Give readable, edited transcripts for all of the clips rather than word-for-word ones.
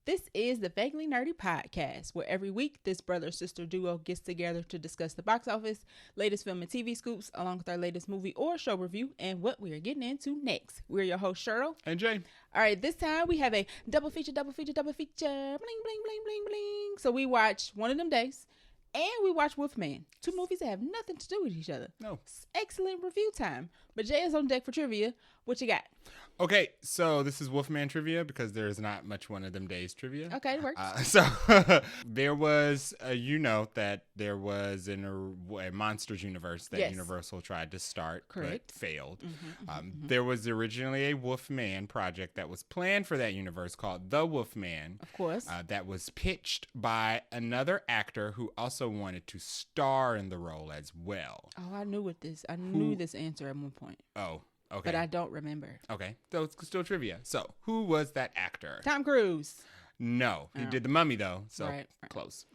This is the Vaguely Nerdy Podcast, where every week this brother-sister duo gets together to discuss the box office, latest film and TV scoops, along with our latest movie or show review, and what we are getting into next. We're your host, Cheryl. And Jay. All right, this time we have a double feature. Bling, bling, bling, bling, bling. So we watch One of Them Days, and we watch Wolfman. Two movies that have nothing to do with each other. No. It's excellent review time. But Jay is on deck for trivia. What you got? Okay, so this is Wolfman trivia because there's not much One of Them Days trivia. Okay, it works. There was, that there was in a Monsters universe that Universal tried to start, but failed. There was originally a Wolfman project that was planned for that universe called The Wolfman. Of course. That was pitched by another actor who also wanted to star in the role as well. Oh, I knew this answer at one point. Oh. Okay. But I don't remember. Okay. So it's still trivia. So who was that actor? Tom Cruise. No. He did The Mummy, though. So right. Close.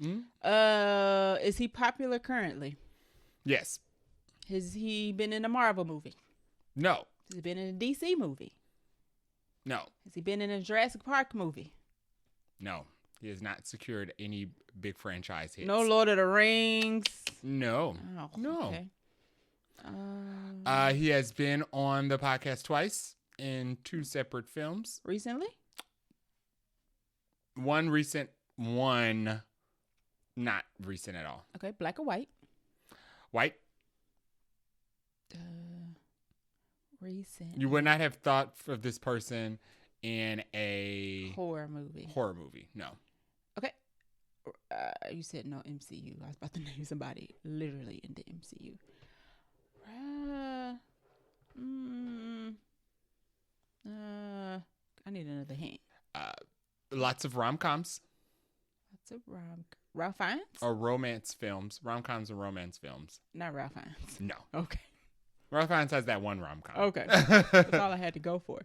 Is he popular currently? Yes. Has he been in a Marvel movie? No. Has he been in a DC movie? No. Has he been in a Jurassic Park movie? No. He has not secured any big franchise hits. No Lord of the Rings? No. Oh, no. Okay. He has been on the podcast twice in two separate films. Recently? One recent, one not recent at all. Okay, black or white? White. Recent. You would not have thought of this person in a horror movie. No. Okay. You said no MCU. I was about to name somebody literally in the MCU. I need another hint. Lots of rom-coms. Ralph Fiennes? Or romance films. Rom-coms and romance films. Not Ralph Fiennes. No. Okay. Ralph Fiennes has that one rom-com. Okay. That's all I had to go for.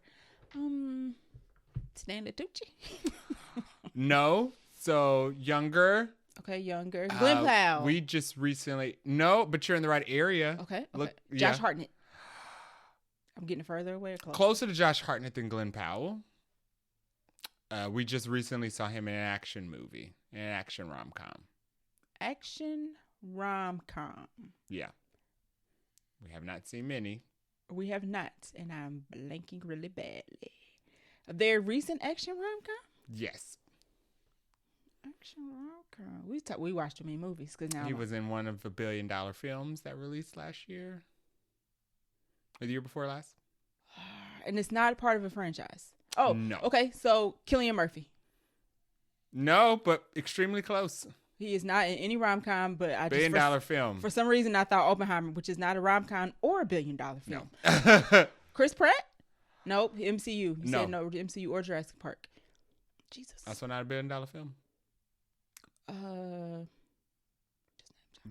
Stanley Tucci? No. So, younger. Okay, younger. Glenn Powell. We just recently... No, but you're in the right area. Okay. Look, Josh Hartnett. I'm getting further away or closer? Closer to Josh Hartnett than Glenn Powell. We just recently saw him in an action movie. In an action rom-com. Action rom-com. Yeah. We have not seen many. We have not. And I'm blanking really badly. Their recent action rom-com? Yes. Action rom-com. We watched too many movies. Cause now he was in one of the $1 billion films that released last year. Or the year before last. And it's not a part of a franchise. Oh, no. Okay, so Cillian Murphy. No, but extremely close. He is not in any rom-com, but $1 billion film. For some reason, I thought Oppenheimer, which is not a rom-com or $1 billion film. No. Chris Pratt? Nope, MCU. You no. said no, MCU or Jurassic Park. Jesus. Also not $1 billion film. $1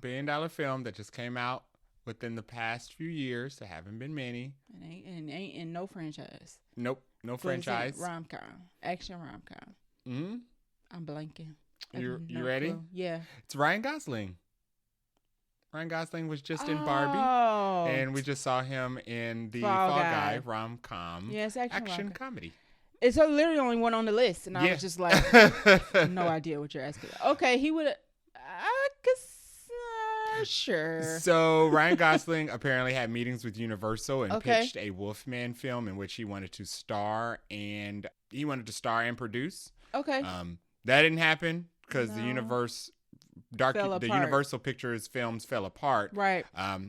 billion film that just came out within the past few years. There haven't been many. And ain't in no franchise. Nope, no franchise. Rom-com, action rom-com. Mm-hmm. I'm blanking. You ready? Clue. Yeah. It's Ryan Gosling. Ryan Gosling was just in Barbie, and we just saw him in the Fall Guy rom-com. Yes, action comedy. It's literally only one on the list, and I was just like, no idea what you're asking. Okay, he would. I guess sure. So Ryan Gosling apparently had meetings with Universal and pitched a Wolfman film in which he wanted to star and produce. Okay. That didn't happen because the Universal Pictures films fell apart. Right.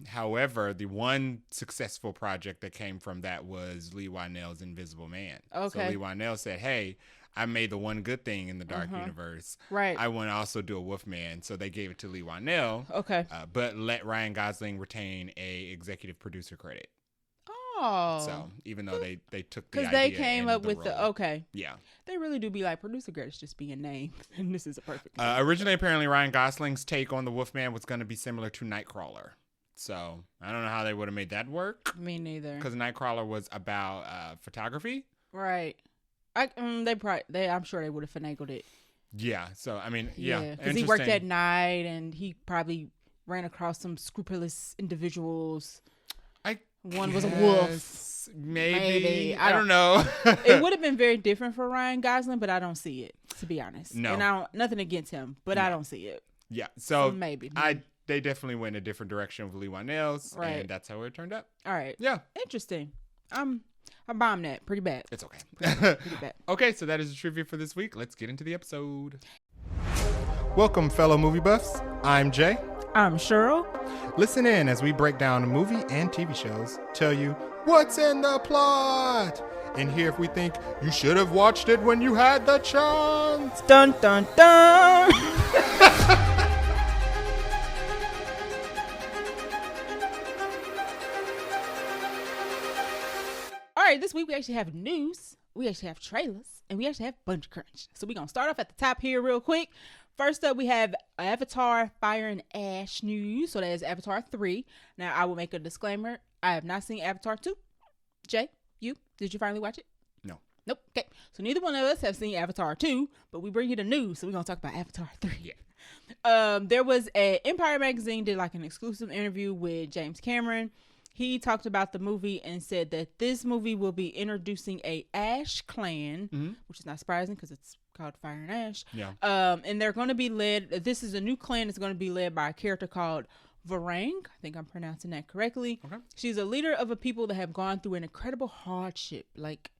However, the one successful project that came from that was Lee Whannell's Invisible Man. Okay. So Lee Whannell said, hey, I made the one good thing in the dark universe. Right. I want to also do a Wolfman. So they gave it to Lee Whannell. Okay. But let Ryan Gosling retain a executive producer credit. Oh. So even though they took the idea, because they came up with role. Yeah, they really do be like producer credits just being named, and this is a perfect. Originally, apparently, Ryan Gosling's take on the Wolfman was going to be similar to Nightcrawler. So I don't know how they would have made that work. Me neither. Because Nightcrawler was about photography. Right. I'm sure they would have finagled it. Yeah. So I mean, yeah. Because he worked at night, and he probably ran across some scrupulous individuals. One was a wolf. Maybe. I don't know. It would have been very different for Ryan Gosling, but I don't see it, to be honest. No. And nothing against him, but I don't see it. Yeah. So maybe. They definitely went a different direction with Lee Wynells, right. and that's how it turned out. All right. Yeah. Interesting. I bombed that pretty bad. It's okay. Pretty bad. Okay, so that is the trivia for this week. Let's get into the episode. Welcome, fellow movie buffs. I'm Jay. I'm Cheryl. Listen in as we break down movie and TV shows, tell you what's in the plot, and hear if we think you should have watched it when you had the chance. Dun, dun, dun. All right, this week we actually have news, we actually have trailers, and we actually have Buncha Crunch. So we're going to start off at the top here real quick. First up, we have Avatar Fire and Ash news. So that is Avatar 3. Now, I will make a disclaimer. I have not seen Avatar 2. Jay, did you finally watch it? No. Nope. Okay. So neither one of us have seen Avatar 2, but we bring you the news. So we're going to talk about Avatar 3. Yeah. There was Empire Magazine did like an exclusive interview with James Cameron. He talked about the movie and said that this movie will be introducing a Ash clan, which is not surprising because it's called Fire and Ash. Yeah. And they're going to be led. This is a new clan that's going to be led by a character called Varang. I think I'm pronouncing that correctly. Okay. She's a leader of a people that have gone through an incredible hardship, like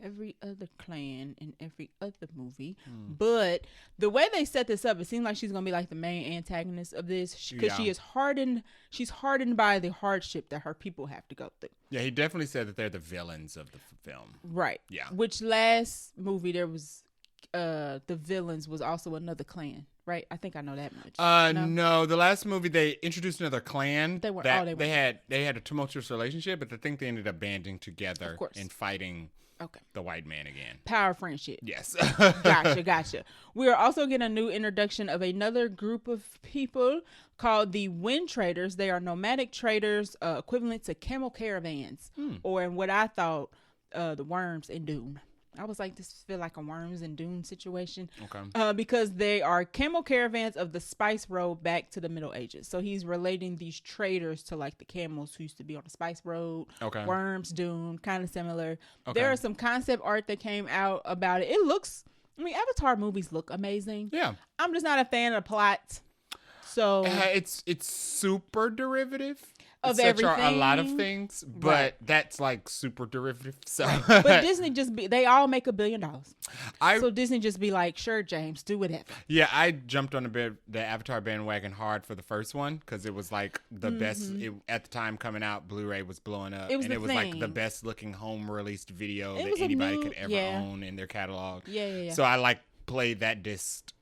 every other clan in every other movie. But the way they set this up, it seems like she's gonna be like the main antagonist of this because she is hardened. She's hardened by the hardship that her people have to go through. Yeah, he definitely said that they're the villains of the film. Right. Yeah. Which last movie there was the villains was also another clan, right? I think I know that much. No, the last movie they introduced another clan. They were they had a tumultuous relationship, but I think they ended up banding together and fighting the white man again. Power friendship. Yes. Gotcha. We are also getting a new introduction of another group of people called the Wind Traders. They are nomadic traders equivalent to camel caravans, or in what I thought, the Worms in Dune. I was like, this feel like a Worms and Dune situation. Okay. Because they are camel caravans of the spice road back to the Middle Ages. So he's relating these traders to like the camels who used to be on the spice road. Okay. Worms, Dune, kind of similar. Okay. There is some concept art that came out about it. It looks, Avatar movies look amazing. Yeah. I'm just not a fan of the plot. So it's super derivative. Of such everything. Are a lot of things, but that's like super derivative. So, but Disney they all make $1 billion. So Disney just be like, sure, James, do whatever. Yeah, I jumped on the Avatar bandwagon hard for the first one because it was like the best at the time coming out. Blu-ray was blowing up, it was like the best looking home released video that anybody could ever own in their catalog. Yeah. So I like played that disc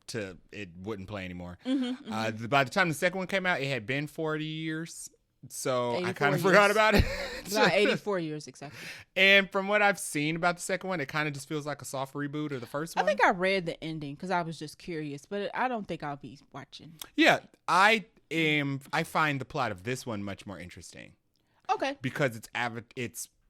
to it wouldn't play anymore. By the time the second one came out, it had been 40 years. So I kind of forgot about it. About 84 years exactly. And from what I've seen about the second one, it kind of just feels like a soft reboot of the first one. I think I read the ending because I was just curious, but I don't think I'll be watching. Yeah, I find the plot of this one much more interesting. Okay. Because it's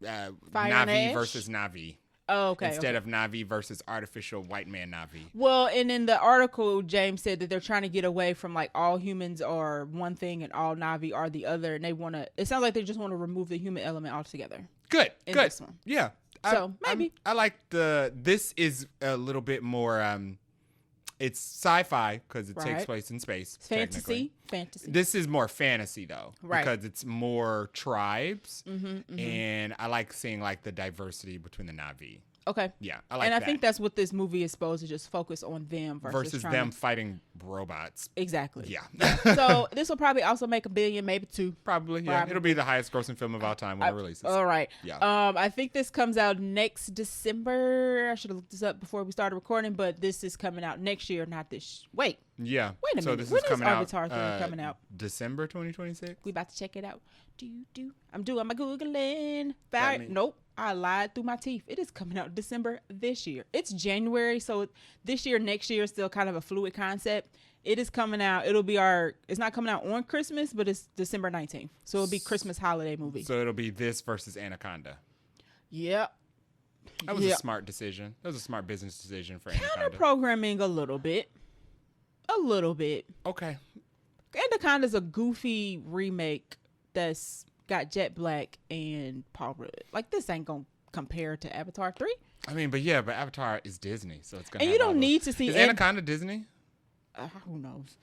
Na'vi versus Na'vi. Oh, okay. Instead of Na'vi versus artificial white man Na'vi. Well, and in the article, James said that they're trying to get away from like all humans are one thing and all Na'vi are the other, and it sounds like they just want to remove the human element altogether. Good. This one. Yeah. So maybe I like this is a little bit more. It's sci-fi because it takes place in space. Fantasy. This is more fantasy though, right? Because it's more tribes, and I like seeing like the diversity between the Na'vi. Okay. Yeah, I like that. And I think that's what this movie is supposed to just focus on them versus them fighting robots. Exactly. Yeah. So this will probably also make $1 billion, maybe $2 billion. Probably. Yeah. It'll be the highest grossing film of all time when it releases. All right. Yeah. I think this comes out next December. I should have looked this up before we started recording, but this is coming out next year, not this. Wait. Yeah. Wait a minute. So this when is coming Avatar out. Coming out? December 2026. We about to check it out. I'm doing my Googling. Nope. I lied through my teeth. It is coming out December this year. It's January, so this year, next year is still kind of a fluid concept. It is coming out. It's not coming out on Christmas, but it's December 19th. So it'll be Christmas holiday movie. So it'll be this versus Anaconda. Yep. That was a smart decision. That was a smart business decision for Anaconda. Counter-programming a little bit. Okay. Anaconda's a goofy remake that's got Jet Black and Paul Rudd. Like, this ain't gonna compare to Avatar 3. I mean, but Avatar is Disney, so it's gonna. And you don't need to see. Is Anaconda Disney? Who knows?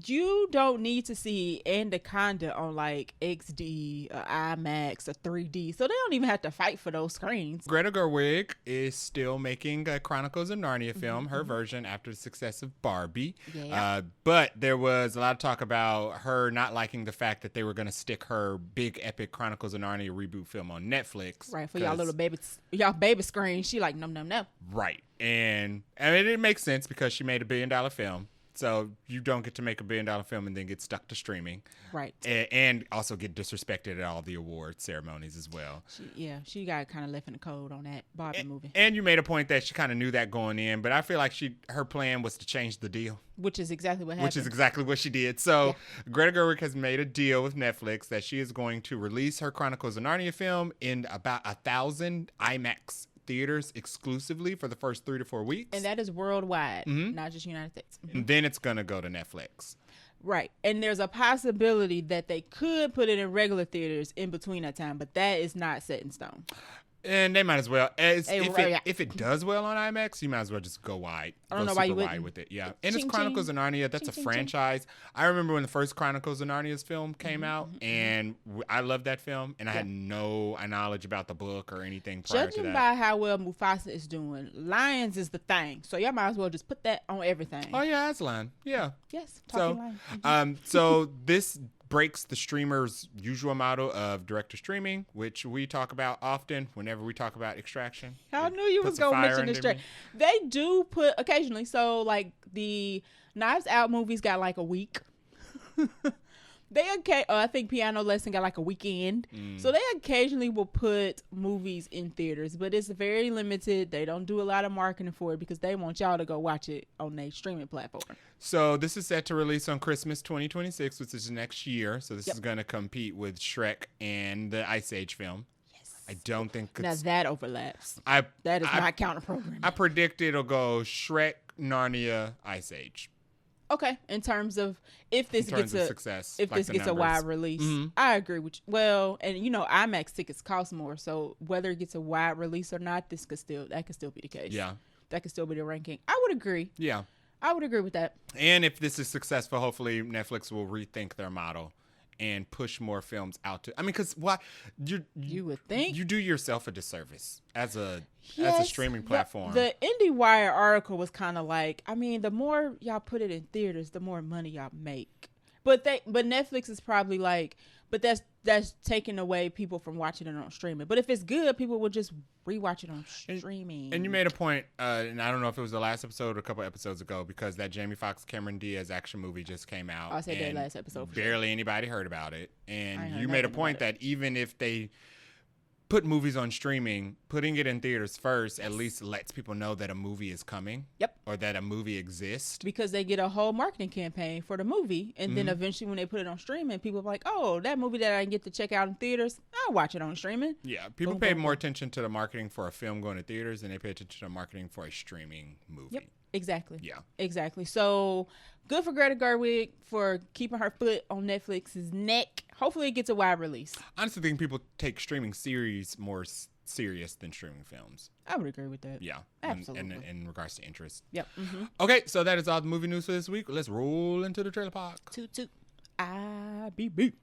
You don't need to see Anaconda on like XD, IMAX, or 3D, so they don't even have to fight for those screens. Greta Gerwig is still making a Chronicles of Narnia film, her version after the success of Barbie. Yeah. But there was a lot of talk about her not liking the fact that they were going to stick her big epic Chronicles of Narnia reboot film on Netflix. Right, for y'all little baby screen. She like, no. Right. And I mean, it makes sense because she made $1 billion film. So you don't get to make $1 billion film and then get stuck to streaming. Right. And also get disrespected at all the award ceremonies as well. She got kind of left in the cold on that Barbie movie. And you made a point that she kind of knew that going in, but I feel like her plan was to change the deal. Which is exactly what happened. Which is exactly what she did. So Greta Gerwig has made a deal with Netflix that she is going to release her Chronicles of Narnia film in about 1,000 IMAX theaters exclusively for the first 3 to 4 weeks. And that is worldwide, not just United States. And then it's going to go to Netflix. Right. And there's a possibility that they could put it in regular theaters in between that time, but that is not set in stone. And they might as well. If it does well on IMAX, you might as well just go wide. I don't know why you wouldn't. Wide with it. Yeah. And it's Chronicles of Narnia. That's a franchise. I remember when the first Chronicles of Narnia's film came out, and I loved that film, and I had no knowledge about the book or anything prior to that. Judging by how well Mufasa is doing, lions is the thing. So y'all might as well just put that on everything. Oh, yeah, that's a lion. Yeah. Yes, talking lion. So this breaks the streamer's usual model of direct to streaming, which we talk about often whenever we talk about Extraction. I knew you was going to mention Extraction. They do put occasionally. So like the Knives Out movies got like a week. I think Piano Lesson got like a weekend. So they occasionally will put movies in theaters, but it's very limited. They don't do a lot of marketing for it because they want y'all to go watch it on their streaming platform. So this is set to release on Christmas 2026, which is next year. So this is going to compete with Shrek and the Ice Age film. Yes. I don't think now that overlaps. That is not counter programming. I predict it'll go Shrek, Narnia, Ice Age. Okay, in terms of if this gets a success, if this gets a wide release, I agree with you. Well, and IMAX tickets cost more, so whether it gets a wide release or not, that could still be the case. Yeah, that could still be the ranking. I would agree. Yeah, I would agree with that. And if this is successful, hopefully Netflix will rethink their model and push more films out to. I mean, because you would think you do yourself a disservice as a streaming platform. The IndieWire article was kind of like, I mean, the more y'all put it in theaters, the more money y'all make. But Netflix is probably like, but that's taking away people from watching it on streaming. But if it's good, people will just rewatch it on streaming. And you made a point, and I don't know if it was the last episode or a couple episodes ago, because that Jamie Foxx, Cameron Diaz action movie just came out. I said that last episode. Barely anybody heard about it. And you made a point that even if they put movies on streaming, putting it in theaters first at least lets people know that a movie is coming. Yep. Or that a movie exists. Because they get a whole marketing campaign for the movie. And then eventually when they put it on streaming, people are like, oh, that movie that I didn't get to check out in theaters, I'll watch it on streaming. Yeah. People pay more attention to the marketing for a film going to theaters than they pay attention to the marketing for a streaming movie. Yep. Exactly. Yeah. Exactly. So good for Greta Gerwig for keeping her foot on Netflix's neck. Hopefully it gets a wide release. I honestly think people take streaming series more serious than streaming films. I would agree with that. Yeah. Absolutely. In regards to interest. Yep. Okay, so that is all the movie news for this week. Let's roll into the trailer park. Toot. R.I.P.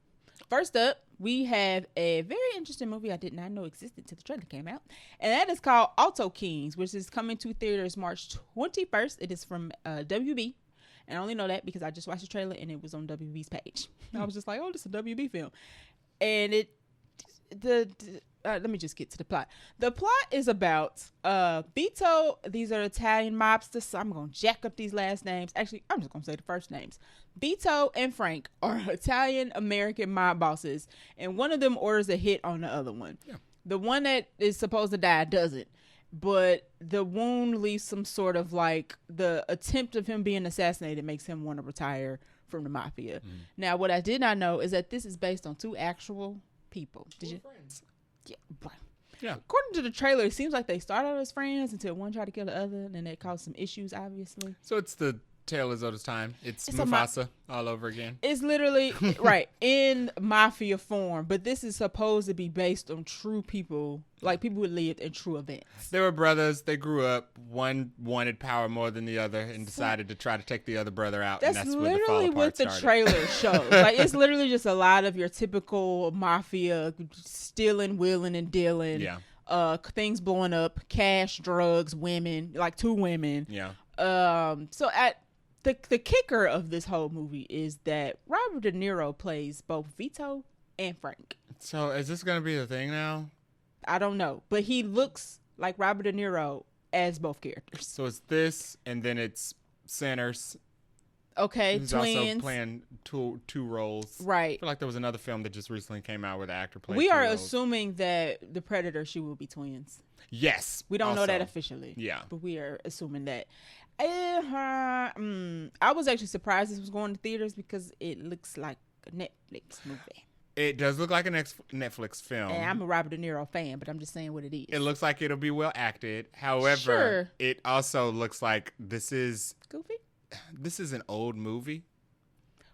First up, we have a very interesting movie I did not know existed till the trailer came out. And that is called Alto Knights, which is coming to theaters March 21st. It is from WB. And I only know that because I just watched the trailer and it was on WB's page. I was just like, oh, this is a WB film. And let me just get to the plot. The plot is about Vito. These are Italian mobsters. So I'm going to jack up these last names. Actually, I'm just going to say the first names. Vito and Frank are Italian-American mob bosses. And one of them orders a hit on the other one. Yeah. The one that is supposed to die doesn't. But the wound leaves some sort of like the attempt of him being assassinated makes him want to retire from the mafia. Now, what I did not know is that this is based on two actual people. Did you? Friends. Yeah. According to the trailer, it seems like they started out as friends until one tried to kill the other, and then that caused some issues, obviously. So it's the Tale as old as time. It's Mufasa all over again. It's literally right in mafia form, but this is supposed to be based on true people, like people who lived in true events. They were brothers. They grew up. One wanted power more than the other and decided to try to take the other brother out. That's and that's literally when what the trailer shows. Like, it's literally just a lot of your typical mafia stealing, wheeling, and dealing. Yeah. Things blowing up, cash, drugs, women, like 2 women. Yeah. So at the kicker of this whole movie is that Robert De Niro plays both Vito and Frank. So is this gonna be the thing now? I don't know, but he looks like Robert De Niro as both characters. So it's this, and then it's Sinners. Okay, He's twins. also playing two roles. Right. I feel like there was another film that just recently came out where the actor played. We two are roles. assuming that the Predator, she will be twins. Yes. We don't know also. that officially. Yeah. But we are assuming that. I was actually surprised this was going to theaters because it looks like a Netflix movie. It does look like a Netflix film. And I'm a Robert De Niro fan, but I'm just saying what it is. It looks like it'll be well acted. However, It also looks like this is goofy. This is an old movie.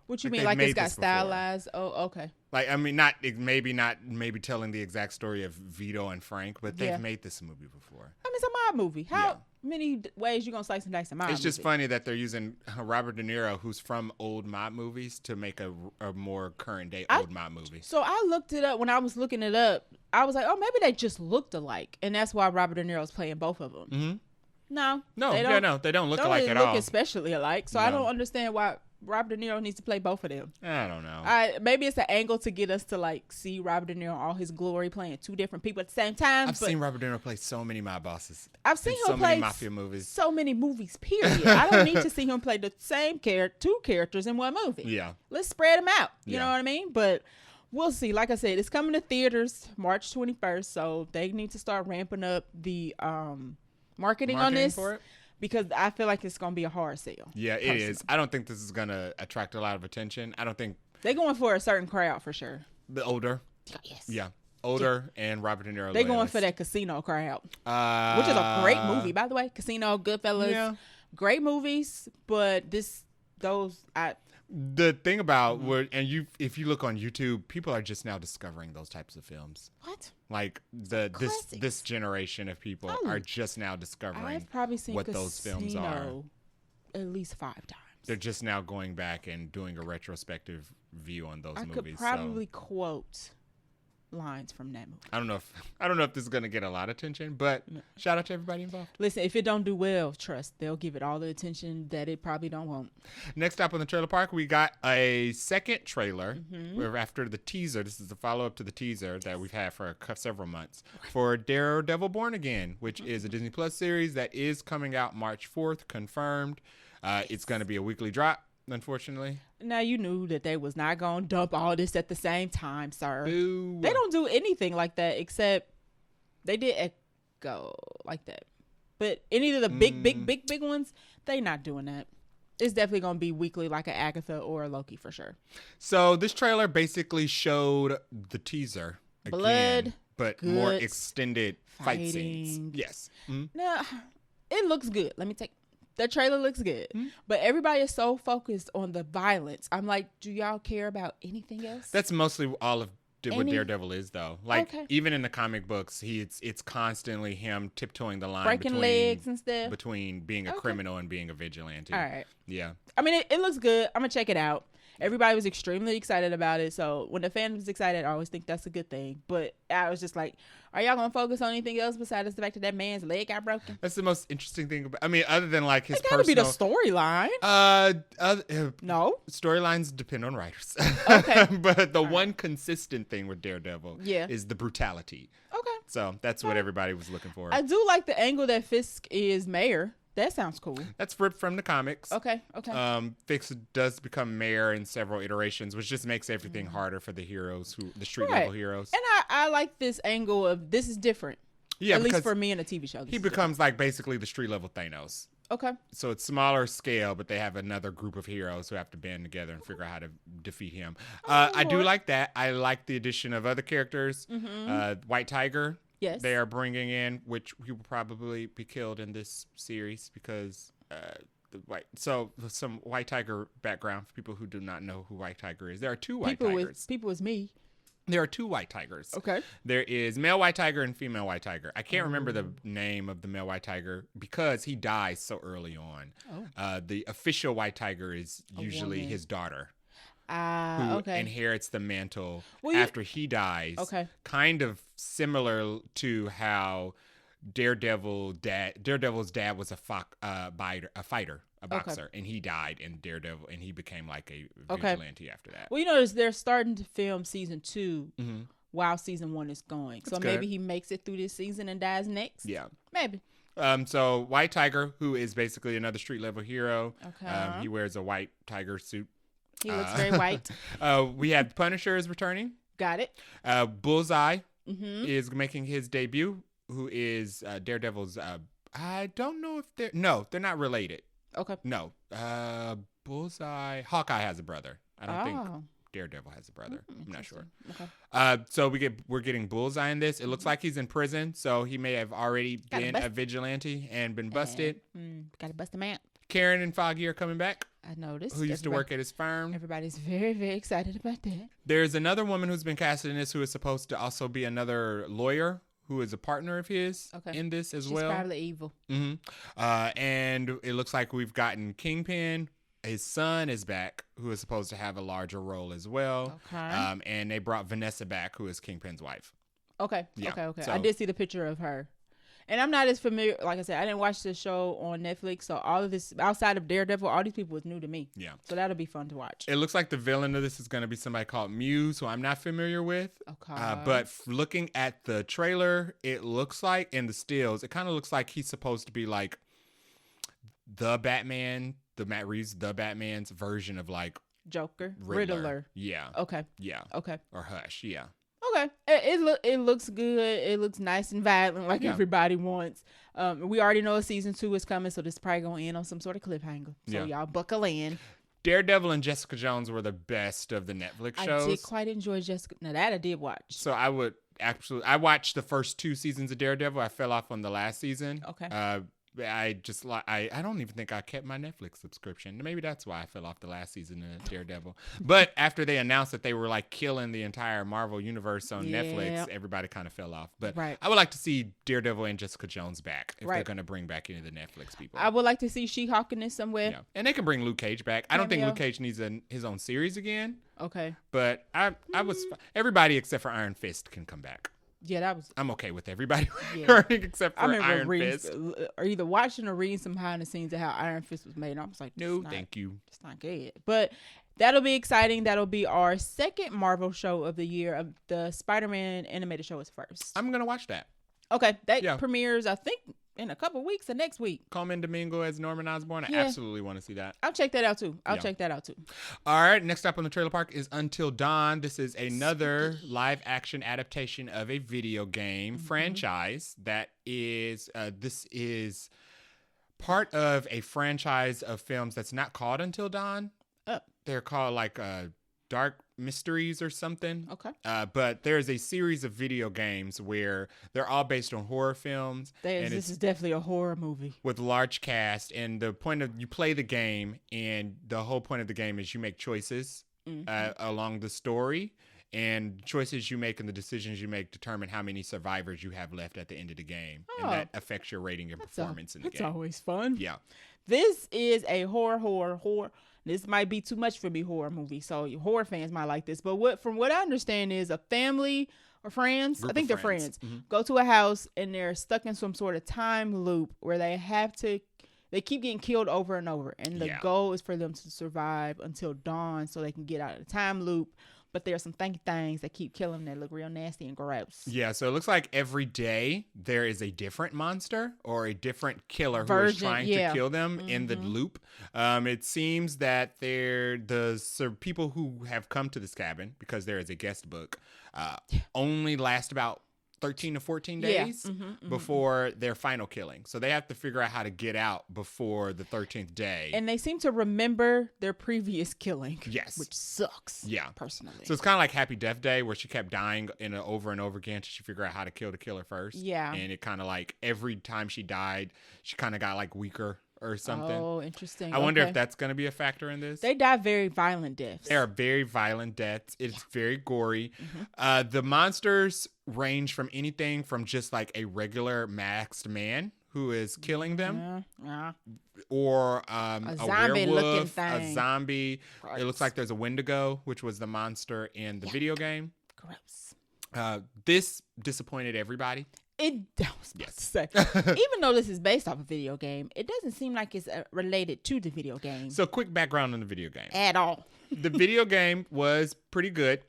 What you mean? Like it's got stylized? Oh, okay. Like, I mean, maybe not telling the exact story of Vito and Frank, but they've made this movie before. I mean, it's a mob movie. How many ways you gonna slice and dice a mob movie? It's just funny that they're using Robert De Niro, who's from old mob movies, to make a more current day old mob movie. So I looked it up. When I was looking it up, I was like, oh, maybe they just looked alike, and that's why Robert De Niro's playing both of them. Mm-hmm. No, they don't look alike at all. Look especially alike. So I don't understand why Robert De Niro needs to play both of them. I don't know. Maybe it's an angle to get us to like see Robert De Niro in all his glory playing 2 different people at the same time. I've seen Robert De Niro play so many mob bosses. I've seen him play many mafia movies. So many movies, period. I don't need to see him play the same 2 characters in one movie. Yeah. Let's spread them out. You know what I mean? But we'll see. Like I said, it's coming to theaters March 21st. So they need to start ramping up the marketing on this. For it? Because I feel like it's going to be a hard sale. Yeah, it is. I don't think this is going to attract a lot of attention. I don't think... They're going for a certain crowd for sure. The older. Yes. Yeah. Older and Robert De Niro. They're going for that Casino crowd. Which is a great movie, by the way. Casino, Goodfellas. Yeah. Great movies. But the thing about if you look on YouTube, people are just now discovering those types of films. What? Like this generation of people are just now discovering I've probably seen what those films are. At least 5 times. They're just now going back and doing a retrospective view on those movies. I could probably quote lines from that movie. I don't know if this is going to get a lot of attention, but shout out to everybody involved. Listen, if it don't do well, trust they'll give it all the attention that it probably don't want. Next up on the trailer park, we got a second trailer. Where after the teaser, this is the follow up to the teaser that we've had for several months for Daredevil Born Again, which is a Disney Plus series that is coming out March 4th, confirmed. It's going to be a weekly drop, unfortunately. Now, you knew that they was not going to dump all this at the same time, sir. Boo. They don't do anything like that, except they did Echo like that. But any of the big ones, they not doing that. It's definitely going to be weekly like an Agatha or a Loki for sure. So this trailer basically showed the teaser Blood, again, but more extended fight scenes. Yes. Mm-hmm. Now, it looks good. The trailer looks good, but everybody is so focused on the violence. I'm like, do y'all care about anything else? That's mostly all of what Daredevil is, though. Like, even in the comic books, it's constantly him tiptoeing the line breaking legs and stuff between being a criminal and being a vigilante. All right. Yeah. I mean, it looks good. I'm gonna check it out. Everybody was extremely excited about it. So when the fan was excited, I always think that's a good thing. But I was just like, are y'all going to focus on anything else besides the fact that man's leg got broken? That's the most interesting thing about, I mean, other than like his personal... It gotta be the storyline. No? Storylines depend on writers. Okay. But the one consistent thing with Daredevil is the brutality. Okay. So that's what everybody was looking for. I do like the angle that Fisk is mayor. That sounds cool. That's ripped from the comics. Okay. Fisk does become mayor in several iterations, which just makes everything harder for the heroes, the street level heroes. And I like this angle of this is different. Yeah, at least for me in a TV show. He becomes like basically the street level Thanos. Okay. So it's smaller scale, but they have another group of heroes who have to band together and figure out how to defeat him. I do like that. I like the addition of other characters. White Tiger. Yes. They are bringing in, which he will probably be killed in this series because some White Tiger background for people who do not know who White Tiger is. There are two White Tigers. People as me. There are two White Tigers. Okay. There is male White Tiger and female White Tiger. I can't remember the name of the male White Tiger because he dies so early on. Oh. The official White Tiger is usually his daughter. Who inherits the mantle after he dies. Okay. Kind of similar to how Daredevil's dad was a fighter. A boxer, and he died in Daredevil, and he became like a vigilante after that. Well, they're starting to film season 2 while season 1 is going. So maybe he makes it through this season and dies next. Yeah. Maybe. So White Tiger, who is basically another street level hero. Okay. He wears a white tiger suit. He looks very white. We have Punisher is returning. Got it. Bullseye is making his debut, who is Daredevil's... I don't know if they're not related. Okay. No. Bullseye. Hawkeye has a brother. I don't think Daredevil has a brother. I'm not sure. Okay. So we're getting Bullseye in this. It looks like he's in prison, so he may have already been a vigilante and been busted. Gotta bust him out. Karen and Foggy are coming back. I noticed. Who used to work at his firm. Everybody's very, very excited about that. There's another woman who's been casted in this who is supposed to also be another lawyer who is a partner of his in this as well. She's probably evil. And it looks like we've gotten Kingpin. His son is back, who is supposed to have a larger role as well. Okay. And they brought Vanessa back, who is Kingpin's wife. Okay. Yeah. Okay. So, I did see the picture of her. And I'm not as familiar. Like I said, I didn't watch the show on Netflix. So all of this, outside of Daredevil, all these people was new to me. Yeah. So that'll be fun to watch. It looks like the villain of this is going to be somebody called Muse, who I'm not familiar with. Okay. But looking at the trailer, it looks like, in the stills, it kind of looks like he's supposed to be like the Batman, Matt Reeves, the Batman's version of like Joker, Riddler. Yeah. Okay. Yeah. Okay. Or Hush. Yeah. Okay, it looks good. It looks nice and violent, like everybody wants. We already know season 2 is coming, so this is probably gonna end on some sort of cliffhanger. So y'all buckle in. Daredevil and Jessica Jones were the best of the Netflix shows. I did quite enjoy Jessica. Now that I did watch. So I watched the first 2 seasons of Daredevil. I fell off on the last season. Okay. I don't even think I kept my Netflix subscription. Maybe that's why I fell off the last season of Daredevil. But after they announced that they were like killing the entire Marvel universe on Netflix, everybody kind of fell off. But I would like to see Daredevil and Jessica Jones back if they're going to bring back any of the Netflix people. I would like to see She-Hulk in this somewhere. Yeah. And they can bring Luke Cage back. I don't think Luke Cage needs his own series again. Okay. But everybody except for Iron Fist can come back. Yeah, I'm okay with everybody returning except for Iron Fist. Or either watching or reading some behind the scenes of how Iron Fist was made. And I was like, no, thank you. It's not good. But that'll be exciting. That'll be our second Marvel show of the year. The Spider-Man animated show is first. I'm going to watch that. Okay. That premieres, I think, in a couple weeks or next week. Colman Domingo as Norman Osborn. I absolutely want to see that. I'll check that out too. All right. Next up on the trailer park is Until Dawn. This is another live action adaptation of a video game franchise that is, this is part of a franchise of films that's not called Until Dawn. They're called like Dark Mysteries or something. Okay. But there's a series of video games where they're all based on horror films. This is definitely a horror movie. With large cast. And the point of, you play the game, and the whole point of the game is you make choices along the story. And choices you make and the decisions you make determine how many survivors you have left at the end of the game. And that affects your rating and performance in the game. That's always fun. Yeah. This is a horror. This might be too much for me horror movie, so horror fans might like this. But from what I understand is a family or friends, I think they're friends, go to a house and they're stuck in some sort of time loop where they keep getting killed over and over. And the goal is for them to survive until dawn so they can get out of the time loop. But there's some thanky things that keep killing them that look real nasty and gross. Yeah, so it looks like every day there is a different monster or a different killer who is trying to kill them in the loop. It seems that people who have come to this cabin, because there is a guest book, only last about 13 to 14 days before their final killing. So they have to figure out how to get out before the 13th day. And they seem to remember their previous killing. Yes. Which sucks. Yeah. Personally. So it's kind of like Happy Death Day, where she kept dying over and over again until she figured out how to kill the killer first. Yeah. And it kind of like every time she died, she kind of got like weaker or something. Oh, interesting. I wonder if that's going to be a factor in this. They die very violent deaths. They are very violent deaths. It's very gory. The monsters range from anything from just like a regular masked man who is killing them, or a werewolf, a zombie. Gross. It looks like there's a Wendigo, which was the monster in the video game. Gross. This disappointed everybody. I was about to say, even though this is based off a video game, it doesn't seem like it's related to the video game. So, quick background on the video game. At all. The video game was pretty good.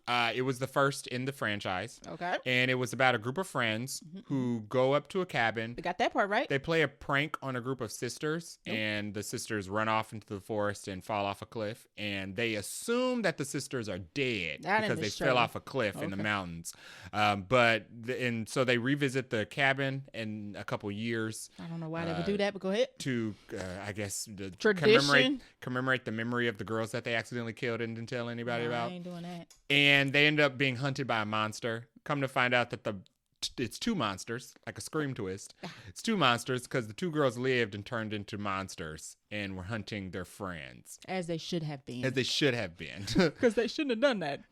It was the first in the franchise. Okay. And it was about a group of friends who go up to a cabin. We got that part right. They play a prank on a group of sisters, and the sisters run off into the forest and fall off a cliff. And they assume that the sisters are dead because they fell off a cliff in the mountains. So they revisit the cabin in a couple years. I don't know why they would do that, but go ahead. To, I guess, commemorate the memory of the girls that they accidentally killed and didn't tell anybody about. I ain't doing that. And they end up being hunted by a monster. Come to find out that it's two monsters, like a Scream twist. It's two monsters because the two girls lived and turned into monsters and were hunting their friends. As they should have been. Because they shouldn't have done that.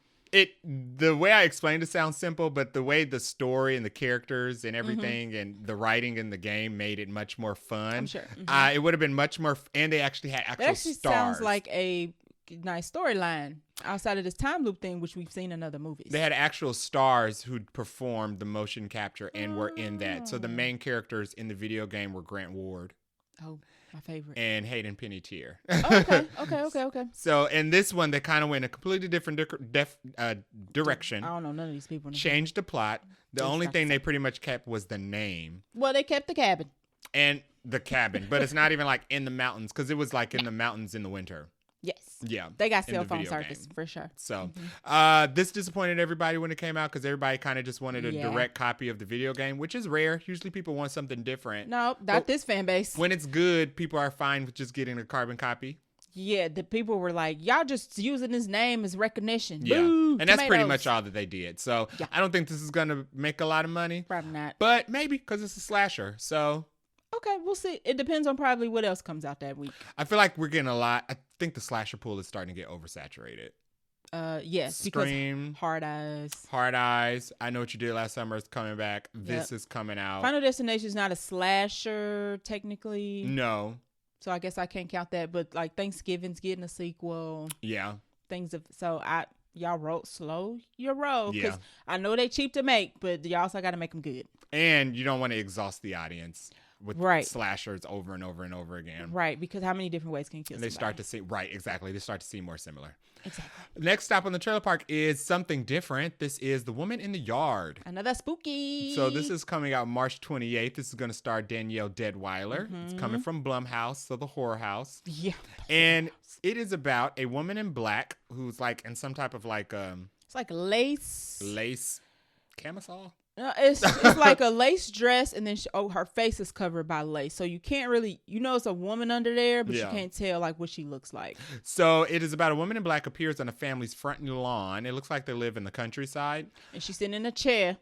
The way I explained it sounds simple, but the way the story and the characters and everything and the writing in the game made it much more fun. I'm sure. It would have been much more, and they actually had actual stars. That sounds like a nice storyline outside of this time loop thing, which we've seen in other movies. They had actual stars who performed the motion capture and were in that. So the main characters in the video game were Grant Ward. Oh, my favorite. And Hayden Panettiere. Okay. So in this one, they kind of went a completely different direction. I don't know none of these people. Changed the plot. The only thing they pretty much kept was the name. Well, they kept the cabin. And the cabin, but it's not even like in the mountains because it was like in the mountains in the winter. Yes. Yeah. They got cell phone service for sure. So this disappointed everybody when it came out because everybody kind of just wanted a direct copy of the video game, which is rare. Usually people want something different. No, not this fan base. When it's good, people are fine with just getting a carbon copy. Yeah, the people were like, y'all just using his name as recognition. Yeah. Boo, and that's pretty much all that they did. So I don't think this is going to make a lot of money. Probably not. But maybe because it's a slasher. So... Okay, we'll see. It depends on probably what else comes out that week. I feel like we're getting a lot. I think the slasher pool is starting to get oversaturated. Yes. Scream. Hard Eyes. I Know What You Did Last Summer is coming back. This is coming out. Final Destination is not a slasher, technically. No. So I guess I can't count that. But like Thanksgiving's getting a sequel. Yeah. Y'all slow your roll. Because I know they cheap to make, but y'all also got to make them good. And you don't want to exhaust the audience with slashers over and over and over again. Right, because how many different ways can you kill somebody? They start to see, exactly. They start to see more similar. Exactly. Next stop on the trailer park is something different. This is The Woman in the Yard. Another spooky. So this is coming out March 28th. This is going to star Danielle Deadweiler. It's coming from Blumhouse, so the horror house. Yeah. And it is about a woman in black who's like in some type of like... it's like lace. Lace camisole? No, it's like a lace dress, and then her face is covered by lace, so you can't really, it's a woman under there, but you can't tell like what she looks like. So it is about a woman in black appears on a family's front lawn. It looks like they live in the countryside, and she's sitting in a chair.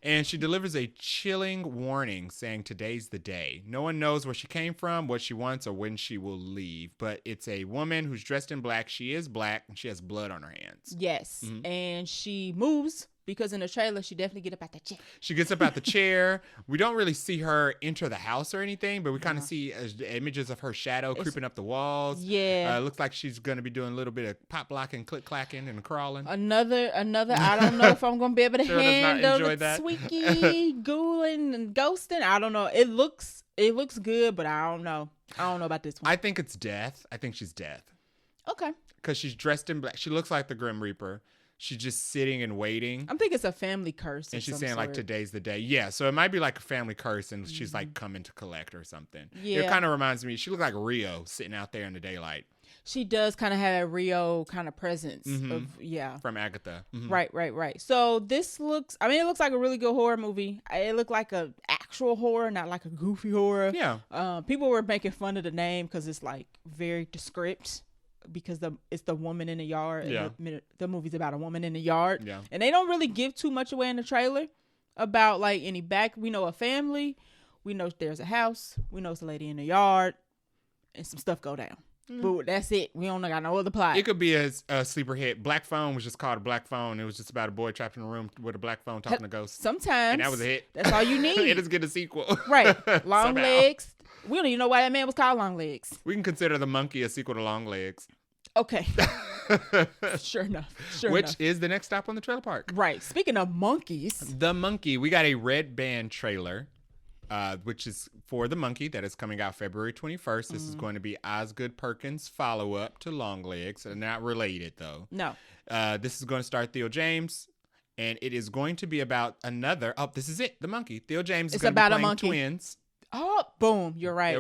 And she delivers a chilling warning saying today's the day. No one knows where she came from, what she wants, or when she will leave. But it's a woman who's dressed in black. She is black, and she has blood on her hands. Yes, and she moves. Because in the trailer, she definitely get up out the chair. She gets up out the chair. We don't really see her enter the house or anything, but we kind of see images of her shadow creeping up the walls. Yeah. Looks like she's going to be doing a little bit of pop locking, click clacking, and crawling. Another. I don't know if I'm going to be able to handle the squeaky, ghouling, and ghosting. I don't know. It looks good, but I don't know. I don't know about this one. I think it's death. I think she's death. Okay. Because she's dressed in black. She looks like the Grim Reaper. She's just sitting and waiting. I'm thinking it's a family curse. And she's saying like today's the day. Yeah, so it might be like a family curse and she's like coming to collect or something. Yeah. It kind of reminds me, she looks like Rio sitting out there in the daylight. She does kind of have a Rio kind of presence from Agatha. Right. So this looks, it looks like a really good horror movie. It looked like a actual horror, not like a goofy horror. Yeah. People were making fun of the name because it's like very descript. Because it's the woman in the yard. And the movie's about a woman in the yard. Yeah. And they don't really give too much away in the trailer about like any we know a family We know there's a house. We know it's a lady in the yard, and some stuff go down. But that's it. We don't got no other plot. It could be a sleeper hit. Black Phone was just called a Black Phone. It was just about a boy trapped in a room with a black phone talking to ghosts. Sometimes. And that was a hit. That's all you need. It is get a sequel. Right. Long Legs. We don't even know why that man was called Long Legs. We can consider The Monkey a sequel to Long Legs. Okay. Sure enough. Which is the next stop on the trailer park. Right. Speaking of monkeys. The Monkey. We got a Red Band trailer. Which is for The Monkey that is coming out February 21st. This is going to be Osgood Perkins' follow-up to Longlegs. Not related, though. No. This is going to star Theo James, and it is going to be about another... Oh, this is it, The Monkey. Theo James is going to be playing twins. Oh, boom. You're right.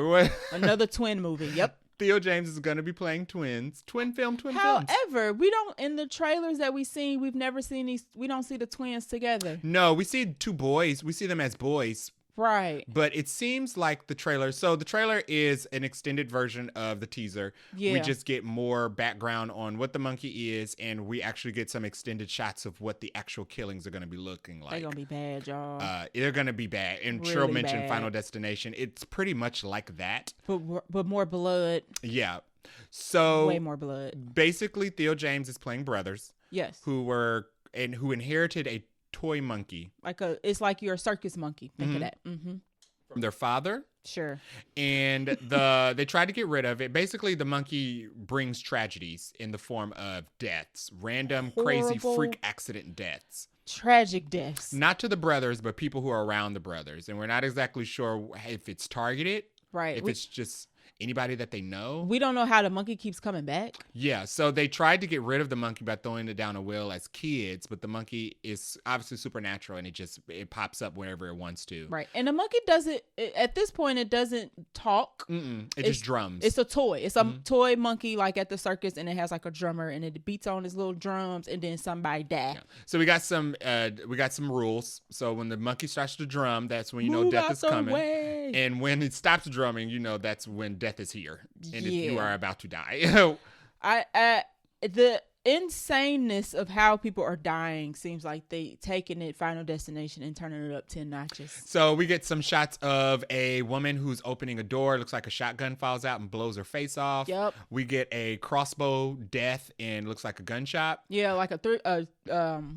Another twin movie. Yep. Theo James is going to be playing twins. Twin films. However, we don't, in the trailers that we've seen, we've never seen these... We don't see the twins together. No, we see two boys. We see them as boys. Right. But it seems like the trailer. So the trailer is an extended version of the teaser. Yeah. We just get more background on what the monkey is, and we actually get some extended shots of what the actual killings are going to be looking like. They're going to be bad, y'all. They're going to be bad. And really Cheryl mentioned Final Destination. It's pretty much like that. But more blood. Yeah. So way more blood. Basically, Theo James is playing brothers. Yes. Who inherited a toy monkey. It's like you're a circus monkey. Think of that. Mm-hmm. From their father. Sure. And they tried to get rid of it. Basically, the monkey brings tragedies in the form of deaths. Random, crazy, freak accident deaths. Tragic deaths. Not to the brothers, but people who are around the brothers. And we're not exactly sure if it's targeted. Right. If it's just anybody that they know. We don't know how the monkey keeps coming back. Yeah, so they tried to get rid of the monkey by throwing it down a well as kids, but the monkey is obviously supernatural and it pops up wherever it wants to. Right, and the monkey doesn't, at this point, it doesn't talk. It just drums. It's a toy. It's a toy monkey like at the circus, and it has like a drummer, and it beats on his little drums, and then somebody die. Yeah. So we got some rules. So when the monkey starts to drum, that's when you know death is coming. Way. And when it stops drumming, you know that's when death is here and you are about to die. The insaneness of how people are dying seems like they taking it Final Destination and turning it up 10 notches. So we get some shots of a woman who's opening a door. It looks like a shotgun falls out and blows her face off. Yep. We get a crossbow death and looks like a gunshot. Yeah, like what do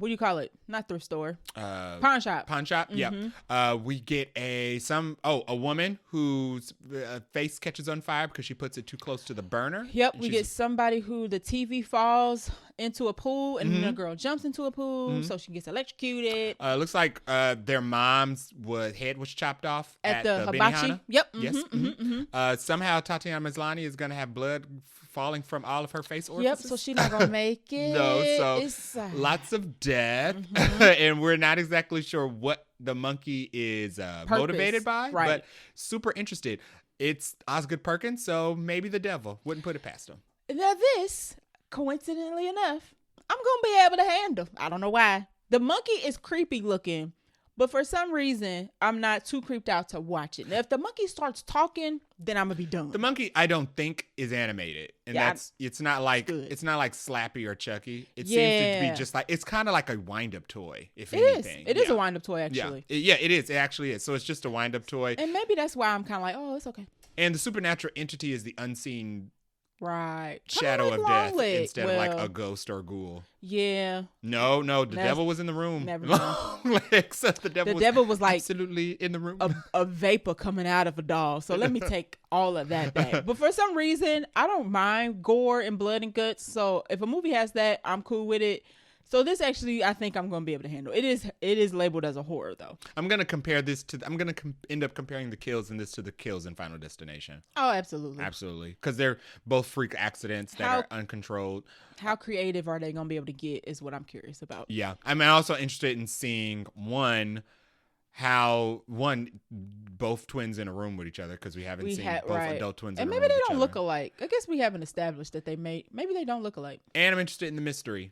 you call it? Not thrift store. Pawn shop. Pawn shop. Mm-hmm. Yeah. We get a woman whose face catches on fire because she puts it too close to the burner. Yep. We get somebody who the TV falls into a pool, and then the girl jumps into a pool, so she gets electrocuted. Looks like their mom's head was chopped off at the hibachi. Benihana. Yep. Yes. Somehow Tatiana Maslany is going to have blood falling from all of her face orifices. Yep. So she's not going to make it. No. So lots of death, and we're not exactly sure what the monkey is motivated by, but super interested. It's Osgood Perkins, so maybe the devil. Wouldn't put it past him. Now this, coincidentally enough, I'm going to be able to handle. I don't know why. The monkey is creepy looking, but for some reason, I'm not too creeped out to watch it. Now, if the monkey starts talking, then I'm going to be done. The monkey, I don't think, is animated. And it's not like Slappy or Chucky. It seems to be just like, it's kind of like a wind-up toy, if anything. It is a wind-up toy, actually. Yeah, it is. It actually is. So it's just a wind-up toy. And maybe that's why I'm kind of like, oh, it's okay. And the supernatural entity is the unseen shadow like of death instead of like a ghost or ghoul. Yeah. No, the devil was in the room. Never mind. Except the devil was like absolutely in the room. A vapor coming out of a doll. So let me take all of that back. But for some reason, I don't mind gore and blood and guts. So if a movie has that, I'm cool with it. So this actually, I think I'm going to be able to handle. It is labeled as a horror, though. I'm going to compare this to. I'm going to end up comparing the kills in this to the kills in Final Destination. Oh, absolutely. Absolutely. Because they're both freak accidents that are uncontrolled. How creative are they going to be able to get is what I'm curious about. Yeah. I'm also interested in seeing both twins in a room with each other, because we haven't seen both adult twins in a room with each other. And maybe they don't look alike. I guess we haven't established that maybe they don't look alike. And I'm interested in the mystery.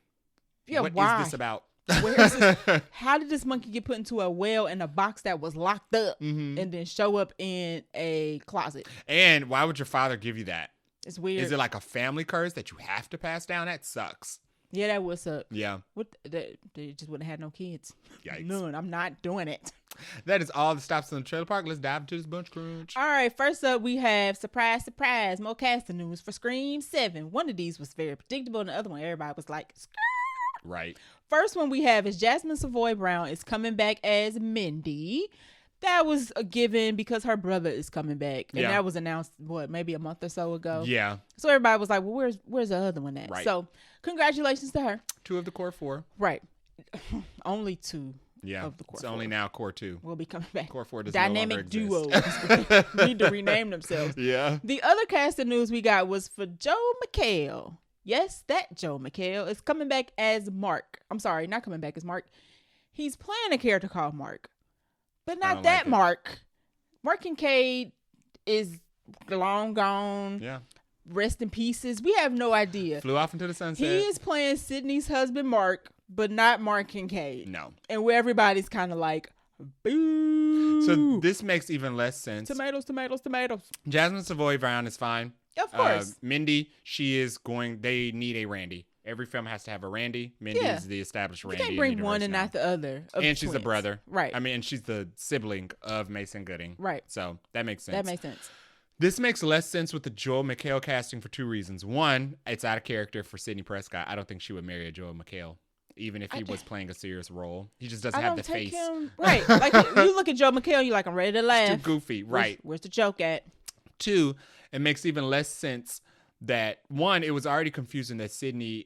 Yeah, what why? is this about? Where is this? How did this monkey get put into a well in a box that was locked up and then show up in a closet? And why would your father give you that? It's weird. Is it like a family curse that you have to pass down? That sucks. Yeah, that was up. Yeah. They just wouldn't have had no kids. Yikes. None. I'm not doing it. That is all the stops in the trailer park. Let's dive into this Buncha Crunch. All right, first up we have surprise, more casting news for Scream 7. One of these was very predictable, and the other one everybody was like, Skrr. Right. First one we have is Jasmine Savoy Brown is coming back as Mindy. That was a given because her brother is coming back, and that was announced maybe a month or so ago. Yeah. So everybody was like, "Well, where's the other one at?" Right. So congratulations to her. 2 of the core 4. Right. Only 2. Yeah. Of the core it's 4. only now core 2. Will be coming back. Core 4 does Dynamic no longer exist. duos need to rename themselves. Yeah. The other casting news we got was for Joe McHale. Yes, that Joe McHale is coming back as Mark. I'm sorry, not coming back as Mark. He's playing a character called Mark, but not that Mark. Mark Kincaid is long gone. Yeah. Rest in pieces. We have no idea. Flew off into the sunset. He is playing Sydney's husband, Mark, but not Mark Kincaid. No. And where everybody's kind of like, boo. So this makes even less sense. Tomatoes. Jasmine Savoy Brown is fine. Of course. Mindy, they need a Randy. Every film has to have a Randy. Mindy is the established Randy. You can't bring one and not the other. And she's a brother. Right. I mean, she's the sibling of Mason Gooding. Right. So that makes sense. That makes sense. This makes less sense with the Joel McHale casting for 2 reasons. One, it's out of character for Sidney Prescott. I don't think she would marry a Joel McHale, even if he was playing a serious role. He just doesn't have the face. Right. Like, you look at Joel McHale, you're like, I'm ready to laugh. It's too goofy. Right. Where's the joke at? 2, it makes even less sense that, one, it was already confusing that Sydney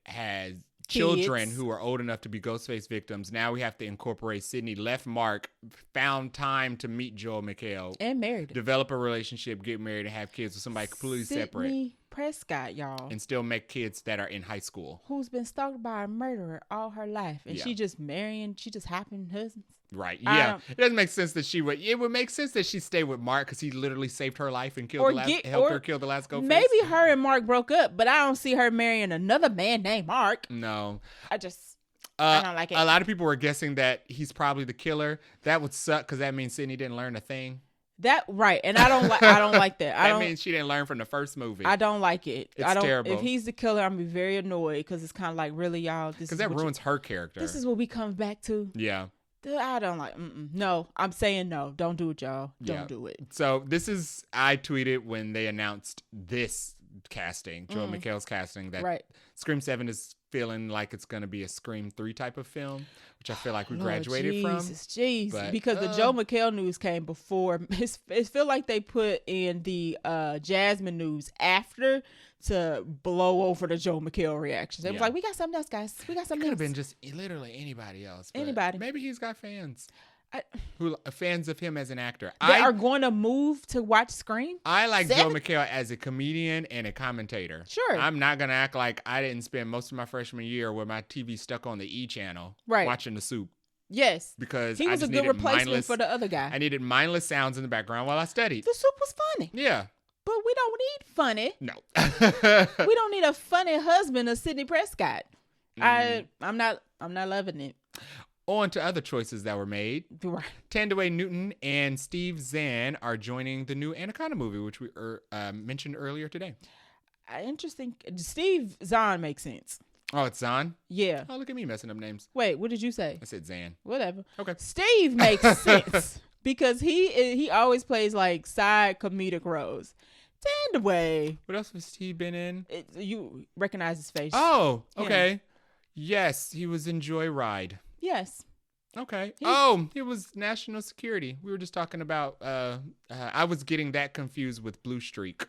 has children who are old enough to be Ghostface victims. Now we have to incorporate Sydney left Mark, found time to meet Joel McHale. And married. Develop a relationship, get married, and have kids with somebody completely separate. Sydney Prescott, y'all. And still make kids that are in high school. Who's been stalked by a murderer all her life. And she just hopping husbands. Right. Yeah. It doesn't make sense that it would make sense that she stayed with Mark because he literally saved her life and helped her kill the last Ghostface. Maybe her and Mark broke up, but I don't see her marrying another man named Mark. No. I don't like it. A lot of people were guessing that he's probably the killer. That would suck because that means Sydney didn't learn a thing. And I don't like that. That means she didn't learn from the first movie. I don't like it. It's terrible. If he's the killer, I'm gonna be very annoyed because it's kind of like, really, y'all. Because that ruins her character. This is what we come back to. Yeah. I don't like. No, I'm saying no. Don't do it, y'all. Don't do it. So I tweeted when they announced this casting, Joel McHale's casting, that Scream 7 is feeling like it's going to be a Scream 3 type of film, which I feel like we graduated from. But, because the Joel McHale news came before. It feel like they put in the Jasmine news after to blow over the Joel McHale reactions. It was like, we got something else, guys. We got something else. Could have been just literally anybody else. Anybody. Maybe he's got fans. Who fans of him as an actor. They are going to move to watch Scream? I like Joel McHale as a comedian and a commentator. Sure. I'm not going to act like I didn't spend most of my freshman year with my TV stuck on the E channel watching The Soup. Yes. Because he was a good replacement for the other guy. I needed mindless sounds in the background while I studied. The Soup was funny. Yeah. But we don't need funny. No. We don't need a funny husband of Sidney Prescott. I'm not loving it. On to other choices that were made. Right. Tandaway Newton and Steve Zahn are joining the new Anaconda movie, which we mentioned earlier today. Interesting. Steve Zahn makes sense. Oh, it's Zahn? Yeah. Oh, look at me messing up names. Wait, what did you say? I said Zahn. Whatever. Okay. Steve makes sense because he always plays like side comedic roles. Tandaway. What else has Steve been in? You recognize his face. Oh, okay. Yes, he was in Joyride. Yes. Okay. It was National Security. We were just talking about, I was getting that confused with Blue Streak.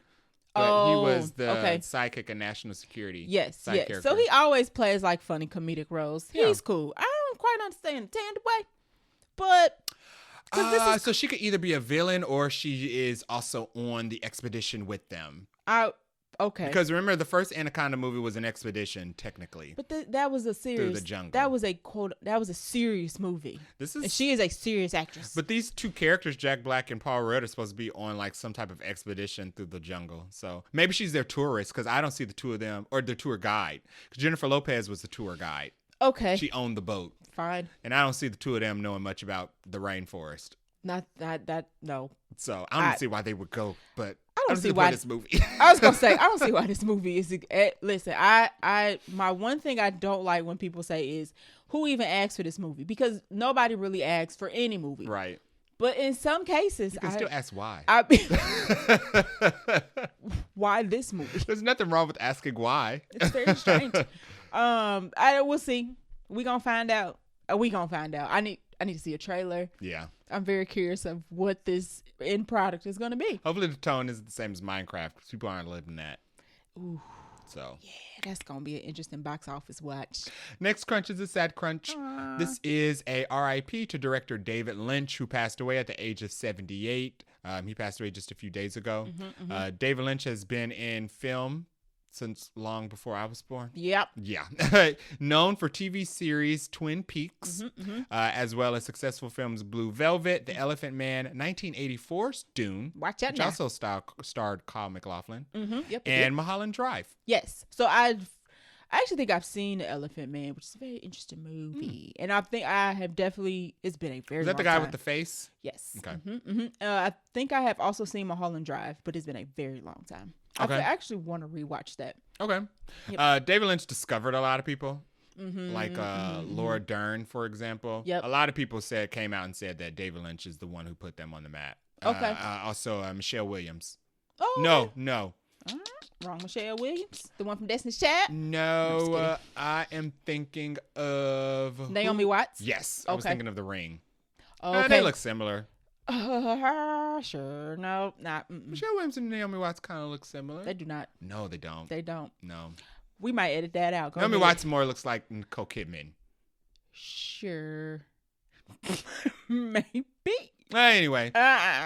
But he was the sidekick of National Security. Yes, yes. Character. So he always plays like funny comedic roles. Yeah. He's cool. I don't quite understand Tandaway, but so she could either be a villain or she is also on the expedition with them. Okay. Because remember, the first Anaconda movie was an expedition, technically. But that was a serious. Through the jungle. That was a serious movie. And she is a serious actress. But these two characters, Jack Black and Paul Rudd, are supposed to be on like some type of expedition through the jungle. So maybe she's their tourist because I don't see the two of them, or the tour guide. Because Jennifer Lopez was the tour guide. Okay. She owned the boat. Fine. And I don't see the two of them knowing much about the rainforest. Not that no. So I don't see why they would go, but I don't see why why this movie. I was gonna say I don't see why this movie is. Listen, I my one thing I don't like when people say is who even asked for this movie, because nobody really asks for any movie, right? But in some cases, you can still ask why. Why this movie? There's nothing wrong with asking why. It's very strange. We'll see. We gonna find out. I need to see a trailer. Yeah. I'm very curious of what this end product is gonna be. Hopefully the tone is the same as Minecraft, because people aren't living that. Ooh. So yeah, that's gonna be an interesting box office watch. Next crunch is a sad crunch. This is a R.I.P to director David Lynch, who passed away at the age of 78. He passed away just a few days ago. David Lynch has been in film since long before I was born. Yep. Yeah. Known for TV series Twin Peaks, as well as successful films Blue Velvet, The Elephant Man, 1984's Dune, watch out, which also starred Kyle MacLachlan, yep, and Mulholland Drive. Yes. So I actually think I've seen The Elephant Man, which is a very interesting movie. And I think I have definitely, it's been a very long time. Is that the guy with the face? Yes. Okay. I think I have also seen Mulholland Drive, but it's been a very long time. Okay. I actually want to rewatch that. Okay. Yep. David Lynch discovered a lot of people. Like Laura Dern, for example. Yep. A lot of people came out and said that David Lynch is the one who put them on the map. Okay. Also, Michelle Williams. Oh. No. Wrong, Michelle Williams, the one from Destiny's Child. No, I am thinking of Naomi Watts. Yes, I was thinking of The Ring. Okay, they look similar. Sure, no, not. Michelle Williams and Naomi Watts kind of look similar. They do not. No, they don't. They don't. No. We might edit that out. Naomi Watts more looks like Nicole Kidman. Sure. Maybe. Anyway,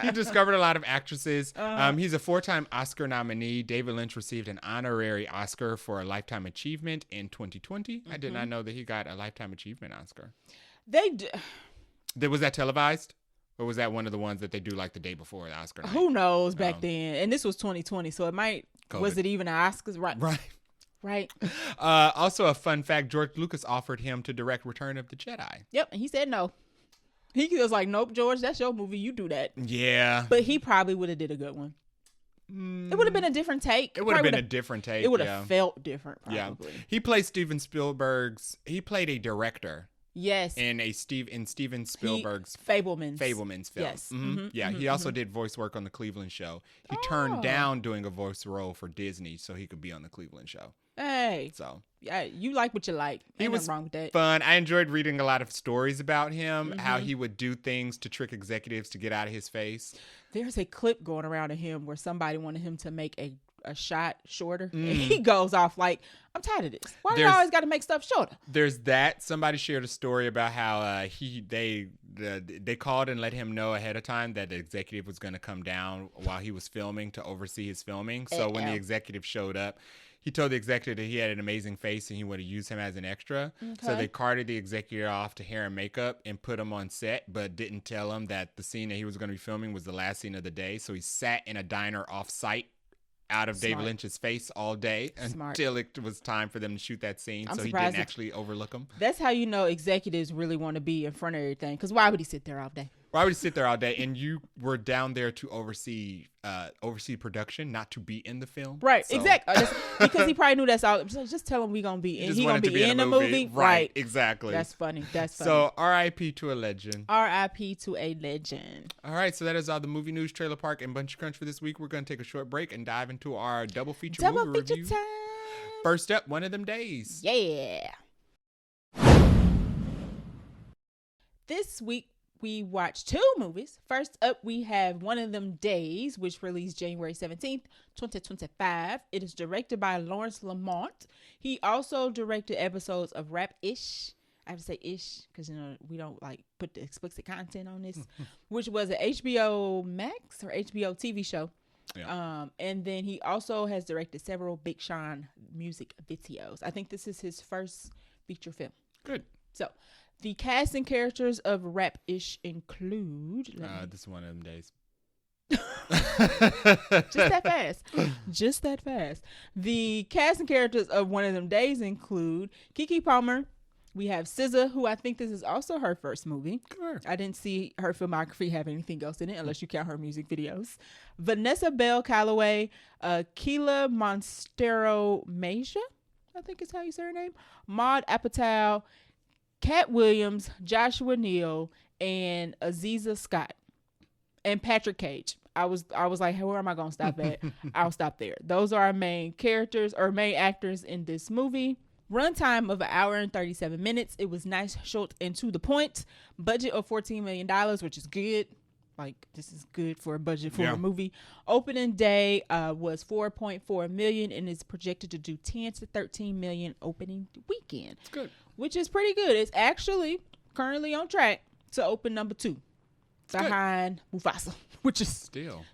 he discovered a lot of actresses. He's a 4-time Oscar nominee. David Lynch received an honorary Oscar for a Lifetime Achievement in 2020. I did not know that he got a Lifetime Achievement Oscar. Was that televised? Or was that one of the ones that they do like the day before the Oscar night? Who knows back then? And this was 2020, so it might... COVID. Was it even an Oscars? Right. Also, a fun fact, George Lucas offered him to direct Return of the Jedi. Yep, and he said no. He was like, nope, George, that's your movie. You do that. Yeah. But he probably would have did a good one. It would have been a different take. It would have been a different take. It would have felt different, probably. Yeah. He played Steven Spielberg's... He played a director. Yes. In Steven Spielberg's Fableman's film. Yes. He also did voice work on the Cleveland Show. He turned down doing a voice role for Disney so he could be on the Cleveland Show. Hey. So yeah, you like what you like. Ain't nothing wrong with that. Fun. I enjoyed reading a lot of stories about him, how he would do things to trick executives to get out of his face. There's a clip going around of him where somebody wanted him to make a shot shorter, and he goes off like, I'm tired of this. Why do I always got to make stuff shorter? There's that. Somebody shared a story about how they called and let him know ahead of time that the executive was going to come down while he was filming to oversee his filming. So when the executive showed up, he told the executive that he had an amazing face and he would have used him as an extra. Okay. So they carted the executive off to hair and makeup and put him on set, but didn't tell him that the scene that he was going to be filming was the last scene of the day. So he sat in a diner off-site out of David Lynch's face all day until it was time for them to shoot that scene. So he didn't actually overlook him. That's how you know executives really want to be in front of everything. Because why would he sit there all day? Why would he sit there all day? And you were down there to oversee production, not to be in the film. Right, so. Exactly. Because he probably knew that's all. So just tell him we're going to be in. He's going to be in the movie. Right, exactly. That's funny. So R.I.P. to a legend. R.I.P. to a legend. All right, so that is all the movie news, Trailer Park, and Buncha Crunch for this week. We're going to take a short break and dive into our double feature review. Time. First up, One of Them Days. Yeah. This week, we watched 2 movies. First up, we have One of Them Days, which released January 17th, 2025. It is directed by Lawrence Lamont. He also directed episodes of Rap-ish. I have to say ish because, we don't put the explicit content on this, which was an HBO Max or HBO TV show. Yeah. And then he also has directed several Big Sean music videos. I think this is his first feature film. Good. So, the cast and characters of Rap-ish include... This is One of Them Days. Just that fast. The cast and characters of One of Them Days include Keke Palmer, We have SZA, who I think this is also her first movie. Sure. I didn't see her filmography have anything else in it, unless you count her music videos. Vanessa Bell Calloway, Keila Monstero Masia, I think is how you say her name. Maud Apatow, Cat Williams, Joshua Neal, and Aziza Scott, and Patrick Cage. I was like, hey, where am I going to stop at? I'll stop there. Those are our main characters or main actors in this movie. Runtime of 1 hour and 37 minutes. It was nice, short, and to the point. Budget of $14 million, which is good. Like, this is good for a budget for a movie. Opening day was $4.4 million and is projected to do $10 to $13 million opening weekend. It's good. Which is pretty good. It's actually currently on track to open number 2 behind Mufasa, which is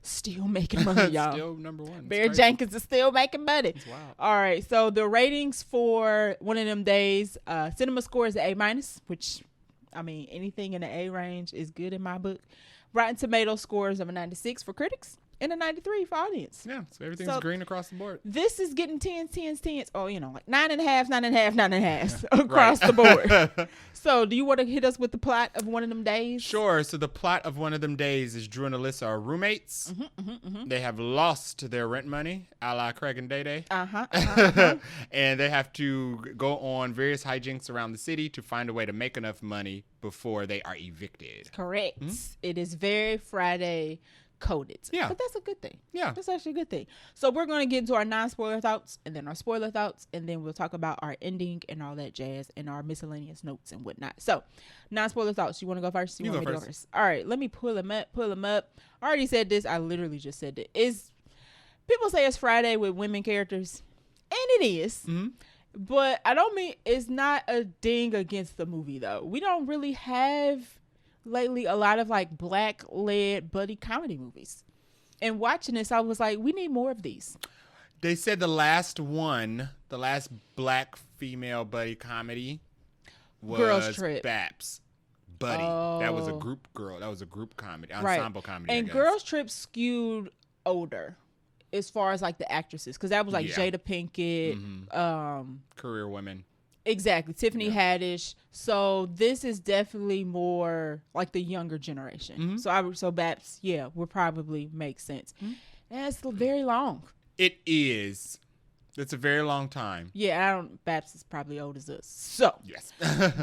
still making money, y'all. Still number 1. Barry Jenkins is still making money. Wow. All right, so the ratings for One of Them Days, cinema score is A-, which, I mean, anything in the A range is good in my book. Rotten Tomatoes scores of a 96 for critics and a 93 for audience. Yeah, so everything's green across the board. This is getting 10s. Oh, you know, like 9.5 across the board. So do you want to hit us with the plot of One of Them Days? Sure. So the plot of One of Them Days is Drew and Alyssa are roommates. They have lost their rent money, a la Craig and Day Day. And they have to go on various hijinks around the city to find a way to make enough money before they are evicted. Correct. It is very Friday coded. Yeah. But that's a good thing. Yeah. That's actually a good thing. So we're going to get into our non-spoiler thoughts and then our spoiler thoughts, and then we'll talk about our ending and all that jazz and our miscellaneous notes and whatnot. So non-spoiler thoughts. You want to go first? You want me to go first? All right. Let me pull them up. I already said this. I literally just said it. People say it's Friday with women characters, and it is. But I don't mean it's not a ding against the movie, though. We don't really have lately a lot of like black led buddy comedy movies, and watching this I was like, we need more of these. They said the last black female buddy comedy was Girls Trip. Baps Buddy. That was a group comedy, ensemble comedy, and Girls Trip skewed older as far as like the actresses, because that was like Jada Pinkett, career women. Exactly. Tiffany Haddish. So this is definitely more like the younger generation. So Baps, would probably make sense. And it's very long. It is. It's a very long time. Yeah, Baps is probably old as us. So yes.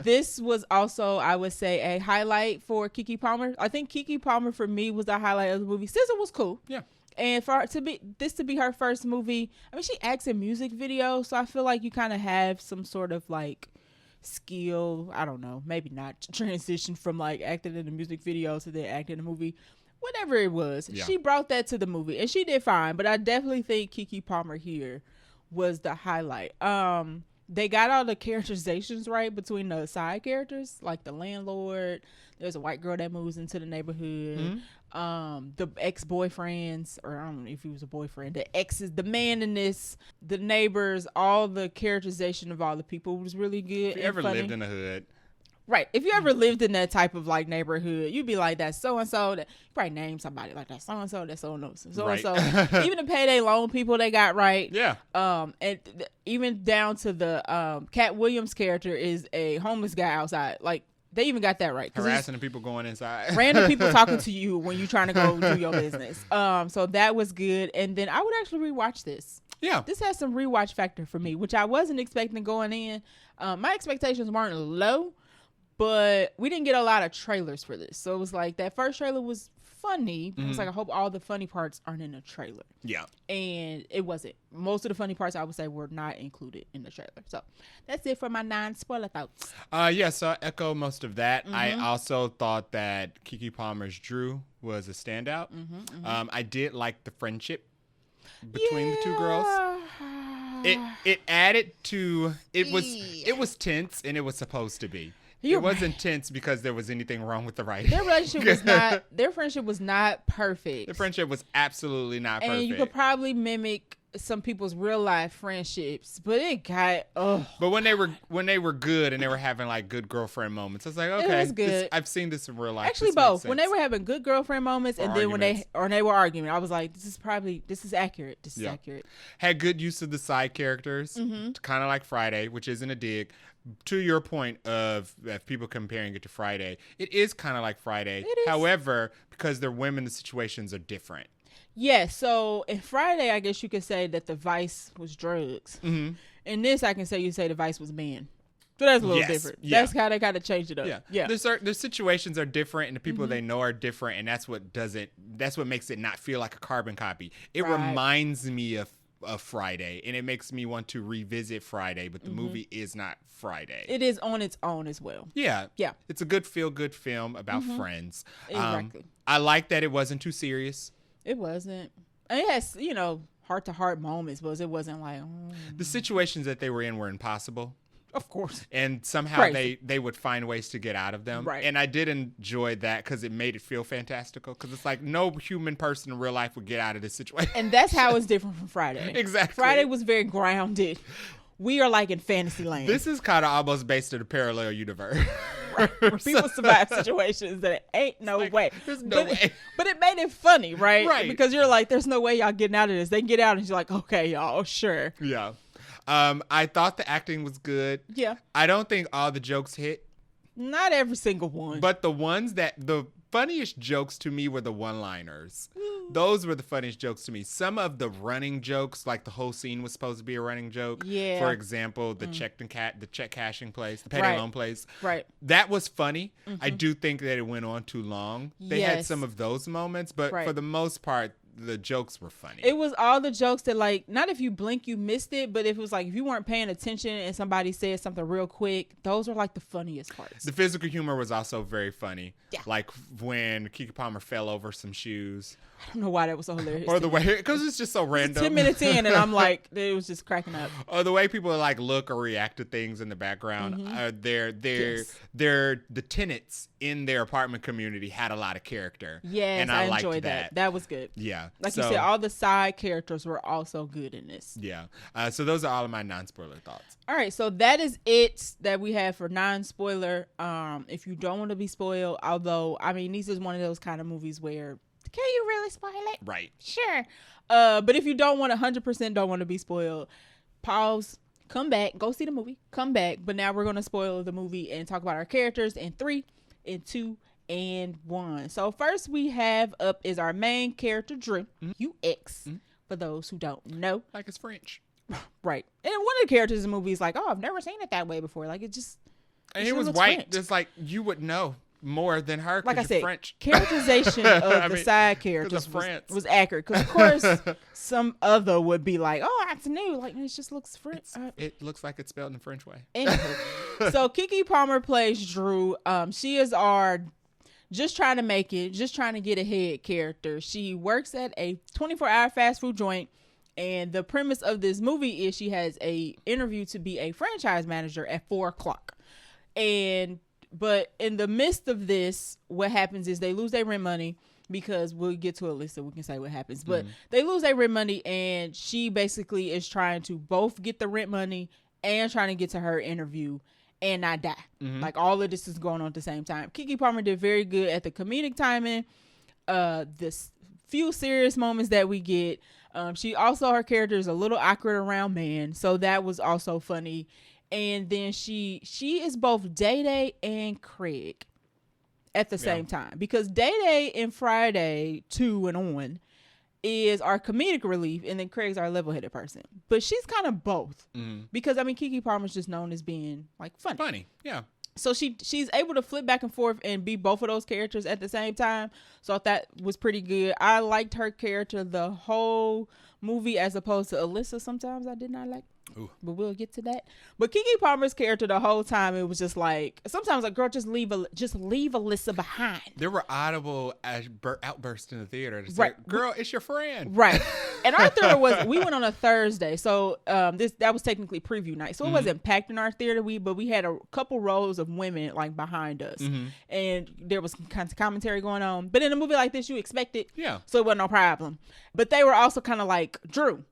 This was also, I would say, a highlight for Keke Palmer. I think Keke Palmer for me was the highlight of the movie. SZA was cool. Yeah. And for her to be her first movie, I mean, she acts in music videos, so I feel like you kind of have some sort of like skill. I don't know, maybe not transition from like acting in a music video to then acting in a movie. Whatever it was, she brought that to the movie, and she did fine. But I definitely think Keke Palmer here was the highlight. They got all the characterizations right between the side characters, like the landlord. There's a white girl that moves into the neighborhood. The ex-boyfriends, or I don't know if he was a boyfriend, the exes, the man in this, the neighbors, all the characterization of all the people was really good. If you ever lived in a hood. Right. If you ever lived in that type of like neighborhood, you'd be like, that's so-and-so. That, you probably name somebody like that. So-and-so, that's so-and-so. So-and-so. Even the payday loan people they got right. Yeah. Even down to the Cat Williams character is a homeless guy outside. Like, they even got that right. Harassing the people going inside. Random people talking to you when you're trying to go do your business. So that was good. And then I would actually rewatch this. Yeah. This has some rewatch factor for me, which I wasn't expecting going in. My expectations weren't low, but we didn't get a lot of trailers for this. So it was like that first trailer was funny. It's like, I hope all the funny parts aren't in the trailer. Yeah. And it wasn't. Most of the funny parts I would say were not included in the trailer. So that's it for my non-spoiler thoughts. So I echo most of that. I also thought that Keke Palmer's Drew was a standout. I did like the friendship between the two girls. It added to it was tense, and it was supposed to be. It wasn't tense because there was anything wrong with the writing. Their relationship was not. Their friendship was not perfect. The friendship was absolutely not perfect. And you could probably mimic some people's real life friendships, but it got But when they were good and they were having like good girlfriend moments, I was like, okay, it was good. I've seen this in real life. Actually, both. When they were having good girlfriend moments, and then when they were arguing, I was like, this is accurate. This is accurate. Had good use of the side characters, kind of like Friday, which isn't a dig. To your point of people comparing it to Friday, it is kind of like Friday. However, because they're women, the situations are different. Yeah, so in Friday, I guess you could say that the vice was drugs. Mm-hmm. In this, I can say the vice was men. So that's a little different. Yeah. That's how they kind of changed it up. Yeah. The situations are different, and the people they know are different, and that's what makes it not feel like a carbon copy. It reminds me of Friday, and it makes me want to revisit Friday, but the movie is not Friday. It is on its own as well. Yeah. It's a good feel-good film about friends. Exactly. I like that it wasn't too serious. It wasn't. It has, heart-to-heart moments, but it wasn't like... The situations that they were in were impossible. Of course. And somehow they would find ways to get out of them. Right. And I did enjoy that because it made it feel fantastical. Because it's like no human person in real life would get out of this situation. And that's how it's different from Friday. Exactly. Friday was very grounded. We are like in fantasy land. This is kind of almost based in a parallel universe. Right. Where people survive situations that ain't no way. There's no way. But it made it funny, right? Right. Because you're like, there's no way y'all getting out of this. They get out and you're like, okay, y'all, sure. Yeah. I thought the acting was good. Yeah. I don't think all the jokes hit. Not every single one. But the funniest jokes to me were the one-liners. Those were the funniest jokes to me. Some of the running jokes, like the whole scene was supposed to be a running joke. Yeah. For example, the check cashing place, the payday loan place. Right. That was funny. I do think that it went on too long. They had some of those moments, but for the most part, the jokes were funny. It was all the jokes that, like, not if you blink you missed it, but if it was like if you weren't paying attention and somebody said something real quick, those were like the funniest parts. The physical humor was also very funny. Yeah. Like when Keke Palmer fell over some shoes. I don't know why that was so hilarious. Or the way, because it's just so random. 10 minutes in and I'm like, it was just cracking up. Or the way people like look or react to things in the background. They're the tenants in their apartment community had a lot of character. Yes, and I liked enjoyed that. That was good. Yeah. Like you said, all the side characters were also good in this. Yeah. So those are all of my non-spoiler thoughts. All right. So that is it that we have for non-spoiler. If you don't want to be spoiled, although, I mean, this is one of those kind of movies where, can you really spoil it? Right. Sure. But if you don't want 100% don't want to be spoiled, pause, come back, go see the movie, come back. But now we're going to spoil the movie and talk about our characters in 3, in 2, and 1. So first we have up is our main character, Drew, UX, for those who don't know. Like it's French. Right. And one of the characters in the movie is like, oh, I've never seen it that way before. Like it just... And it was white. French. Just like you would know more than her. Like I said, French. Characterization of the side characters was accurate. Because, of course, some other would be like, oh, that's new. Like, it just looks French. It looks like it's spelled in the French way. Anyway, so Keke Palmer plays Drew. She is our just trying to make it, just trying to get ahead character. She works at a 24-hour fast food joint. And the premise of this movie is she has a interview to be a franchise manager at 4:00. But in the midst of this, what happens is they lose their rent money because we'll get to a list so we can say what happens. But they lose their rent money, and she basically is trying to both get the rent money and trying to get to her interview and not die. Like all of this is going on at the same time. Keke Palmer did very good at the comedic timing. This few serious moments that we get. She also, her character is a little awkward around men, so that was also funny. And then she is both Day-Day and Craig at the same time. Because Day-Day in Friday 2 and on is our comedic relief, and then Craig's our level-headed person. But she's kind of both. Because, I mean, Keke Palmer's just known as being, like, funny. Funny, yeah. So she's able to flip back and forth and be both of those characters at the same time. So I thought that was pretty good. I liked her character the whole movie as opposed to Alyssa. Sometimes I did not like. Ooh. But we'll get to that. But Keke Palmer's character the whole time, it was just like, sometimes like, girl, just leave Alyssa behind. There were audible outbursts in the theater to say, girl, it's your friend. Right. And our theater we went on a Thursday, so that was technically preview night, so it wasn't packed in our theater. But we had a couple rows of women like behind us, and there was kind of commentary going on. But in a movie like this, you expect it, so it wasn't no problem. But they were also kind of like, Drew,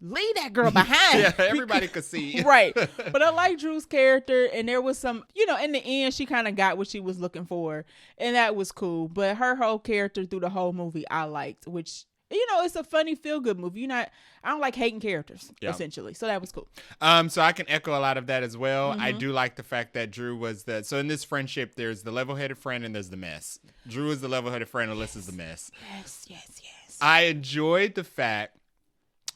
leave that girl behind. Yeah, everybody could see. Right. But I like Drew's character, and there was some, in the end, she kind of got what she was looking for, and that was cool. But her whole character through the whole movie, I liked, which, it's a funny, feel-good movie. I don't like hating characters, essentially. So that was cool. So I can echo a lot of that as well. I do like the fact that Drew was so in this friendship, there's the level-headed friend and there's the mess. Drew is the level-headed friend, Alyssa's the mess. Yes. I enjoyed the fact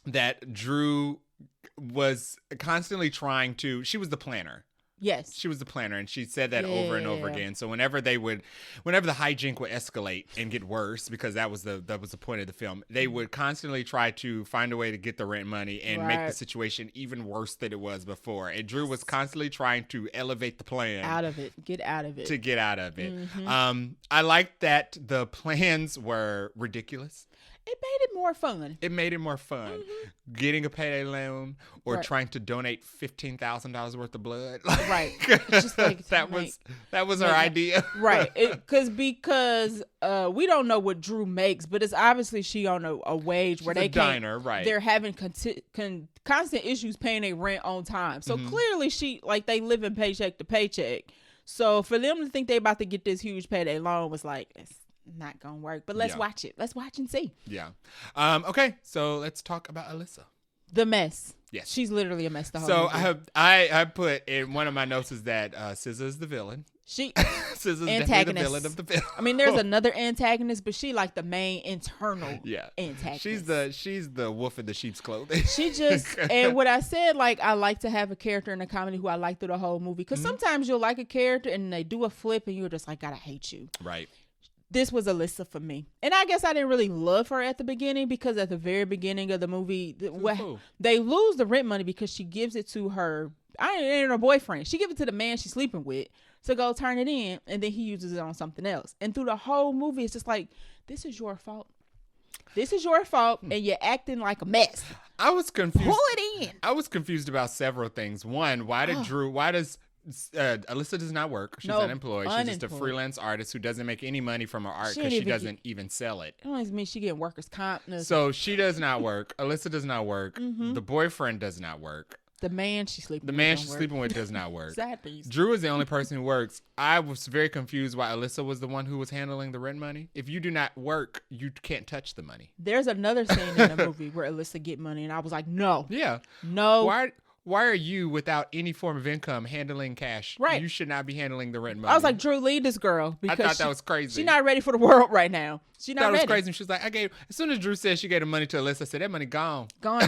that Drew was constantly she was the planner. Yes. She was the planner, and she said that over and over again. So whenever the hijink would escalate and get worse, because that was the point of the film, they would constantly try to find a way to get the rent money and make the situation even worse than it was before. And Drew was constantly trying to elevate the plan. Get out of it. To get out of it. I liked that the plans were ridiculous. It made it more fun. Getting a payday loan or trying to donate $15,000 worth of blood. Right. It's just like that was our idea. Right. Because we don't know what Drew makes, but it's obviously she on a wage where they're having constant issues paying their rent on time. So clearly they living paycheck to paycheck. So for them to think they about to get this huge payday loan was like, it's not gonna work, but let's watch it. Let's watch and see. Yeah. Okay, so let's talk about Alyssa. The mess. Yes. She's literally a mess the whole movie. So I put in one of my notes is that SZA is the villain. SZA's definitely the villain of the film. I mean, there's another antagonist, but she like the main internal antagonist. She's the wolf in the sheep's clothing. She just and what I said, like I like to have a character in a comedy who I like through the whole movie, because sometimes you'll like a character and they do a flip and you're just like, God, I hate you. Right. This was Alyssa for me. And I guess I didn't really love her at the beginning, because at the very beginning of the movie, they lose the rent money because she gives it to her boyfriend. She gives it to the man she's sleeping with to go turn it in, and then he uses it on something else. And through the whole movie, it's just like, this is your fault. This is your fault, and you're acting like a mess. I was confused. Pull it in. I was confused about several things. One, why does Alyssa does not work. She's unemployed. She's just a freelance artist who doesn't make any money from her art because she doesn't even sell it. It only means she getting workers' comp. So she does not work. Alyssa does not work. The boyfriend does not work. The man she's sleeping with does not work. Sadly. Drew is the only person who works. I was very confused why Alyssa was the one who was handling the rent money. If you do not work, you can't touch the money. There's another scene in the movie where Alyssa get money, and I was like, no. Yeah. No. Why are you, without any form of income, handling cash? Right. You should not be handling the rent money. I was like, Drew, leave this girl. Because I thought that was crazy. She's not ready for the world right now. She's not ready. That was crazy. She was like, as soon as Drew said she gave the money to Alyssa, I said, that money gone. Gone.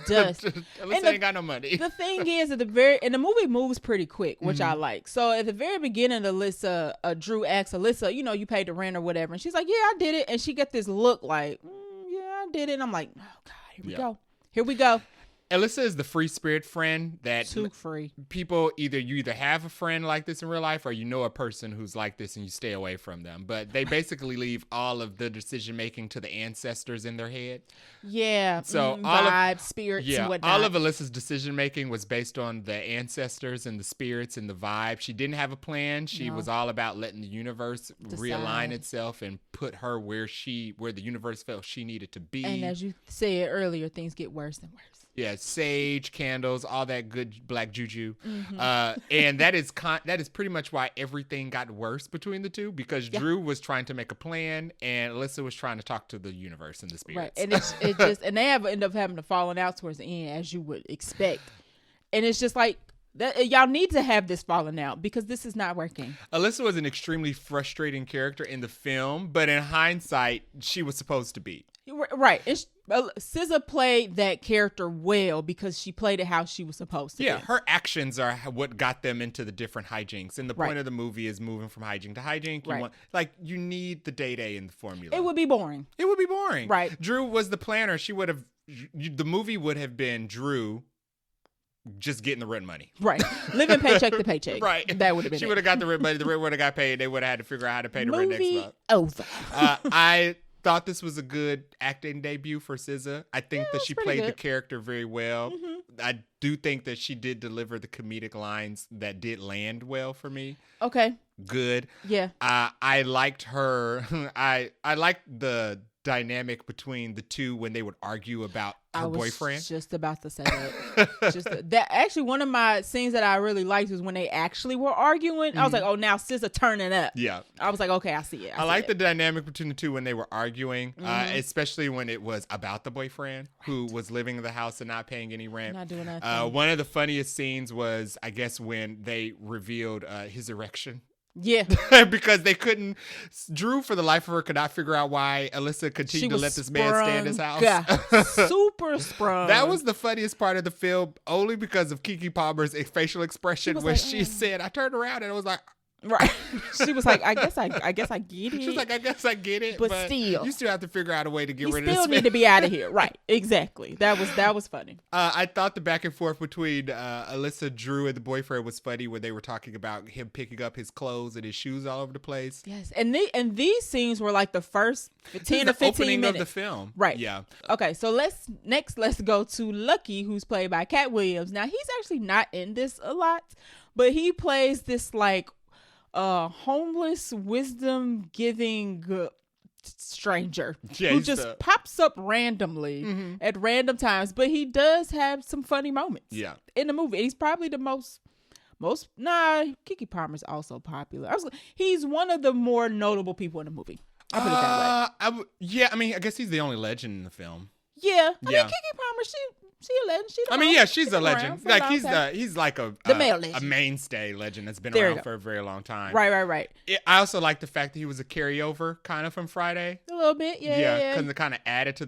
Dust. Alyssa ain't got no money. The thing is, and the movie moves pretty quick, which I like. So at the very beginning, Drew asks Alyssa, you paid the rent or whatever. And she's like, yeah, I did it. And she got this look like, yeah, I did it. And I'm like, oh, God, Here we go. Alyssa is the free spirit friend that too free. People you either have a friend like this in real life or you know a person who's like this and you stay away from them. But they basically leave all of the decision making to the ancestors in their head. Yeah. So vibes, spirits, and whatnot. All of Alyssa's decision making was based on the ancestors and the spirits and the vibe. She didn't have a plan. She was all about letting the universe realign itself and put her where the universe felt she needed to be. And as you said earlier, things get worse and worse. Yeah, sage, candles, all that good black juju. And that is pretty much why everything got worse between the two, because Drew was trying to make a plan and Alyssa was trying to talk to the universe and the spirits. Right. And it just and they end up having to falling out towards the end, as you would expect. And it's just like that, y'all need to have this falling out because this is not working. Alyssa was an extremely frustrating character in the film, but in hindsight, she was supposed to be. Right. SZA played that character well because she played it how she was supposed to. Yeah, her actions are what got them into the different hijinks. And the point of the movie is moving from hijink to hijink. You need the day in the formula. It would be boring. Right. Drew was the planner. The movie would have been Drew just getting the rent money. Right. Living paycheck to paycheck. Right. That would have been She would have got the rent money. The rent would have got paid. They would have had to figure out how to pay the rent next month. Over. I thought this was a good acting debut for SZA. I think that she played the character very well. I do think that she did deliver the comedic lines that did land well for me. Okay. Good. Yeah. I liked her. I liked the dynamic between the two when they would argue about her boyfriend? I was just about to say that. That actually one of my scenes that I really liked was when they actually were arguing. Mm-hmm. I was like, oh, now SZA turning up. Yeah. I was like, okay, I see it. I like the dynamic between the two when they were arguing, especially when it was about the boyfriend who was living in the house and not paying any rent. Not doing nothing. One of the funniest scenes was, I guess, when they revealed his erection. Yeah. Because they couldn't, Drew for the life of her could not figure out why Alyssa continued to let this man stay in his house. Super sprung. That was the funniest part of the film, only because of Keke Palmer's facial expression when she said, I turned around and I was like, right. She was like, I guess I get it. She was like, I guess I get it. But still. You still have to figure out a way to get rid of this. You still need to be out of here. Right. Exactly. That was funny. I thought the back and forth between Alyssa, Drew, and the boyfriend was funny when they were talking about him picking up his clothes and his shoes all over the place. Yes. And these scenes were like the first 10 to 15 minutes of the film. Right. Yeah. Okay. So let's go to Lucky, who's played by Cat Williams. Now, he's actually not in this a lot, but he plays this like homeless wisdom giving stranger who just pops up randomly at random times, but he does have some funny moments in the movie. He's probably the most Keke Palmer's also popular. He's one of the more notable people in the movie. I'll put it that way. I guess he's the only legend in the film. Yeah. I mean, Keke Palmer, she a legend. She's a legend. Like he's like a mainstay legend that's been around for a very long time. Right. I also like the fact that he was a carryover kind of from Friday. A little bit, yeah. Yeah, because it kind of added to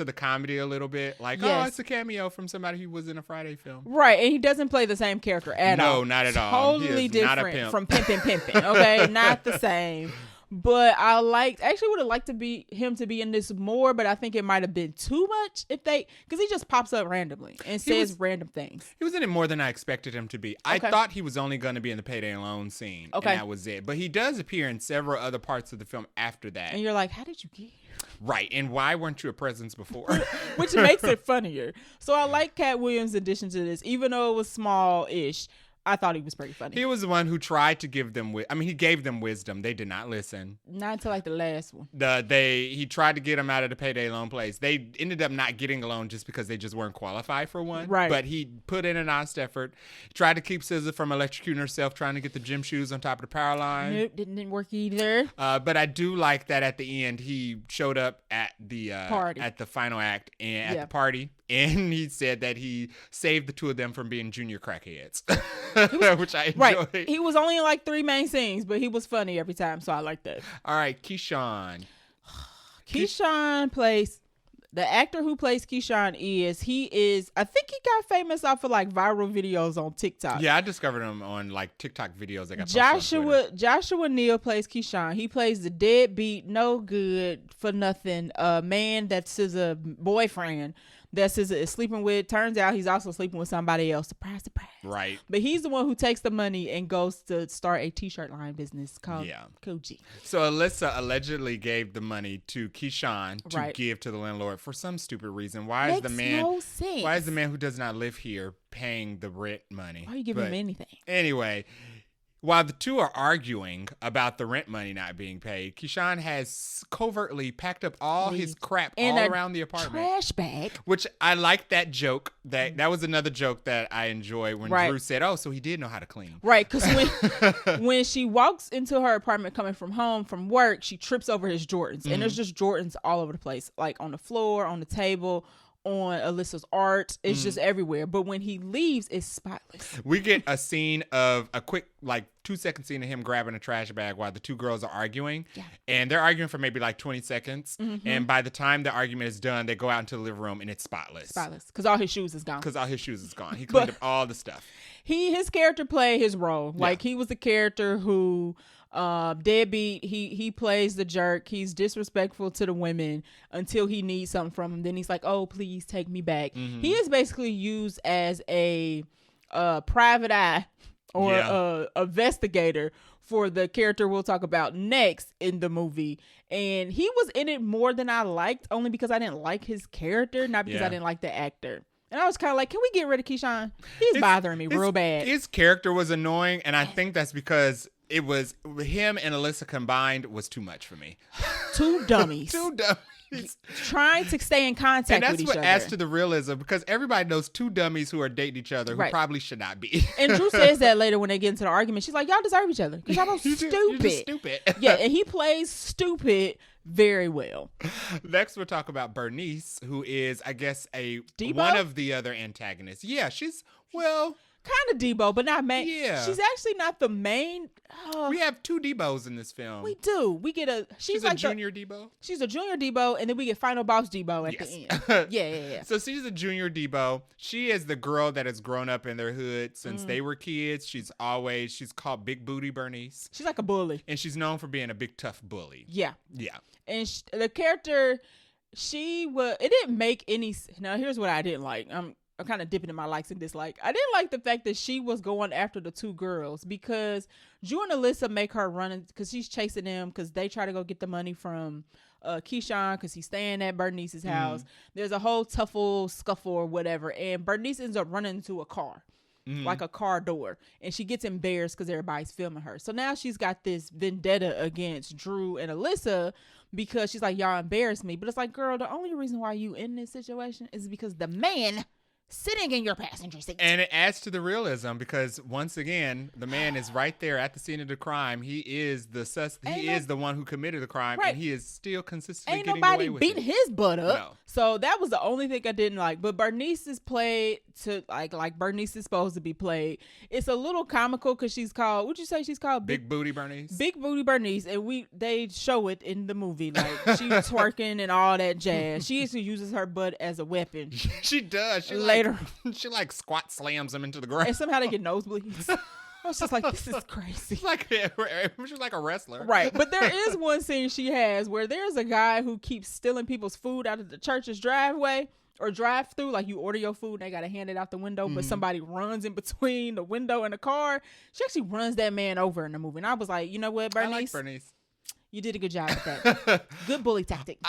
the comedy a little bit. Like, it's a cameo from somebody who was in a Friday film. Right, and he doesn't play the same character at all. No, not at all. Totally different from Pimpin'. Okay, not the same. But I would have liked him to be in this more, but I think it might have been too much because he just pops up randomly and says random things. He was in it more than I expected him to be. Okay. I thought he was only going to be in the payday loan scene, and that was it. But he does appear in several other parts of the film after that. And you're like, how did you get here? Right, and why weren't you a presence before? Which makes it funnier. So I like Cat Williams' addition to this, even though it was small-ish. I thought he was pretty funny. He was the one who tried to give them he gave them wisdom. They did not listen. Not until like the last one. He tried to get them out of the payday loan place. They ended up not getting a loan just because they just weren't qualified for one. Right. But he put in an honest effort. Tried to keep SZA from electrocuting herself, trying to get the gym shoes on top of the power line. Nope, didn't work either. But I do like that at the end he showed up at the party, at the final act and at the party. And he said that he saved the two of them from being junior crackheads, which I enjoyed. Right. He was only in like 3 main scenes, but he was funny every time, so I like that. All right, Keyshawn. Keyshawn plays... The actor who plays Keyshawn I think he got famous off of like viral videos on TikTok. Yeah, I discovered him on like TikTok videos that got posted on Twitter. Joshua Neal plays Keyshawn. He plays the deadbeat, no good for nothing man that's his boyfriend that SZA is sleeping with. Turns out he's also sleeping with somebody else. Surprise, surprise. Right. But he's the one who takes the money and goes to start a t-shirt line business called Koji. So Alyssa allegedly gave the money to Keyshawn to give to the landlord for some stupid reason. Why is the man who does not live here paying the rent money? Why are you giving him anything? Anyway, while the two are arguing about the rent money not being paid, Keyshawn has covertly packed up all his crap all around the apartment. Trash bag. Which I like that joke. That was another joke that I enjoyed when Drew said, "Oh, so he did know how to clean." Right, because when she walks into her apartment coming from work, she trips over his Jordans, and there's just Jordans all over the place, like on the floor, on the table, on Alyssa's art. It's just everywhere. But when he leaves, it's spotless. We get a scene of a quick, like 2-second scene of him grabbing a trash bag while the two girls are arguing. Yeah. And they're arguing for maybe like 20 seconds. Mm-hmm. And by the time the argument is done, they go out into the living room and it's spotless. Spotless. Because all his shoes is gone. He cleaned up all the stuff. His character played his role. Like he was the character who... deadbeat, he plays the jerk. He's disrespectful to the women until he needs something from him. Then he's like, oh, please take me back. Mm-hmm. He is basically used as a private eye or a investigator for the character we'll talk about next in the movie. And he was in it more than I liked, only because I didn't like his character, not because I didn't like the actor. And I was kind of like, can we get rid of Keyshawn? He's bothering me real bad. His character was annoying, and I think that's because it was him and Alyssa combined was too much for me. Two dummies. Two dummies. Trying to stay in contact with each other. And that's what adds to the realism, because everybody knows two dummies who are dating each other who probably should not be. And Drew says that later when they get into the argument. She's like, y'all deserve each other because y'all both stupid. You're just stupid. Yeah, and he plays stupid very well. Next, we'll talk about Bernice, who is, I guess, Debo? One of the other antagonists. Yeah, she's, well... kind of Debo, but not main. Yeah. She's actually not the main. We have two Debos in this film. We do. We get she's like a junior Debo? She's a junior Debo, and then we get final boss Debo at the end. Yeah. So she's a junior Debo. She is the girl that has grown up in their hood since they were kids. She's called Big Booty Bernice. She's like a bully. And she's known for being a big, tough bully. Yeah. Yeah. And the character, it didn't make any, now here's what I didn't like. I'm kind of dipping in my likes and dislikes. I didn't like the fact that she was going after the two girls, because Drew and Alyssa make her run because she's chasing them because they try to go get the money from Keyshawn because he's staying at Bernice's house. There's a whole scuffle or whatever, and Bernice ends up running into a car. Like a car door, and she gets embarrassed because everybody's filming her. So now she's got this vendetta against Drew and Alyssa because she's like, y'all embarrassed me. But it's like, girl, the only reason why you in this situation is because the man sitting in your passenger seat. And it adds to the realism because, once again, the man is right there at the scene of the crime. He is the one who committed the crime, and he is still consistently getting away with it. Ain't nobody beating his butt up. No. So that was the only thing I didn't like. But Bernice is played to like Bernice is supposed to be played. It's a little comical because she's called, what'd you say she's called? Big Booty Bernice. Big Booty Bernice, and they show it in the movie. Like, she's twerking and all that jazz. She actually uses her butt as a weapon. She does. She like squat slams them into the ground. And somehow they get nosebleeds. I was just like, this is crazy. She's like a wrestler. Right. But there is one scene she has where there's a guy who keeps stealing people's food out of the church's driveway or drive through. Like, you order your food and they got to hand it out the window, but somebody runs in between the window and the car. She actually runs that man over in the movie. And I was like, you know what, Bernice? I like Bernice. You did a good job with that. Good bully tactic.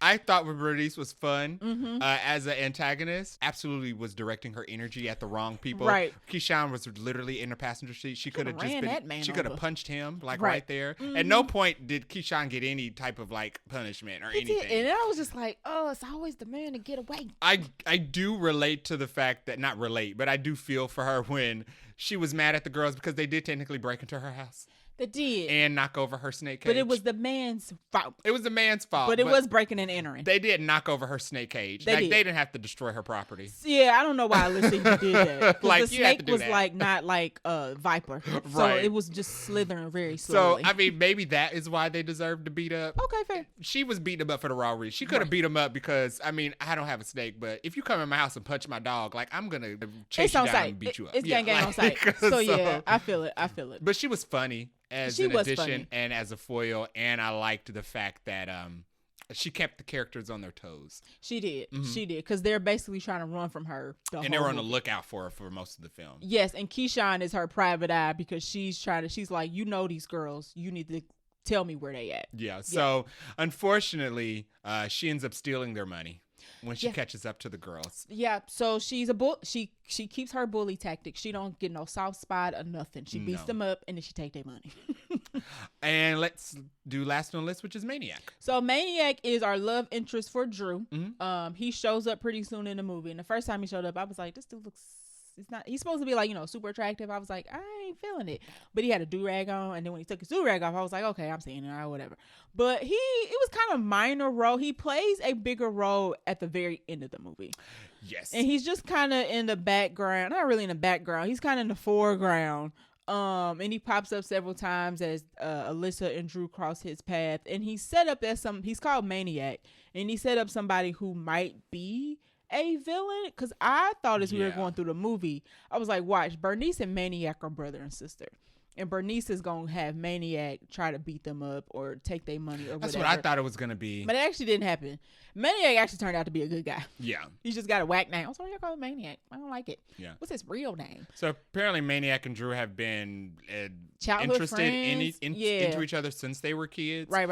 I thought Bernice was fun as an antagonist. Absolutely was directing her energy at the wrong people. Right. Keyshawn was literally in the passenger seat. She could have just could have punched him right there. Mm-hmm. At no point did Keyshawn get any type of like punishment or anything. And I was just like, oh, it's always the man to get away. I do relate to the fact that, not relate, but I do feel for her when she was mad at the girls because they did technically break into her house. They did. And knock over her snake cage. But it was the man's fault. It was the man's fault. But it was breaking and entering. They did knock over her snake cage. They didn't have to destroy her property. Yeah, I don't know why Alyssa did that. Like, the snake was like not like a viper. So it was just slithering very slowly. So, I mean, maybe that is why they deserved to beat up. Okay, fair. She was beating him up for the wrong reason. She could have beat him up because, I mean, I don't have a snake, but if you come in my house and punch my dog, like, I'm going to chase you down and beat you up. It's gang on sight. So, yeah, I feel it. But she was funny. As an addition and as a foil, and I liked the fact that she kept the characters on their toes. She did. She did, because they're basically trying to run from her. And they were on the lookout for her for most of the film. Yes, and Keyshawn is her private eye because she's like, you know these girls. You need to tell me where they at. Yeah, so unfortunately, she ends up stealing their money when she catches up to the girls. Yeah, so she's she keeps her bully tactic. She don't get no soft spot or nothing. She beats them up and then she take their money. And let's do last on the list, which is Maniac. So Maniac is our love interest for Drew. He shows up pretty soon in the movie, and the first time he showed up, I was like, this dude looks. He's supposed to be like, you know, super attractive. I was like, I ain't feeling it. But he had a do-rag on, and then when he took his do-rag off, I was like, okay, I'm seeing it or whatever. But it was kind of minor role. He plays a bigger role at the very end of the movie. Yes. And he's just kind of in the background. Not really in the background. He's kind of in the foreground. And he pops up several times as Alyssa and Drew cross his path. And he's set up as he's called Maniac. And he set up somebody who might be a villain, because I thought as we were going through the movie, I was like, watch, Bernice and Maniac are brother and sister, and Bernice is gonna have Maniac try to beat them up or take their money or whatever. That's what I thought it was gonna be, but it actually didn't happen. Maniac actually turned out to be a good guy. Yeah, he just got a whack name. So y'all call him Maniac? I don't like it. Yeah, what's his real name? So apparently Maniac and Drew have been childhood interested friends. into each other since they were kids. Right.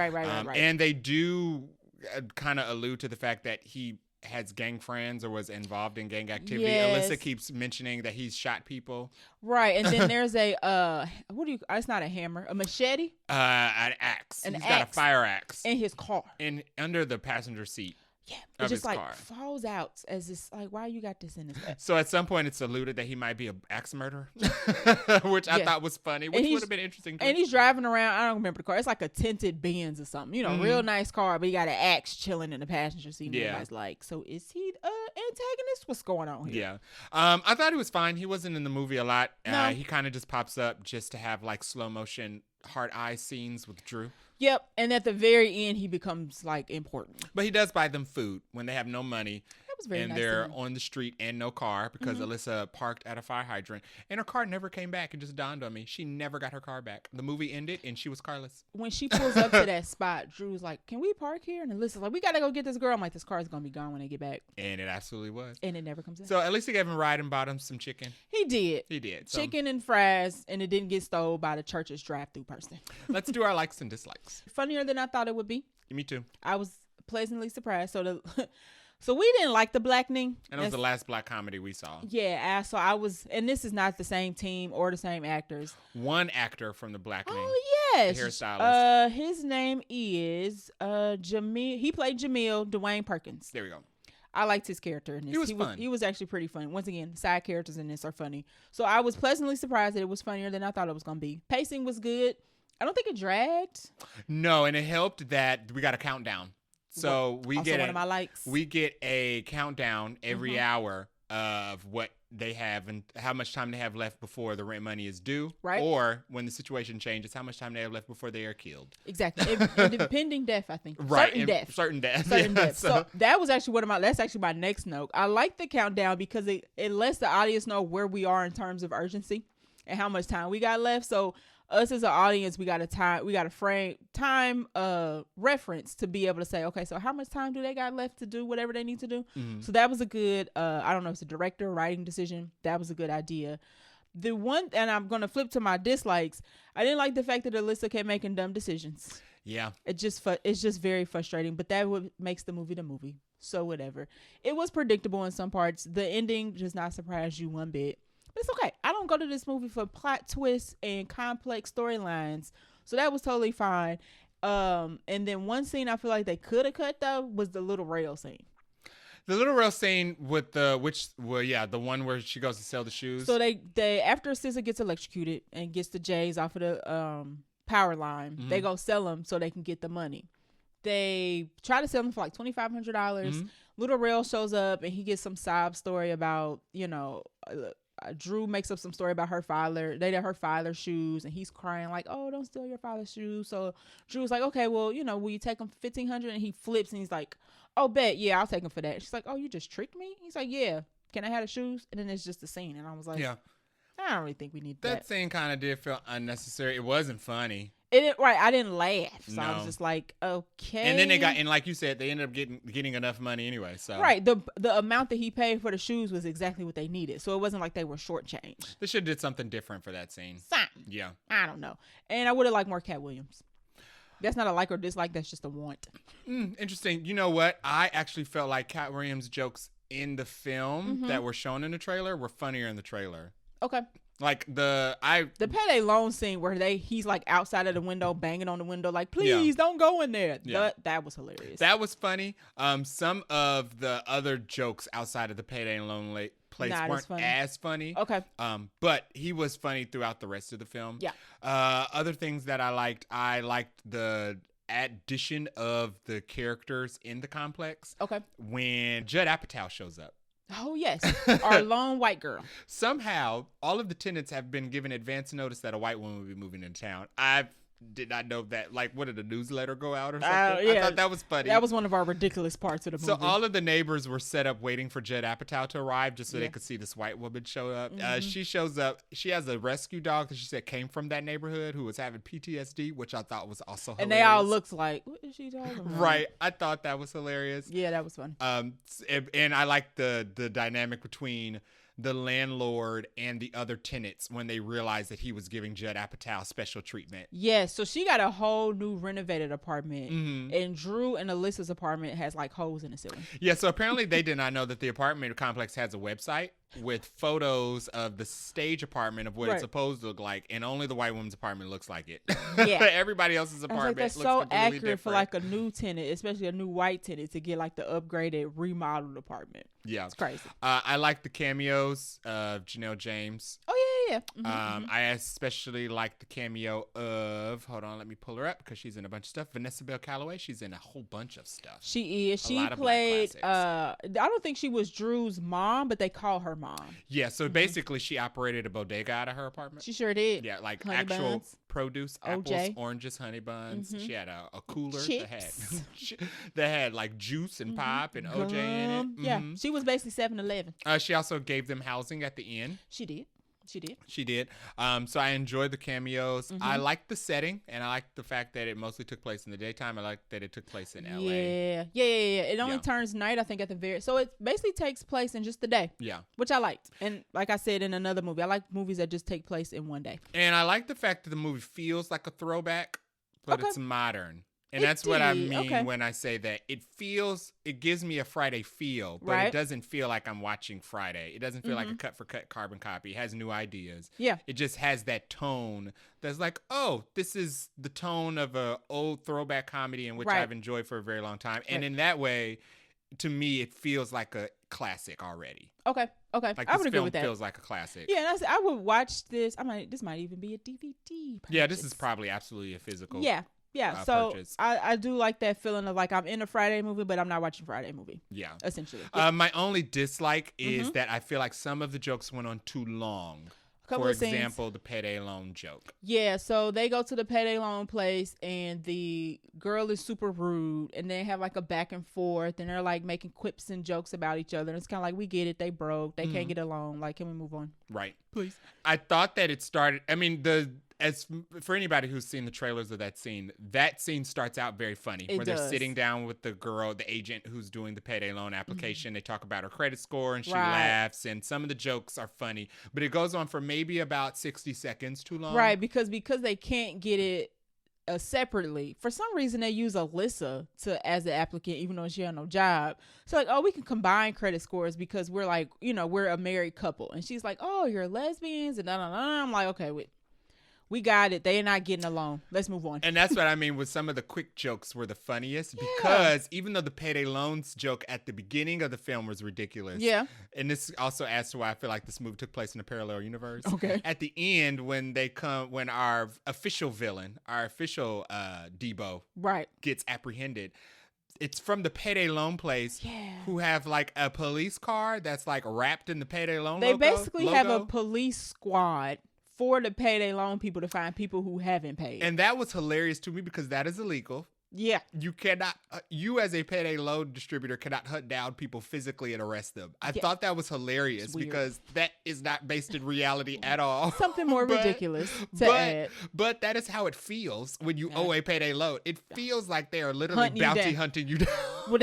And they do kind of allude to the fact that he has gang friends or was involved in gang activity. Yes. Alyssa keeps mentioning that he's shot people. Right, and then there's a it's not a hammer, a machete, an axe. He's got a fire axe in his car, under the passenger seat. Yeah, it just like car. Falls out as this, like, why you got this in his bag? So at some point it's alluded that he might be an axe murderer, which I thought was funny, which would have been interesting. And he's driving around. I don't remember the car. It's like a tinted Benz or something. Real nice car, but he got an axe chilling in the passenger seat. Yeah. Everybody's like, so is he antagonist? What's going on here? Yeah. I thought he was fine. He wasn't in the movie a lot. No. He kind of just pops up just to have like slow motion heart eye scenes with Drew. Yep, and at the very end, he becomes like important. But he does buy them food when they have no money. That was very and nice. They're on the street and no car because Alyssa parked at a fire hydrant and her car never came back. It just dawned on me. She never got her car back. The movie ended and she was carless. When she pulls up to that spot, Drew was like, "Can we park here?" And Alyssa's like, "We gotta go get this girl." I'm like, "This car is gonna be gone when they get back." And it absolutely was. And it never comes back. So at least he gave him a ride and bought him some chicken. He did. So. Chicken and fries, and it didn't get stole by the church's drive-through person. Let's do our likes and dislikes. Funnier than I thought it would be. Me too. I was pleasantly surprised. So we didn't like The Blackening. And it was the last black comedy we saw. Yeah, so I was, and this is not the same team or the same actors. One actor from The Blackening. Oh, yes. The hairstylist. His name is Jamil. He played Jamil, Dwayne Perkins. There we go. I liked his character in this. He was fun. He was actually pretty funny. Once again, side characters in this are funny. So I was pleasantly surprised that it was funnier than I thought it was going to be. Pacing was good. I don't think it dragged. No, and it helped that we got a countdown. So we get one of my likes. We get a countdown every hour of what they have and how much time they have left before the rent money is due. Right. Or when the situation changes, how much time they have left before they are killed. Exactly. Impending death, I think. Right. Certain death. Yeah, So that was actually that's actually my next note. I like the countdown because it lets the audience know where we are in terms of urgency and how much time we got left. So us as an audience, we got a frame time reference to be able to say, okay, so how much time do they got left to do whatever they need to do? Mm-hmm. So that was a good, I don't know if it's a director writing decision. That was a good idea. The one, and I'm going to flip to my dislikes. I didn't like the fact that Alyssa kept making dumb decisions. Yeah. It's just very frustrating, but that makes the movie. So whatever. It was predictable in some parts. The ending does not surprise you one bit. But it's okay. I don't go to this movie for plot twists and complex storylines. So that was totally fine. And then one scene I feel like they could have cut, though, was the little rail scene. The little rail scene with the one where she goes to sell the shoes. So they after SZA gets electrocuted and gets the J's off of the power line, they go sell them so they can get the money. They try to sell them for like $2,500. Little rail shows up and he gets some sob story about, Drew makes up some story about her father. They did her father's shoes, and he's crying like, "Oh, don't steal your father's shoes." So Drew's like, "Okay, well, will you take them for $1,500?" And he flips, and he's like, "Oh, bet, yeah, I'll take them for that." She's like, "Oh, you just tricked me?" He's like, "Yeah, can I have the shoes?" And then it's just a scene, and I was like, "Yeah, I don't really think we need that." That scene kind of did feel unnecessary. It wasn't funny. I didn't laugh, so I was just like, okay. And then and like you said, they ended up getting enough money anyway. So right, the amount that he paid for the shoes was exactly what they needed, so it wasn't like they were shortchanged. They should have did something different for that scene. Yeah, I don't know, and I would have liked more Cat Williams. That's not a like or dislike. That's just a want. Interesting. You know what? I actually felt like Cat Williams' jokes in the film that were shown in the trailer were funnier in the trailer. Okay. Like the Payday Loan scene where he's like outside of the window banging on the window like, please don't go in there. Yeah. That was hilarious. That was funny. Some of the other jokes outside of the Payday Loan place weren't as funny. Okay. But he was funny throughout the rest of the film. Yeah. Other things that I liked the addition of the characters in the complex. Okay. When Judd Apatow shows up. Oh, yes. Our lone white girl. Somehow, all of the tenants have been given advance notice that a white woman will be moving into town. I did not know that. Like, what did a newsletter go out or something? Yeah. I thought that was funny. That was one of our ridiculous parts of the movie. So all of the neighbors were set up waiting for Judd Apatow to arrive just so they could see this white woman show up. She shows up. She has a rescue dog that she said came from that neighborhood who was having PTSD, which I thought was also hilarious. And they all looked like, what is she talking about? Right. I thought that was hilarious. Yeah, that was fun. And I like the dynamic between the landlord and the other tenants when they realized that he was giving Judd Apatow special treatment. Yes, so she got a whole new renovated apartment, and Drew and Alyssa's apartment has like holes in the ceiling. Yeah, so apparently they did not know that the apartment complex has a website with photos of the stage apartment of what it's supposed to look like, and only the white woman's apartment looks like it. Yeah. Everybody else's apartment that's looks so completely accurate different. For like a new tenant, especially a new white tenant, to get like the upgraded, remodeled apartment. Yeah. It's crazy. I like the cameos of Janelle James. Oh, yeah. I especially like the cameo of, hold on, let me pull her up because she's in a bunch of stuff. Vanessa Bell Calloway, she's in a whole bunch of stuff. She is. She played, I don't think she was Drew's mom, but they call her mom. Yeah, so basically she operated a bodega out of her apartment. She sure did. Yeah, like honey actual buns. Produce, OJ. apples, oranges, honey buns. She had a cooler that had like juice and pop and OJ in it. Yeah, she was basically 7-Eleven. She also gave them housing at the end. She did. So I enjoyed the cameos. I liked the setting, and I liked the fact that it mostly took place in the daytime. I liked that it took place in LA. Yeah. It only turns night, I think, at the very. So it basically takes place in just the day. Yeah. Which I liked. And like I said in another movie, I like movies that just take place in one day. And I like the fact that the movie feels like a throwback, but it's modern. And that's what I mean when I say that it gives me a Friday feel, but it doesn't feel like I'm watching Friday. It doesn't feel like a cut for cut carbon copy. It has new ideas. Yeah. It just has that tone that's like, oh, this is the tone of a old throwback comedy in which I've enjoyed for a very long time. And in that way, to me, it feels like a classic already. Okay. Like I would this agree film with that. feels like a classic. Yeah, and I would watch this. This might even be a DVD. Yeah, this is probably absolutely a physical. Yeah, so purchase. I do like that feeling of like I'm in a Friday movie, but I'm not watching Friday movie. Yeah. Essentially. Yeah. My only dislike is that I feel like some of the jokes went on too long. For example, the payday loan joke. Yeah, so they go to the payday loan place and the girl is super rude and they have like a back and forth and they're like making quips and jokes about each other. And it's kind of like, we get it. They broke. They can't get a loan. Like, can we move on? Right. Please. I thought that it started, as for anybody who's seen the trailers of that scene starts out very funny. They're sitting down with the girl, the agent who's doing the payday loan application. They talk about her credit score and she laughs, and some of the jokes are funny, but it goes on for maybe about 60 seconds too long. Right, because they can't get it separately. For some reason, they use Alyssa as the applicant, even though she had no job. So like, oh, we can combine credit scores because we're like, we're a married couple. And she's like, oh, you're lesbians, and da da da. I'm like, okay, wait. We got it. They're not getting along. Let's move on. And that's what I mean with some of the quick jokes were the funniest because even though the payday loans joke at the beginning of the film was ridiculous. Yeah. And this also adds to why I feel like this movie took place in a parallel universe. Okay. At the end, when our official villain, our official Debo gets apprehended, it's from the payday loan place who have like a police car that's like wrapped in the payday loan logo. They basically have a police squad for the payday loan people to find people who haven't paid. And that was hilarious to me because that is illegal. Yeah. You cannot, you as a payday loan distributor cannot hunt down people physically and arrest them. I thought that was hilarious because that is not based in reality at all. Something more ridiculous to add. But that is how it feels when you owe a payday loan. It feels like they are literally hunting you down. Well,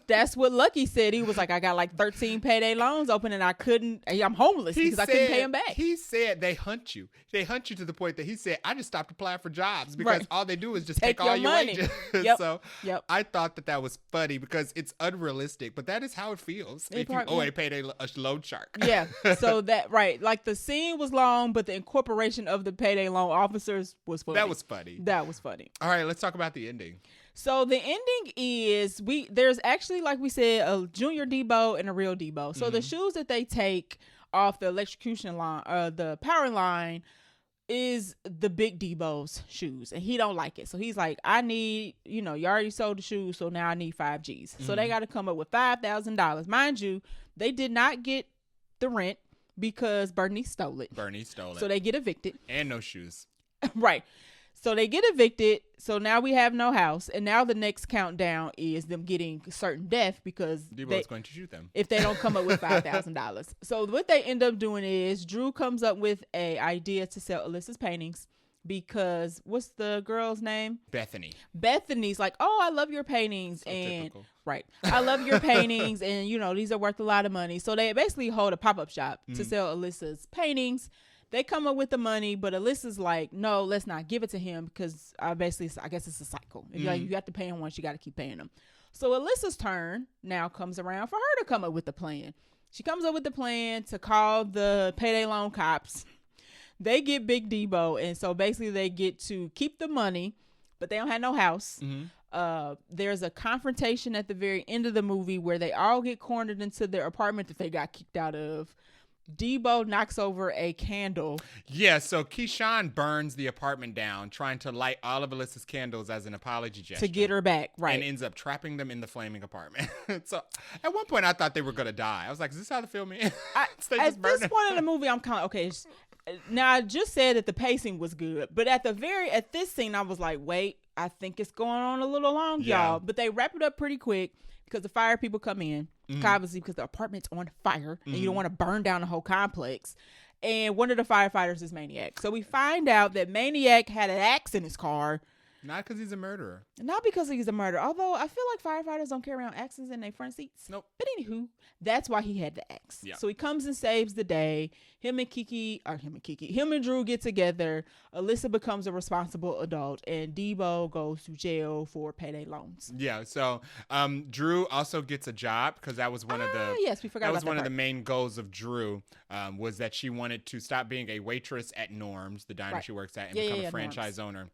that's what Lucky said. He was like, I got like 13 payday loans open and I'm homeless because I couldn't pay them back. He said they hunt you. They hunt you to the point that he said, I just stopped applying for jobs because all they do is just take all your wages. So I thought that was funny because it's unrealistic, but that is how it feels if you owe a payday loan shark. Yeah. So like the scene was long, but the incorporation of the payday loan officers was funny. That was funny. All right, let's talk about the ending. So the ending is there's actually, like we said, a junior Debo and a real Debo. So the shoes that they take off the electrocution line, the power line, is the big Debo's shoes, and he don't like it. So he's like, I need, you already sold the shoes, so now I need 5 G's. So they got to come up with $5,000. Mind you, they did not get the rent because Bernie stole it. So they get evicted. And no shoes. Right. So they get evicted. So now we have no house. And now the next countdown is them getting certain death because Debo's going to shoot them if they don't come up with $5,000. So what they end up doing is Drew comes up with a idea to sell Alyssa's paintings. because what's the girl's name? Bethany. Bethany's like, oh, I love your paintings. So and typical. Right. I love your paintings, and these are worth a lot of money. So they basically hold a pop-up shop to sell Alyssa's paintings. They come up with the money, but Alyssa's like, no, let's not give it to him because I guess it's a cycle. If you have to pay him once, you got to keep paying him. So Alyssa's turn now comes around for her to come up with the plan. She comes up with the plan to call the payday loan cops. They get Big Debo, and so basically they get to keep the money, but they don't have no house. There's a confrontation at the very end of the movie where they all get cornered into their apartment that they got kicked out of. Debo knocks over a candle. Yeah, so Keyshawn burns the apartment down, trying to light all of Alyssa's candles as an apology gesture. To get her back, right. And ends up trapping them in the flaming apartment. So at one point I thought they were going to die. I was like, is this how the film ends? At this point in the movie, I'm kind of, okay. Now, I just said that the pacing was good, but at this scene, I was like, wait, I think it's going on a little long, y'all. But they wrap it up pretty quick because the fire people come in, obviously because the apartment's on fire and you don't want to burn down the whole complex. And one of the firefighters is Maniac. So we find out that Maniac had an axe in his car. Not because he's a murderer. Not because he's a murderer. Although I feel like firefighters don't carry around axes in their front seats. Nope. But anywho, that's why he had the axe. Yeah. So he comes and saves the day. Him and Drew get together. Alyssa becomes a responsible adult, and Debo goes to jail for payday loans. Yeah. So Drew also gets a job because that was one of the of the main goals of Drew was that she wanted to stop being a waitress at Norm's, the diner she works at, and become a franchise owner.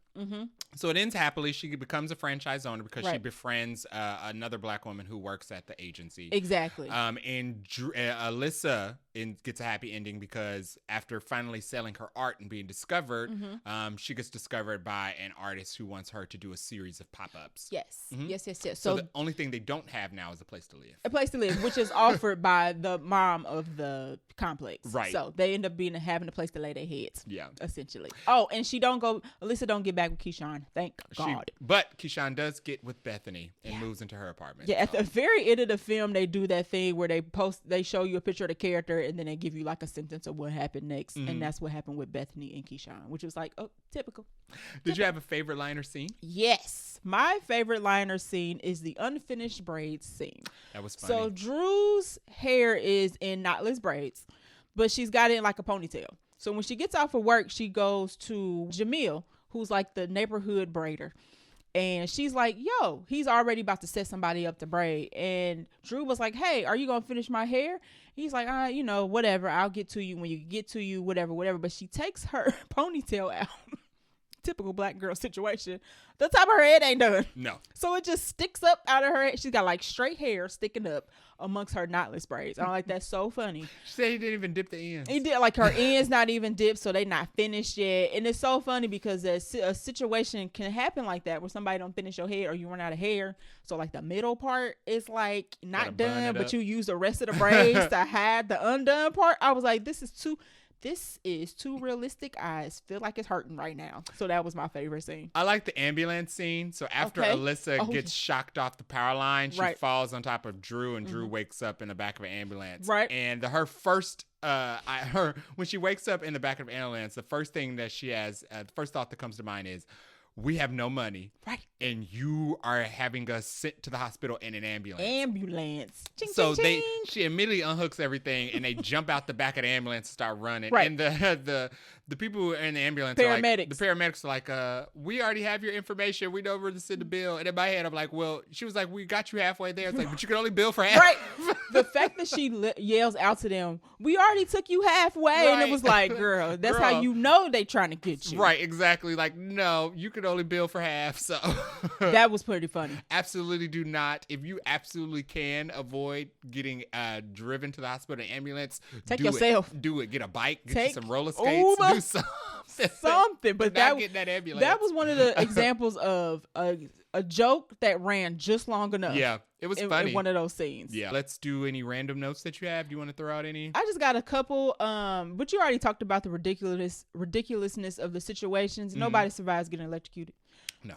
So it ends happily. She becomes a franchise owner because she befriends another black woman who works at the agency. Exactly. And Alyssa gets a happy ending because after finally selling her art and being discovered, she gets discovered by an artist who wants her to do a series of pop-ups. Yes. Yes. So the only thing they don't have now is a place to live. A place to live, which is offered by the mom of the complex. Right. So they end up having a place to lay their heads. Yeah. Essentially. Oh, and Alyssa don't get back with Keyshawn. Thank God. But Keyshawn does get with Bethany and moves into her apartment. Yeah, at the very end of the film, they do that thing where they show you a picture of the character and then they give you like a sentence of what happened next. And that's what happened with Bethany and Keyshawn, which was like, oh, typical. Did you have a favorite line or scene? Yes. My favorite line or scene is the unfinished braids scene. That was funny. So Drew's hair is in knotless braids, but she's got it in like a ponytail. So when she gets off of work, she goes to Jamil, who's like the neighborhood braider. And she's like, yo, he's already about to set somebody up to braid. And Drew was like, hey, are you going to finish my hair? He's like, whatever. I'll get to you when you get to you, whatever. But she takes her ponytail out. Typical black girl situation. The top of her head ain't done. No. So it just sticks up out of her head. She's got like straight hair sticking up amongst her knotless braids. I'm like, that's so funny. She said he didn't even dip the ends. He did, like her ends not even dipped, so they not finished yet. And it's so funny because a situation can happen like that where somebody don't finish your hair or you run out of hair. So like the middle part is like not done, but you use the rest of the braids to hide the undone part. I was like, this is too realistic. Eyes feel like it's hurting right now. So that was my favorite scene. I like the ambulance scene. So after Alyssa gets shocked off the power line, she falls on top of Drew, and Drew wakes up in the back of an ambulance. Right. And her first, when she wakes up in the back of an ambulance, the first thing that she has, the first thought that comes to mind is, we have no money. Right. And you are having us sent to the hospital in an ambulance. Ching, so ching, ching. She immediately unhooks everything and they jump out the back of the ambulance and start running. Right. And the people who are in the ambulance paramedics are like, we already have your information. We know where to send the bill. And in my head, I'm like, well, she was like, we got you halfway there. It's like, but you can only bill for half. Right. The fact that she yells out to them, we already took you halfway. Right. And it was like, girl, that's how you know they trying to get you. Right, exactly. Like, no, you can only bill for half. So that was pretty funny. Absolutely do not. If you absolutely can avoid getting driven to the hospital in an ambulance, take yourself. Do it. Get a bike. Get you some roller skates. Uber, do something. But that ambulance. That was one of the examples of a joke that ran just long enough. Yeah. It was funny. In one of those scenes. Yeah. Let's do any random notes that you have. Do you want to throw out any? I just got a couple. But you already talked about the ridiculousness of the situations. Nobody survives getting electrocuted. No.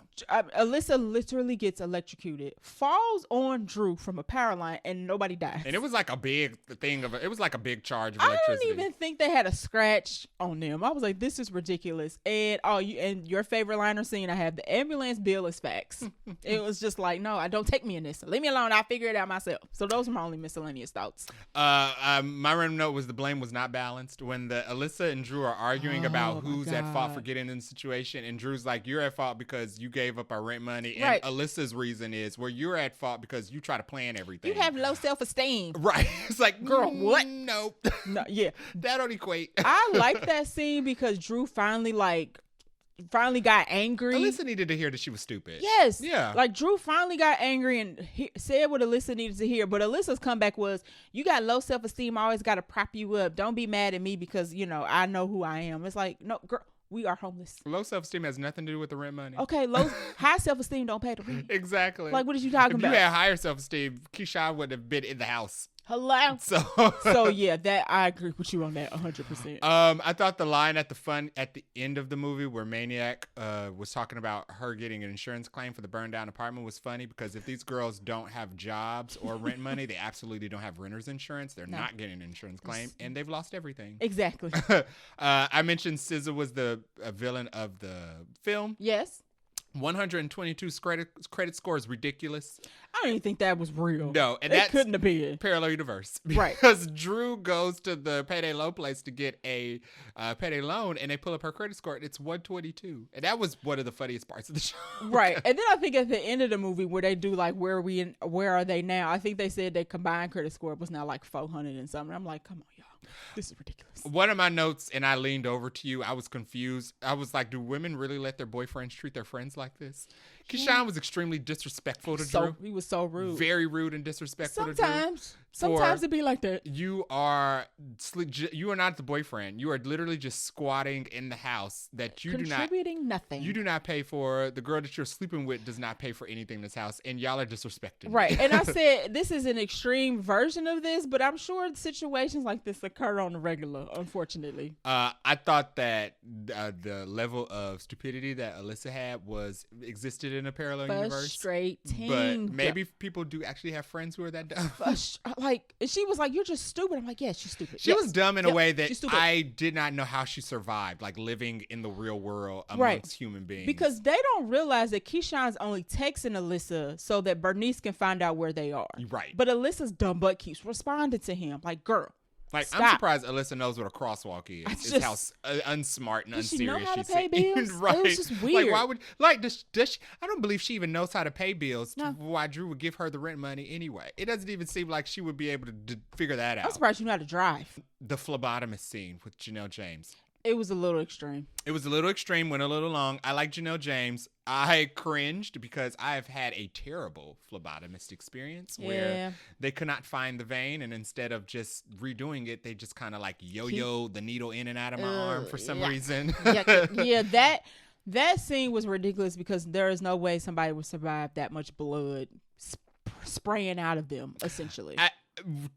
Alyssa literally gets electrocuted, falls on Drew from a power line, and nobody dies. And it was like a big thing it was like a big charge of electricity. I don't even think they had a scratch on them. I was like, this is ridiculous. And and your favorite line or scene I have, the ambulance bill is facts. It was just like, no, don't take me in this. Leave me alone. I'll figure it out myself. So those are my only miscellaneous thoughts. My random note was the blame was not balanced. When the Alyssa and Drew are arguing about who's at fault for getting in the situation, and Drew's like, you're at fault because you gave up our rent money. And Alyssa's reason is, well, you're at fault because you try to plan everything. You have low self-esteem. Right. It's like, girl, what? Nope. No, yeah. That don't equate. I like that scene because Drew finally got angry. Alyssa needed to hear that she was stupid. Yes. Yeah. Like Drew finally got angry and said what Alyssa needed to hear. But Alyssa's comeback was, you got low self-esteem. I always got to prop you up. Don't be mad at me because, I know who I am. It's like, no, girl. We are homeless. Low self-esteem has nothing to do with the rent money. Okay, high self-esteem don't pay the rent. Exactly. Like, what are you talking about? If you had higher self-esteem, Keyshawn would have been in the house. Hello. So yeah, that I agree with you on that 100%. I thought the line at the end of the movie where Maniac was talking about her getting an insurance claim for the burned down apartment was funny, because if these girls don't have jobs or rent money, they absolutely don't have renter's insurance. They're not getting an insurance claim, and they've lost everything. Exactly. I mentioned SZA was the villain of the film. Yes. 122 credit score is ridiculous. I don't even think that was real. No, and that couldn't have been parallel universe, right? Because Drew goes to the payday loan place to get a payday loan, and they pull up her credit score, and it's 122, and that was one of the funniest parts of the show. Right, and then I think at the end of the movie where they do like where are they now? I think they said their combined credit score was now like 400 and something. I'm like, come on, y'all. This is ridiculous. One of my notes, and I leaned over to you, I was confused. I was like, do women really let their boyfriends treat their friends like this? Keyshawn was extremely disrespectful to Drew. He was so rude. Very rude and disrespectful to Drew. Sometimes it be like that. You are not the boyfriend. You are literally just squatting in the house that you contributing nothing. You do not pay for. The girl that you're sleeping with does not pay for anything in this house, and y'all are disrespecting. Right. And I said this is an extreme version of this, but I'm sure situations like this occur on the regular, unfortunately. I thought that the level of stupidity that Alyssa had existed in a parallel universe. Frustrating. But maybe people do actually have friends who are that dumb. She was like, you're just stupid. I'm like, yeah, she's stupid. She was dumb in a way that I did not know how she survived, like living in the real world amongst human beings. Because they don't realize that Keyshawn's only texting Alyssa so that Bernice can find out where they are. Right. But Alyssa's dumb butt keeps responding to him. Like, girl. Like, stop. I'm surprised Alyssa knows what a crosswalk is. It's how unsmart and unserious she know how to she's pay bills? Right. It was just weird. Like, why would does she, I don't believe she even knows how to pay bills. No. Why Drew would give her the rent money anyway. It doesn't even seem like she would be able to figure that out. I'm surprised you know how to drive. The phlebotomist scene with Janelle James. It was a little extreme. Went a little long. I like Janelle James. I cringed because I've had a terrible phlebotomist experience where they could not find the vein, and instead of just redoing it, they just kind of like yo-yo the needle in and out of my arm for some reason. That scene was ridiculous because there is no way somebody would survive that much blood spraying out of them, essentially.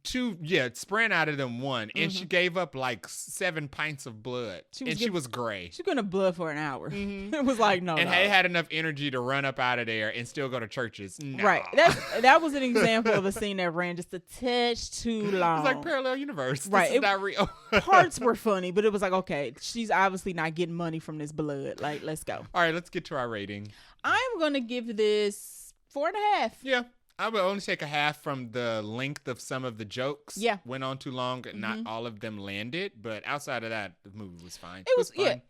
Spraying out of them one, and she gave up like 7 pints of blood, she was gray. She was gonna blood for an hour. It was like no, and they had enough energy to run up out of there and still go to churches. No. Right, that was an example of a scene that ran just a touch too long. It's like parallel universe. Right, this is not real. Parts were funny, but it was like, okay, she's obviously not getting money from this blood. Like, let's go. All right, let's get to our rating. I'm gonna give this 4.5. Yeah. I would only take a half from the length of some of the jokes. Yeah. Went on too long. Not all of them landed, but outside of that, the movie was fine. It was fine.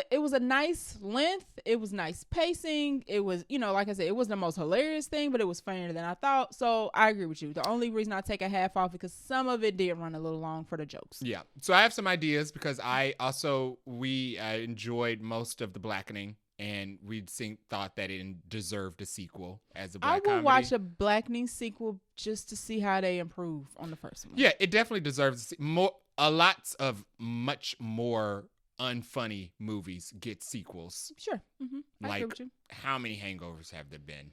It was a nice length. It was nice pacing. It was, like I said, it wasn't the most hilarious thing, but it was funnier than I thought. So I agree with you. The only reason I take a half off because some of it did run a little long for the jokes. Yeah. So I have some ideas because we enjoyed most of The Blackening. And thought that it deserved a sequel as a black comedy. I would watch a Blackening sequel just to see how they improve on the first one. Yeah, it definitely deserves lots of much more unfunny movies get sequels. Sure. I agree with you. How many Hangovers have there been?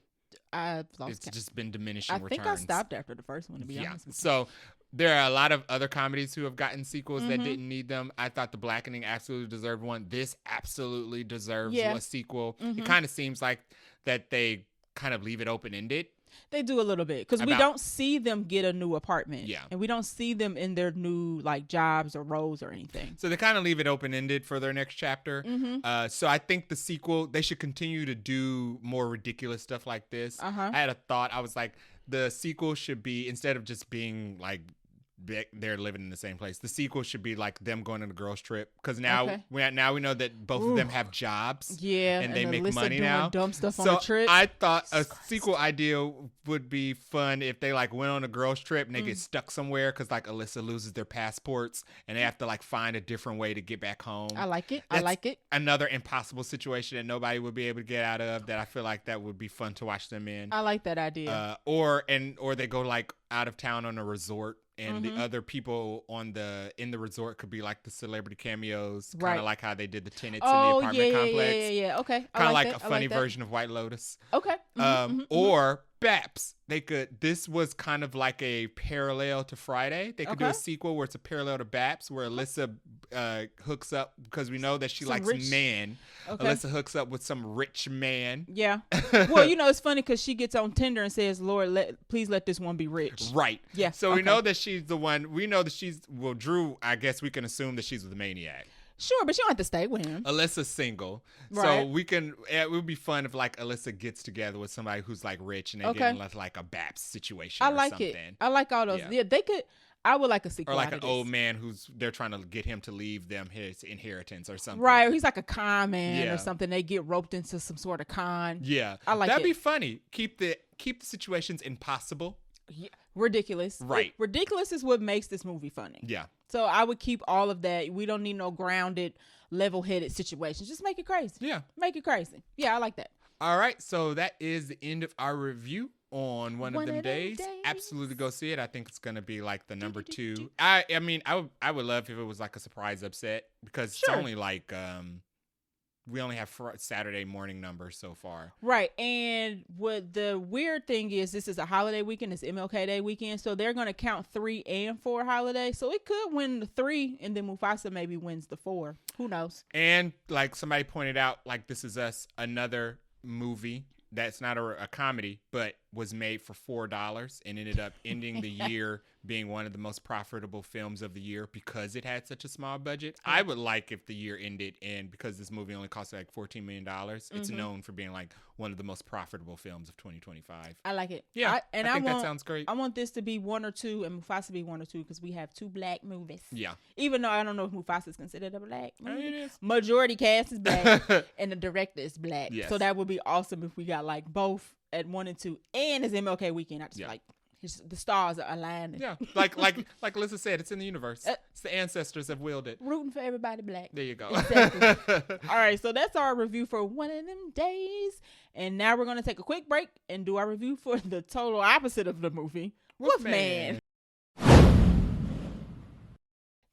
I've lost It's count. just been diminishing returns. I think I stopped after the first one, to be honest with you. So there are a lot of other comedies who have gotten sequels that didn't need them. I thought The Blackening absolutely deserved one. This absolutely deserves a sequel. It kind of seems like that they kind of leave it open-ended. They do a little bit because we don't see them get a new apartment. Yeah. And we don't see them in their new like jobs or roles or anything. So they kind of leave it open-ended for their next chapter. So I think the sequel, they should continue to do more ridiculous stuff like this. I had a thought. I was like, the sequel should be, instead of just being like they're living in the same place, the sequel should be like them going on a girls trip, because now we know that both of them have jobs, and they make money now. Dumb stuff on a trip. I thought a sequel idea would be fun if they like went on a girls trip and they get stuck somewhere because like Alyssa loses their passports and they have to like find a different way to get back home. I like it. I like it. Another impossible situation that nobody would be able to get out of, that I feel like that would be fun to watch them in. I like that idea. Or they go like out of town on a resort, and the other people in the resort could be like the celebrity cameos, kind of like how they did the tenants in the apartment complex. Yeah. Okay. Kind of like a funny version of White Lotus. Okay. Or BAPS. This was kind of like a parallel to Friday. They could do a sequel where it's a parallel to BAPS, where Alyssa hooks up, because we know that she likes men. Okay. Alyssa hooks up with some rich man. Yeah. Well, it's funny because she gets on Tinder and says, Lord, please let this one be rich. Right. Yeah. So we know that she's the one. We know that Drew, I guess we can assume that she's with the maniac. Sure, but she don't have to stay with him. Alyssa's single. Right. So it would be fun if like Alyssa gets together with somebody who's like rich and they get in like a BAPS situation or something. It. I like all those. Yeah, they could. I would like a sequel. Or like an old man they're trying to get him to leave them his inheritance or something. Right. Or he's like a con man or something. They get roped into some sort of con. Yeah. I like That'd be funny. Keep the situations impossible. Yeah. Ridiculous. Right. Ridiculous is what makes this movie funny. Yeah. So I would keep all of that. We don't need no grounded, level-headed situations. Just make it crazy. Yeah. Make it crazy. Yeah, I like that. All right. So that is the end of our review on One of Them Days. Absolutely go see it. I think it's going to be like the number 2. I mean, I would love if it was like a surprise upset, because it's only like we only have Saturday morning numbers so far. Right. And what the weird thing is, this is a holiday weekend. It's MLK Day weekend. So they're going to count 3 and 4 holidays. So it could win the 3 and then Mufasa maybe wins the 4. Who knows? And like somebody pointed out, like This Is Us, another movie that's not a comedy, but was made for $4 and ended up ending the year being one of the most profitable films of the year because it had such a small budget. I would like if the year ended, and because this movie only cost like $14 million, it's known for being like one of the most profitable films of 2025. I like it. Yeah, I think that sounds great. I want this to be 1 or 2 and Mufasa to be 1 or 2 because we have 2 black movies. Yeah. Even though I don't know if Mufasa is considered a black movie. It is. Majority cast is black and the director is black. Yes. So that would be awesome if we got like both at 1 and 2, and it's MLK weekend. I just like the stars are aligning. Yeah, like Alyssa said, it's in the universe. It's the ancestors have willed it. Rooting for everybody black. There you go. Exactly. All right, so that's our review for One of Them Days, and now we're gonna take a quick break and do our review for the total opposite of the movie, Wolfman.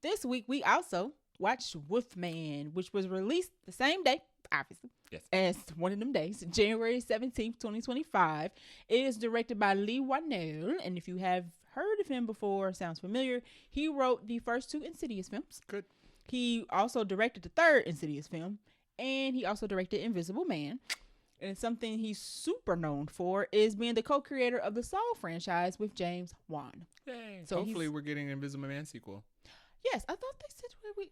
This week we also watched Wolfman, which was released the same day, obviously, as One of Them Days, January 17th, 2025. It is directed by Lee Whannell, and if you have heard of him before, sounds familiar, he wrote the first 2 Insidious films. Good. He also directed the 3rd Insidious film, and he also directed Invisible Man. And something he's super known for is being the co-creator of the Saw franchise with James Wan. Yay. So hopefully we're getting an Invisible Man sequel. Yes, I thought they said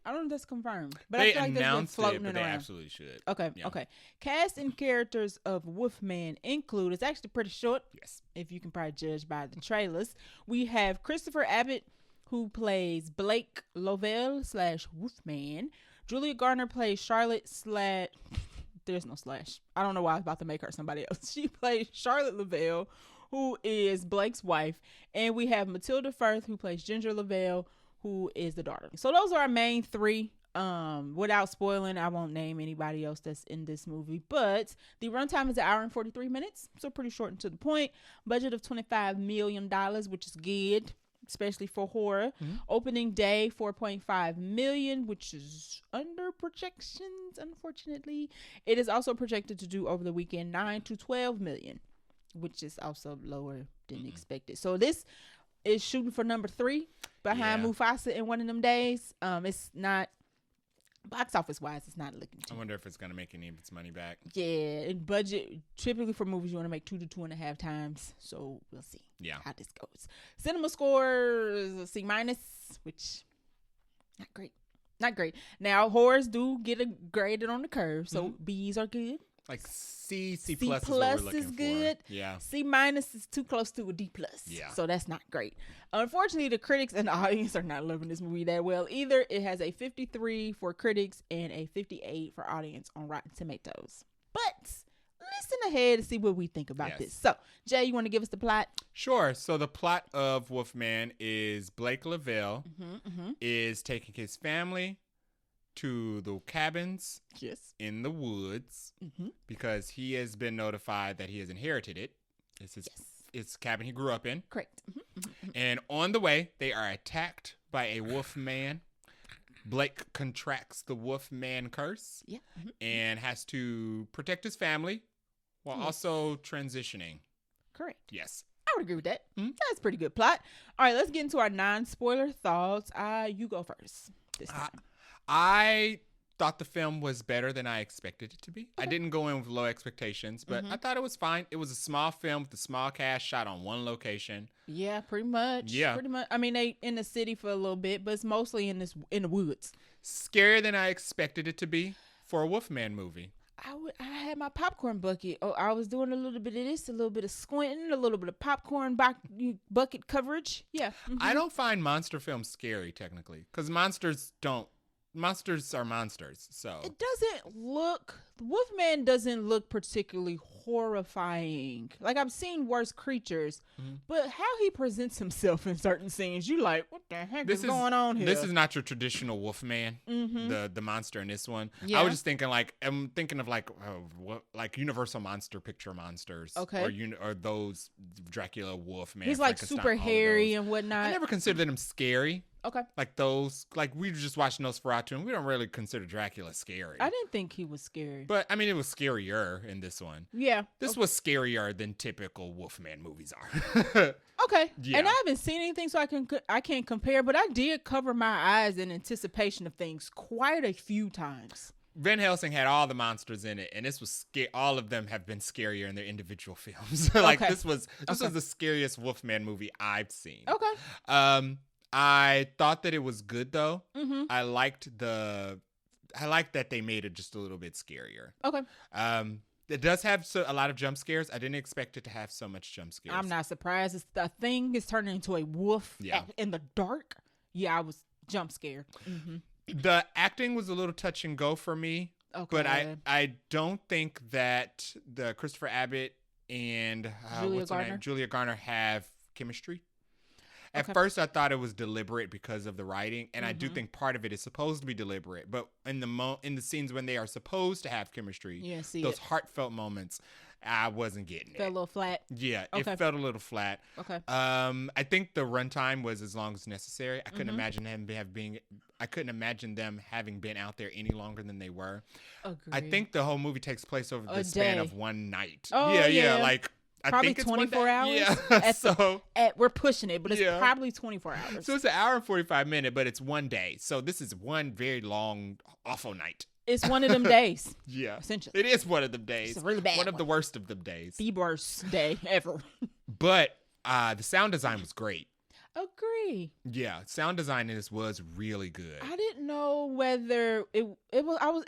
I don't know if that's confirmed. But they I feel like announced it, but they absolutely should. Okay, okay. Cast and characters of Wolfman include, it's actually pretty short. Yes. If you can probably judge by the trailers. We have Christopher Abbott, who plays Blake Lovell / Wolfman. Julia Garner plays Charlotte / there's no slash. I don't know why I was about to make her somebody else. She plays Charlotte Lovell, who is Blake's wife. And we have Matilda Firth, who plays Ginger Lovell, who is the daughter. So those are our main 3. Without spoiling, I won't name anybody else that's in this movie, but the runtime is 1 hour and 43 minutes, so pretty short and to the point. Budget of $25 million, which is good, especially for horror. Opening day, $4.5 million, which is under projections, unfortunately. It is also projected to do over the weekend $9 to $12 million. which is also lower than expected. So this is shooting for number 3 behind Mufasa in one of them days. It's not box office wise. It's not looking too. I wonder if it's gonna make any of its money back. Yeah, in budget, typically for movies, you want to make 2 to 2.5 times. So we'll see. How this goes. Cinema score is a C-, which not great. Not great. Now horrors do get graded on the curve, so B's are good. Like C plus is what we're looking good. For. Yeah. C- is too close to a D+. Yeah. So that's not great. Unfortunately, the critics and the audience are not loving this movie that well either. It has a 53 for critics and a 58 for audience on Rotten Tomatoes. But listen ahead to see what we think about this. So, Jay, you want to give us the plot? Sure. So the plot of Wolfman is Blake Lavelle is taking his family to the cabins in the woods because he has been notified that he has inherited it. It's the cabin he grew up in. Correct. And on the way, they are attacked by a wolf man. Blake contracts the wolf man curse and has to protect his family while also transitioning. Correct. Yes. I would agree with that. That's a pretty good plot. All right, let's get into our non-spoiler thoughts. You go first this time. I thought the film was better than I expected it to be. I didn't go in with low expectations, but I thought it was fine. It was a small film with a small cast shot on one location. Yeah, pretty much. Yeah. Pretty much. I mean, they in the city for a little bit, but it's mostly in the woods. Scarier than I expected it to be for a Wolfman movie. I had my popcorn bucket. Oh, I was doing a little bit of this, a little bit of squinting, a little bit of popcorn bucket coverage. Yeah. I don't find monster films scary technically because monsters are monsters, so it doesn't look. Wolfman doesn't look particularly horrifying. Like I've seen worse creatures, but how he presents himself in certain scenes, you like, what the heck is going on here? This is not your traditional Wolfman, the monster in this one. Yeah. I was just thinking I'm thinking of like Universal Monster Picture monsters, or those Dracula Wolfman. He's like super hairy and whatnot. I never considered him scary. Okay. Like those, like we were just watching Nosferatu, and we don't really consider Dracula scary. I didn't think he was scary. But, I mean, it was scarier in this one. Yeah. This was scarier than typical Wolfman movies are. Okay. Yeah. And I haven't seen anything, so I can't compare, but I did cover my eyes in anticipation of things quite a few times. Van Helsing had all the monsters in it, and this was all of them have been scarier in their individual films. This was the scariest Wolfman movie I've seen. Okay. I thought that it was good though. I liked that they made it just a little bit scarier. Okay. It does have a lot of jump scares. I didn't expect it to have so much jump scares. I'm not surprised. The thing is turning into a wolf in the dark. Yeah, I was jump scared. The acting was a little touch and go for me. Okay. But I don't think that the Christopher Abbott and Julia Garner have chemistry. At first, I thought it was deliberate because of the writing, and I do think part of it is supposed to be deliberate. But in the scenes when they are supposed to have chemistry, those heartment moments, I wasn't getting it. Felt a little flat. Yeah, it felt a little flat. Okay. I think the runtime was as long as necessary. I couldn't imagine them having been out there any longer than they were. Agreed. I think the whole movie takes place over the span of one night. Oh, yeah. Like. Probably 24 hours. Yeah. We're pushing it, but it's probably 24 hours. So it's an hour and 45 minutes, but it's one day. So this is one very long, awful night. It's one of them days. Yeah. Essentially. It is one of them days. It's a really bad one. Of the worst of them days. The worst day ever. But the sound design was great. Agree. Yeah. Sound design in this was really good. I didn't know whether it was,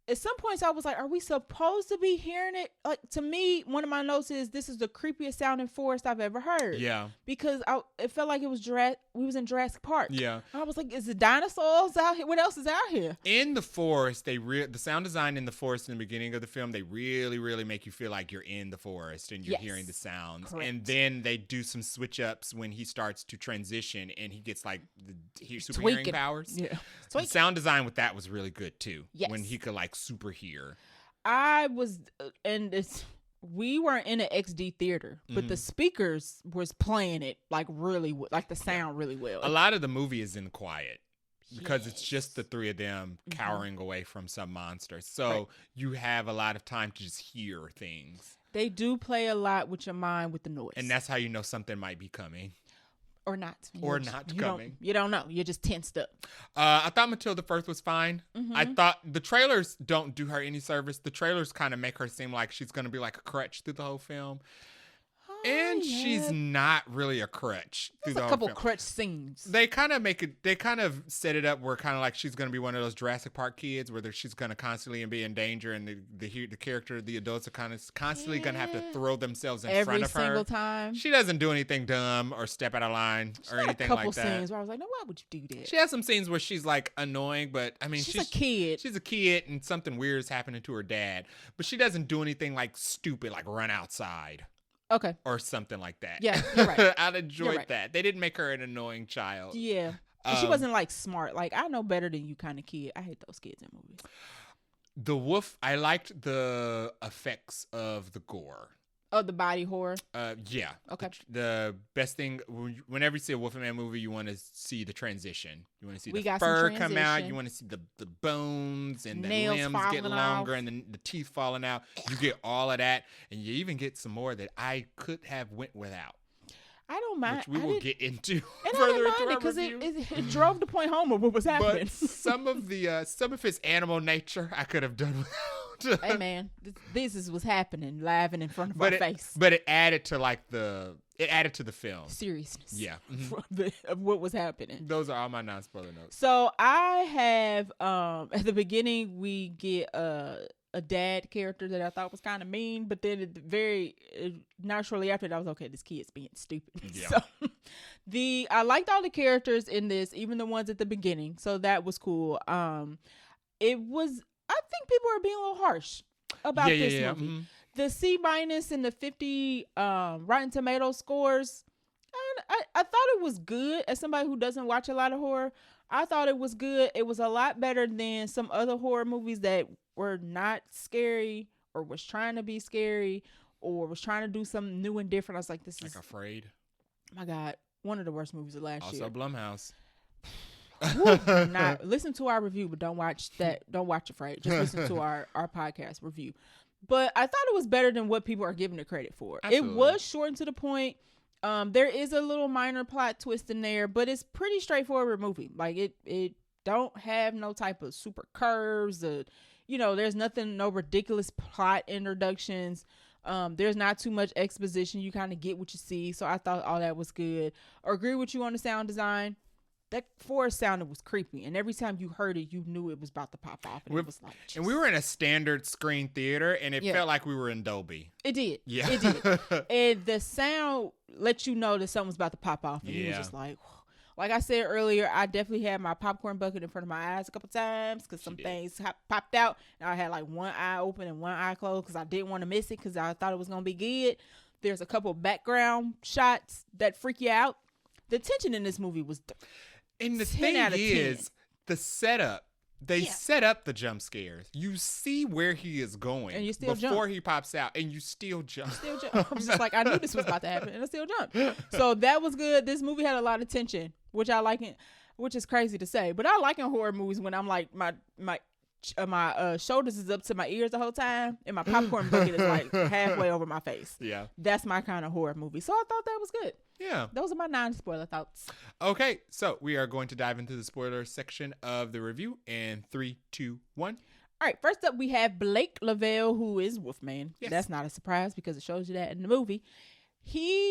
at some points I was like, are we supposed to be hearing it? Like, to me, one of my notes is this is the creepiest sounding forest I've ever heard. Yeah. Because it felt like we was in Jurassic Park. Yeah. I was like, is it dinosaurs out here? What else is out here? In the forest, the sound design in the forest in the beginning of the film, they really, really make you feel like you're in the forest and you're hearing the sounds. Correct. And then they do some switch ups when he starts to transition and he gets like the super Tweaking. hearing powers. Yeah. The sound design with that was really good too. Yes. When he could like super hear. I was, we weren't in an XD theater, but the speakers was playing it like really, like the sound really well. A lot of the movie is in quiet because it's just the three of them cowering away from some monster. So you have a lot of time to just hear things. They do play a lot with your mind with the noise. And that's how you know something might be coming. Or not. Coming. You don't know. You're just tensed up. I thought Matilda Firth was fine. I thought the trailers don't do her any service. The trailers kind of make her seem like she's going to be like a crutch through the whole film. And she's not really a crutch. There's a couple crutch scenes. They kind of set it up where kind of like she's going to be one of those Jurassic Park kids where she's going to constantly be in danger, and the character, the adults are constantly going to have to throw themselves in front of her. Every single time. She doesn't do anything dumb or step out of line or anything like that. She's a couple scenes where I was like, no, why would you do that? She has some scenes where she's like annoying, but I mean, she's a kid. She's a kid and something weird is happening to her dad, but she doesn't do anything like stupid, like run outside. Okay. Or something like that. Yeah, you're right. I enjoyed that. They didn't make her an annoying child. Yeah. And she wasn't like smart. Like, I know better than you kind of kid. I hate those kids in movies. The wolf, I liked the effects of the gore. Oh, the body horror? Yeah. Okay. The best thing, whenever you see a Wolfman movie, you want to see the transition. You want to see the got fur come out. You want to see the bones and the limbs get longer and the teeth falling out. You get all of that. And you even get some more that I could have went without. I don't mind. Which we will get into further into our review. It drove the point home of what was happening. But some of his animal nature I could have done without. Hey man, this is what's happening live and in front of our face. But it added to the film seriousness. Yeah, of what was happening. Those are all my non-spoiler notes. So I have at the beginning we get a dad character that I thought was kind of mean, but then not shortly after that I was okay, this kid's being stupid. Yeah. So I liked all the characters in this, even the ones at the beginning. So that was cool. I think people are being a little harsh about this movie. Mm-hmm. The C- and the 50 Rotten Tomatoes scores, I thought it was good. As somebody who doesn't watch a lot of horror, I thought it was good. It was a lot better than some other horror movies that were not scary or was trying to be scary or was trying to do something new and different. I was like, this is... Like Afraid? My God, one of the worst movies of last year. Also Blumhouse. Listen to our review, but don't watch that. Don't watch Afraid. Just listen to our podcast review. But I thought it was better than what people are giving it credit for. Absolutely. It was short and to the point. There is a little minor plot twist in there, but it's pretty straightforward movie. Like it don't have no type of super curves. There's no ridiculous plot introductions. There's not too much exposition. You kind of get what you see. So I thought all that was good. I agree with you on the sound design. That forest sounded was creepy, and every time you heard it, you knew it was about to pop off. And it was like, geez. And we were in a standard screen theater, and it felt like we were in Dolby. It did. Yeah, it did. And the sound let you know that something was about to pop off, and you was just like I said earlier, I definitely had my popcorn bucket in front of my eyes a couple times because some things popped out, and I had like one eye open and one eye closed because I didn't want to miss it because I thought it was gonna be good. There's a couple background shots that freak you out. The tension in this movie was. And the thing is, the setup, they set up the jump scares. You see where he is going and you still before he pops out, and you still jump. I was just like, I knew this was about to happen, and I still jumped. So that was good. This movie had a lot of tension, which I like it, which is crazy to say. But I like in horror movies when I'm like, my shoulders is up to my ears the whole time, and my popcorn bucket is like halfway over my face. Yeah. That's my kind of horror movie. So I thought that was good. Yeah. Those are my non-spoiler thoughts. Okay, so we are going to dive into the spoiler section of the review in 3, 2, 1. All right, first up we have Blake Lavelle, who is Wolfman. Yes. That's not a surprise because it shows you that in the movie.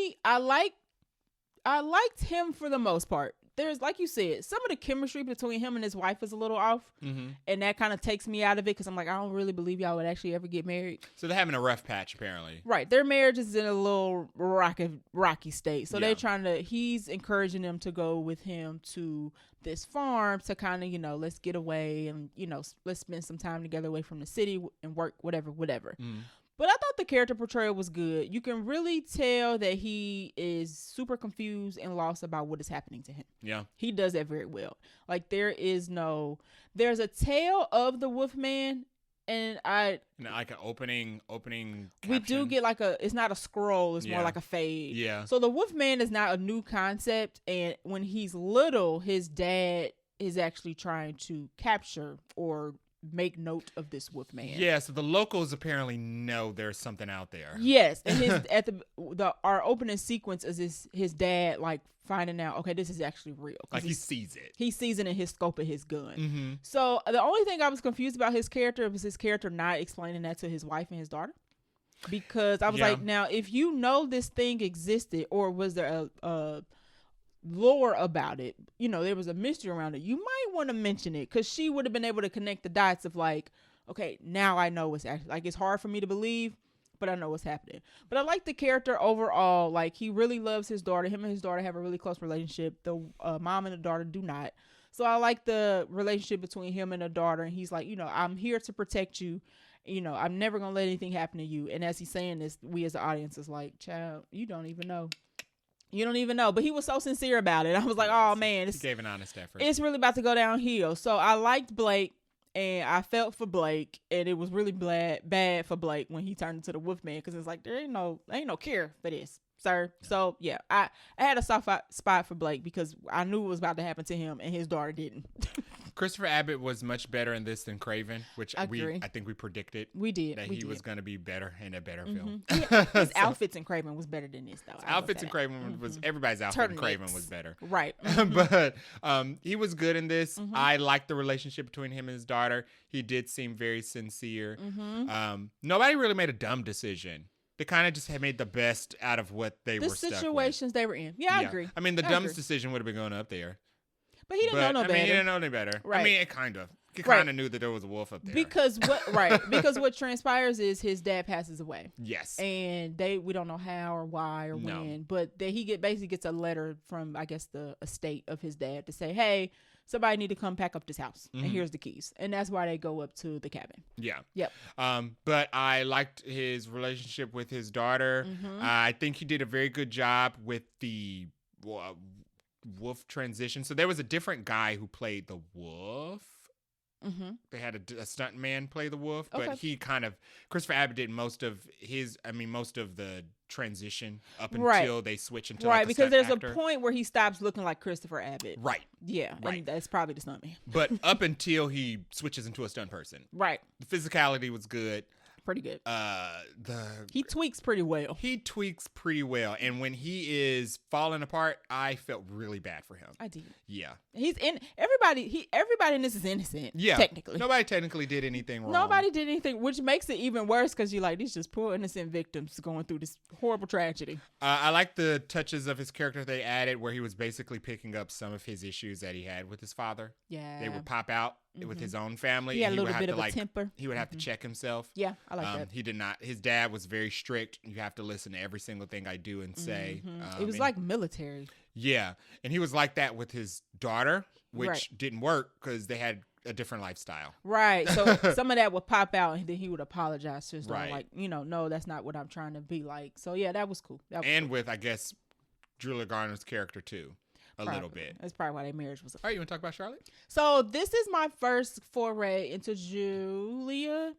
I liked him for the most part. There's, like you said, some of the chemistry between him and his wife is a little off. Mm-hmm. And that kind of takes me out of it because I'm like, I don't really believe y'all would actually ever get married. So they're having a rough patch, apparently. Right. Their marriage is in a little rocky state. So he's encouraging them to go with him to this farm to kind of, let's get away and, let's spend some time together away from the city and work, whatever. Mm. But I thought the character portrayal was good. You can really tell that he is super confused and lost about what is happening to him. Yeah. He does that very well. Like there's a tale of the Wolfman and like an opening caption. We do get it's not a scroll, it's more like a fade. Yeah. So the Wolfman is not a new concept, and when he's little, his dad is actually trying to capture or make note of this wolf man. Yeah, so the locals apparently know there's something out there. Yes, and our opening sequence is his dad like finding out, okay, this is actually real. Like he sees it. He sees it in his scope of his gun. Mm-hmm. So the only thing I was confused about his character was his character not explaining that to his wife and his daughter. Because I was like, now, if you know this thing existed, or was there a lore about it, there was a mystery around it, you might want to mention it, because she would have been able to connect the dots of like, okay, now I know what's actually, like, it's hard for me to believe, but I know what's happening. But I like the character overall. Like, he really loves his daughter. Him and his daughter have a really close relationship. The mom and the daughter do not. So I like the relationship between him and the daughter. And he's like, I'm here to protect you. I'm never going to let anything happen to you. And as he's saying this, we as the audience is like, child, you don't even know. You don't even know. But he was so sincere about it. I was like, oh, man. He gave an honest effort. It's really about to go downhill. So I liked Blake. And I felt for Blake, and it was really bad for Blake when he turned into the Wolfman, because it's like there ain't no cure for this, sir. Yeah. So yeah, I had a soft spot for Blake because I knew it was about to happen to him, and his daughter didn't. Christopher Abbott was much better in this than Craven, which I think we predicted. We did. That he was going to be better in a better film. Yeah, his outfits in Craven was better than this, though. Outfits in Craven was everybody's outfit in Craven was better. Right. But he was good in this. I liked the relationship between him and his daughter. He did seem very sincere. Nobody really made a dumb decision. They kind of just had made the best out of what they were stuck with. The situations they were in. Yeah, I agree. I mean, the dumbest decision would have been going up there. But he didn't know no better. He didn't know any better. Right. I mean, it kind of. He kind of knew that there was a wolf up there. Because what transpires is his dad passes away. Yes. And we don't know how or why or when, but he basically gets a letter from, I guess, the estate of his dad to say, hey, somebody need to come pack up this house, and here's the keys. And that's why they go up to the cabin. Yeah. Yep. But I liked his relationship with his daughter. I think he did a very good job with the wolf transition. So there was a different guy who played the wolf. They had a stunt man play the wolf, but he Christopher Abbott did most of the transition up until they switch into because there's a point where he stops looking like Christopher Abbott. Right. Yeah. Right. And that's probably the stunt man. But up until he switches into a stunt person. Right. The physicality was good. Pretty good. He tweaks pretty well. And when he is falling apart, I felt really bad for him. I did. Yeah. Everybody in this is innocent. Yeah. Technically. Nobody technically did anything wrong. Nobody did anything, which makes it even worse because you're like, these just poor innocent victims going through this horrible tragedy. I like the touches of his character they added where he was basically picking up some of his issues that he had with his father. Yeah. They would pop out with his own family. He had a little bit of a temper. He would have to check himself. Yeah, I like that. He did not. His dad was very strict. You have to listen to every single thing I do and say. It was like military. Yeah. And he was like that with his daughter, which didn't work because they had a different lifestyle. Right. So some of that would pop out and then he would apologize to his daughter. Like, no, that's not what I'm trying to be like. So yeah, that was cool. With, I guess, Julia Garner's character too. Little bit. That's probably why their marriage was. All right, you want to talk about Charlotte? So this is my first foray into Julia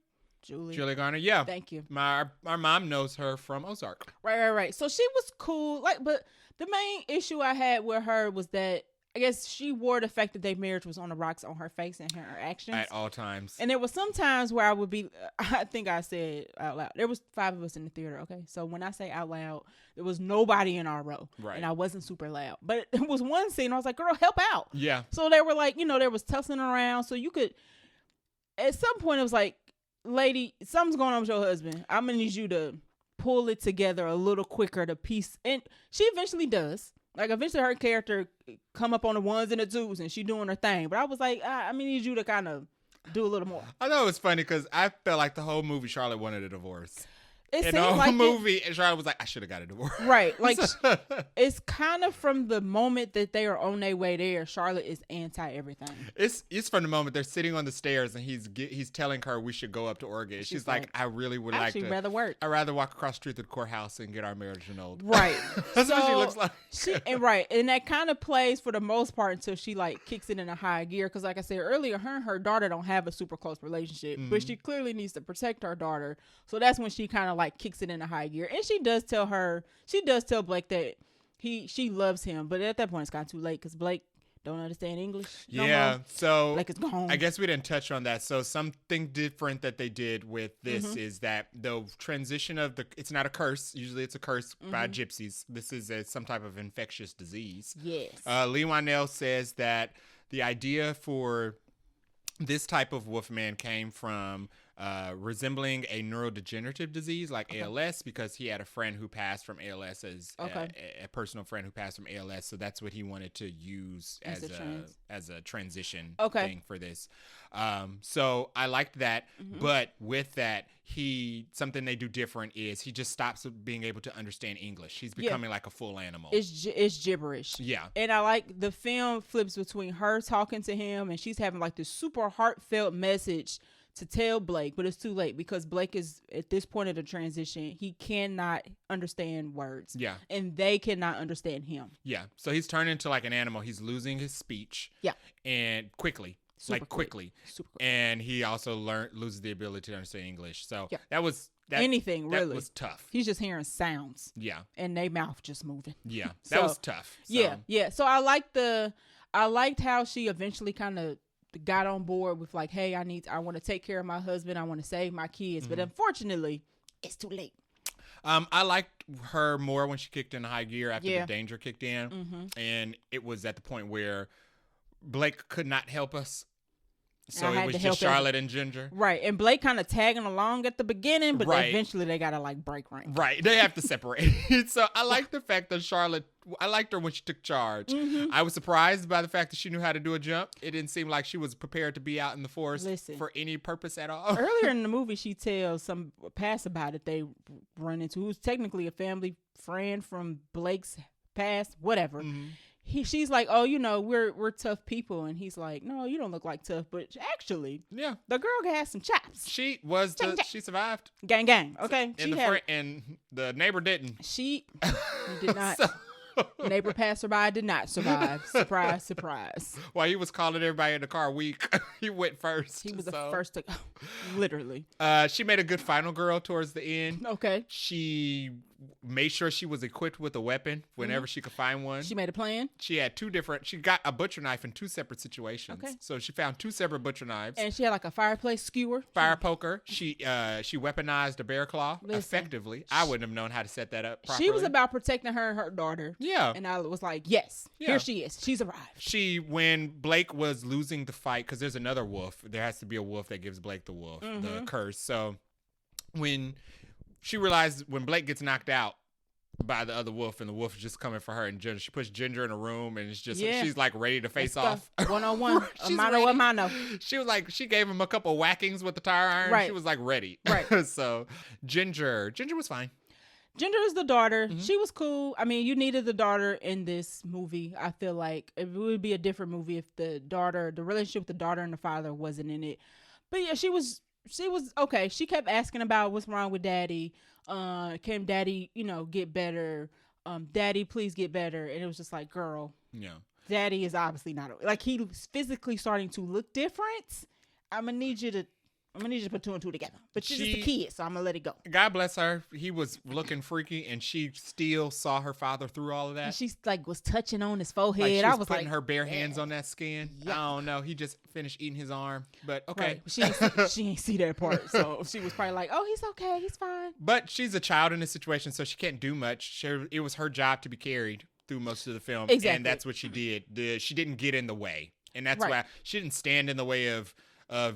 Garner. Yeah. Thank you. Our mom knows her from Ozark. Right. So she was cool. But the main issue I had with her was that I guess she wore the fact that their marriage was on the rocks on her face and her actions. At all times. And there was some times where I would be, I think I said out loud, there was 5 of us in the theater, okay? So when I say out loud, there was nobody in our row. Right. And I wasn't super loud. But it was one scene, I was like, girl, help out. Yeah. So they were like, there was tussling around. So you could, at some point it was like, lady, something's going on with your husband. I'm going to need you to pull it together a little quicker to piece. And she eventually does. Like, eventually her character come up on the ones and the twos and she doing her thing. But I was like, I need you to kind of do a little more. I know it was funny because I felt like the whole movie Charlotte wanted a divorce. It seemed like movie, and Charlotte was like, I should have got a divorce. Right. Like, it's kind of from the moment that they are on their way there, Charlotte is anti-everything. It's from the moment they're sitting on the stairs and he's telling her we should go up to Oregon. She's like, I really would like to. I'd rather work. I'd rather walk across the street to the courthouse and get our marriage annulled. Right. That's what she looks like. And that kind of plays for the most part until she like kicks it in a high gear. Because like I said earlier, her daughter don't have a super close relationship, but she clearly needs to protect her daughter. So that's when she kind of like kicks it in a high gear. And she does tell Blake that she loves him, but at that point it's kind of too late because Blake don't understand English. Yeah, so Blake is gone. I guess we didn't touch on that. So something different that they did with this is that the transition of it's not a curse. Usually it's a curse by gypsies. This is some type of infectious disease. Yes. Lee Whannell says that the idea for this type of wolfman came from resembling a neurodegenerative disease like ALS, because he had a friend who passed from ALS as a personal friend who passed from ALS. So that's what he wanted to use as a transition thing for this. So I liked that. But with that, something they do different is he just stops being able to understand English. He's becoming like a full animal. It's gibberish. Yeah. And I like the film flips between her talking to him and she's having like this super heartfelt message to tell Blake, but it's too late because Blake is at this point of the transition. He cannot understand words. Yeah. And they cannot understand him. Yeah. So he's turned into like an animal. He's losing his speech. Yeah. And quickly. Super quickly. Super quick. And he also loses the ability to understand English. So that was anything really. That was tough. He's just hearing sounds. Yeah. And they mouth just moving. Yeah. That was tough. So. Yeah. So I liked how she eventually kind of got on board with like, hey, I want to take care of my husband. I want to save my kids. But unfortunately, it's too late. I liked her more when she kicked in high gear after the danger kicked in. And it was at the point where Blake could not help us. So it was just Charlotte and Ginger. Right. And Blake kind of tagging along at the beginning, but eventually they got to like break rank. Right. They have to separate. So I like the fact that I liked her when she took charge. I was surprised by the fact that she knew how to do a jump. It didn't seem like she was prepared to be out in the forest for any purpose at all. Earlier in the movie, she tells some passerby that they run into, who's technically a family friend from Blake's past, whatever. She's like, oh, we're tough people. And he's like, no, you don't look like tough. But actually, the girl has some chops. She survived. Gang. Okay. And the neighbor didn't. She did not. Neighbor passerby did not survive. Surprise, surprise. While he was calling everybody in the car weak, he went first. He was the first to go. Literally. She made a good final girl towards the end. Okay. She made sure she was equipped with a weapon whenever she could find one. She made a plan. She had she got a butcher knife in 2 separate situations. Okay. So she found 2 separate butcher knives. And she had like a fireplace skewer. Fire poker. She weaponized a bear claw effectively. I wouldn't have known how to set that up properly. She was about protecting her and her daughter. Yeah. And I was like, yes, here she is. She's arrived. When Blake was losing the fight, because there's another wolf. There has to be a wolf that gives Blake the wolf, the curse. So when she realized when Blake gets knocked out by the other wolf and the wolf is just coming for her and Ginger, she puts Ginger in a room and it's just she's like ready to face off. 1-on-1. a mano. She was like, she gave him a couple whackings with the tire iron. Right. She was like ready. Right. So Ginger was fine. Ginger is the daughter. She was cool. I mean, you needed the daughter in this movie. I feel like it would be a different movie if the relationship with the daughter and the father wasn't in it. But yeah, she was okay. She kept asking about what's wrong with Daddy. Can Daddy, get better? Daddy, please get better. And it was just like, girl, Daddy is obviously not like he's physically starting to look different. I'm gonna need you to put 2 and 2 together. But she's just a kid, so I'm going to let it go. God bless her. He was looking freaky, and she still saw her father through all of that. And she was touching on his forehead. Like she was putting her bare hands on that skin. Yeah. I don't know. He just finished eating his arm. But okay. Right. She ain't see that part. So she was probably like, oh, he's okay. He's fine. But she's a child in this situation, so she can't do much. It was her job to be carried through most of the film. Exactly. And that's what she did. She didn't get in the way. And that's why she didn't stand in the way of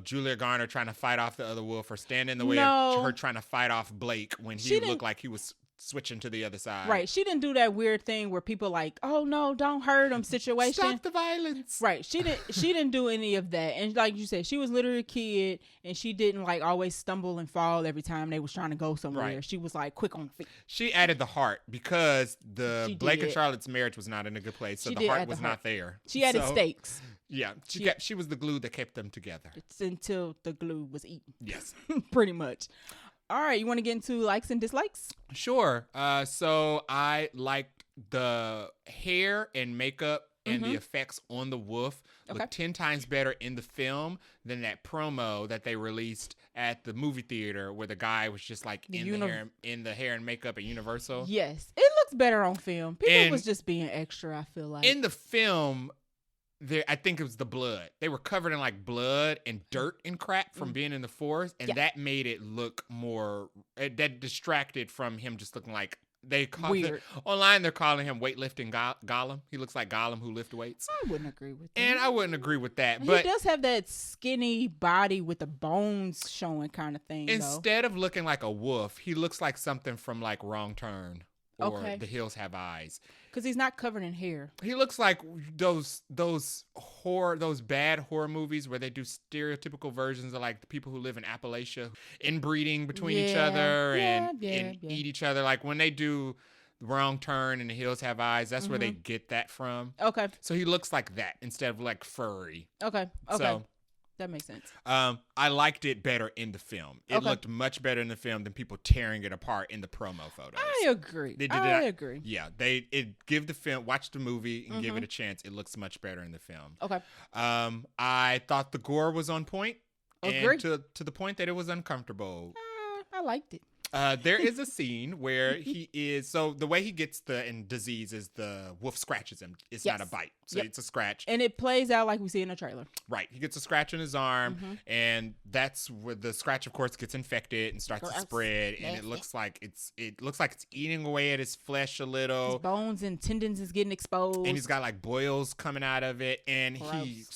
Julia Garner trying to fight off the other wolf or stand in the way of her trying to fight off Blake when he looked like he was switching to the other side. Right. She didn't do that weird thing where people like, oh no, don't hurt him situation. Stop the violence. Right. She didn't do any of that. And like you said, she was literally a kid and she didn't like always stumble and fall every time they was trying to go somewhere. Right. She was like quick on the feet. She added the heart because Blake and Charlotte's marriage was not in a good place. So the heart was not there. She added stakes. Yeah, she was the glue that kept them together. It's until the glue was eaten. Yes. Pretty much. All right, you want to get into likes and dislikes? Sure. So I liked the hair and makeup and the effects on the wolf look 10 times better in the film than that promo that they released at the movie theater where the guy was just like in the hair and makeup at Universal. Yes, it looks better on film. People was just being extra, I feel like. In the film, I think it was the blood. They were covered in like blood and dirt and crap from being in the forest, and that made it look more. That distracted from him just looking like weird. Online they're calling him weightlifting Gollum. He looks like Gollum who lift weights. I wouldn't agree with that. And I wouldn't agree with that. But he does have that skinny body with the bones showing kind of thing. Instead of looking like a wolf, he looks like something from like Wrong Turn. Or The Hills Have Eyes. Because he's not covered in hair. He looks like those bad horror movies where they do stereotypical versions of like the people who live in Appalachia, inbreeding between each other and eat each other. Like when they do Wrong Turn and The Hills Have Eyes, that's where they get that from. Okay. So he looks like that instead of like furry. Okay. So, that makes sense. I liked it better in the film. It looked much better in the film than people tearing it apart in the promo photos. I agree. I agree. Yeah, give the film, watch the movie and give it a chance. It looks much better in the film. Okay. I thought the gore was on point. Agreed. And to the point that it was uncomfortable. I liked it. There is a scene where so the way he gets the disease is the wolf scratches him. It's not a bite. So it's a scratch. And it plays out like we see in the trailer. Right. He gets a scratch on his arm and that's where the scratch of course gets infected and starts to spread and it looks like it's eating away at his flesh a little. His bones and tendons is getting exposed. And he's got like boils coming out of it and he's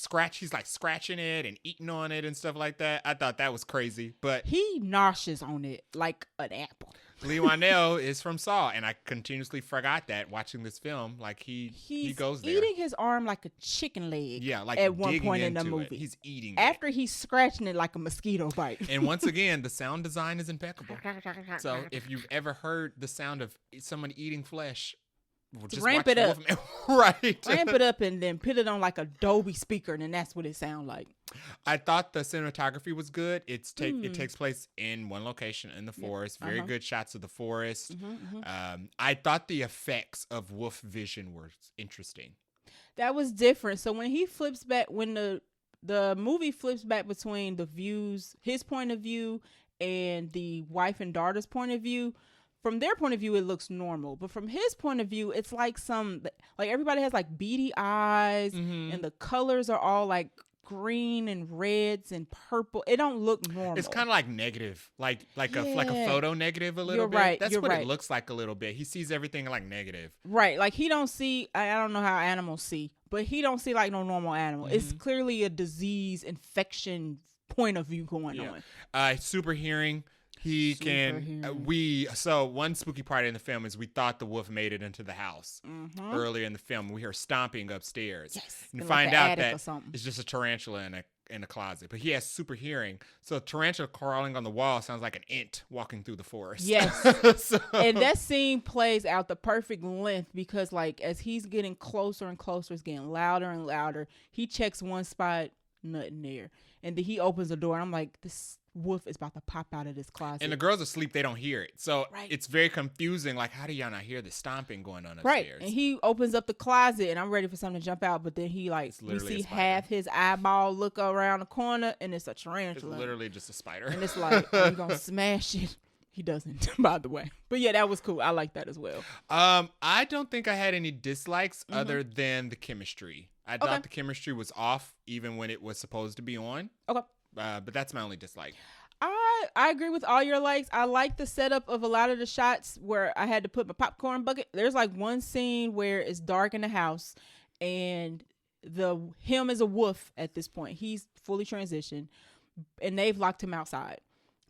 like scratching it and eating on it and stuff like that. I thought that was crazy, but he noshes on it like an apple. Lee Wanell is from Saw, and I continuously forgot that watching this film. Like he goes there. Eating his arm like a chicken leg. Yeah, like at one point in the movie. He's eating after he's scratching it like a mosquito bite. And once again, the sound design is impeccable. So if you've ever heard the sound of someone eating flesh, just ramp it up. Right. Ramp it up and then put it on like a Dolby speaker, and then that's what it sounds like. I thought the cinematography was good. It takes place in one location in the forest. Very good shots of the forest. I thought the effects of wolf vision were interesting. That was different. So when he flips back, when the movie flips back between the views, his point of view and the wife and daughter's point of view, from their point of view, it looks normal. But from his point of view, it's like everybody has like beady eyes and the colors are all like green and reds and purple. It don't look normal. It's kind of like negative, like a photo negative a little bit. Right. That's what it looks like a little bit. He sees everything like negative. Right. Like he don't see, I don't know how animals see, but he don't see like no normal animal. It's clearly a disease infection point of view going on. Super hearing. He can. One spooky part in the film is we thought the wolf made it into the house earlier in the film. We hear stomping upstairs, and you find out that it's just a tarantula in a closet. But he has super hearing, so a tarantula crawling on the wall sounds like an ant walking through the forest. Yes, and that scene plays out the perfect length because like as he's getting closer and closer, it's getting louder and louder. He checks one spot, nothing there, and then he opens the door, and I'm like, this wolf is about to pop out of this closet. And the girls asleep, they don't hear it. So it's very confusing. Like, how do y'all not hear the stomping going on upstairs? Right. And he opens up the closet and I'm ready for something to jump out. But then we see half his eyeball look around the corner and it's a tarantula. It's literally just a spider. And it's like, are you going to smash it? He doesn't, by the way. But yeah, that was cool. I like that as well. I don't think I had any dislikes other than the chemistry. I thought the chemistry was off even when it was supposed to be on. Okay. But that's my only dislike. I agree with all your likes. I like the setup of a lot of the shots where I had to put my popcorn bucket. There's like one scene where it's dark in the house and him is a wolf at this point. He's fully transitioned and they've locked him outside.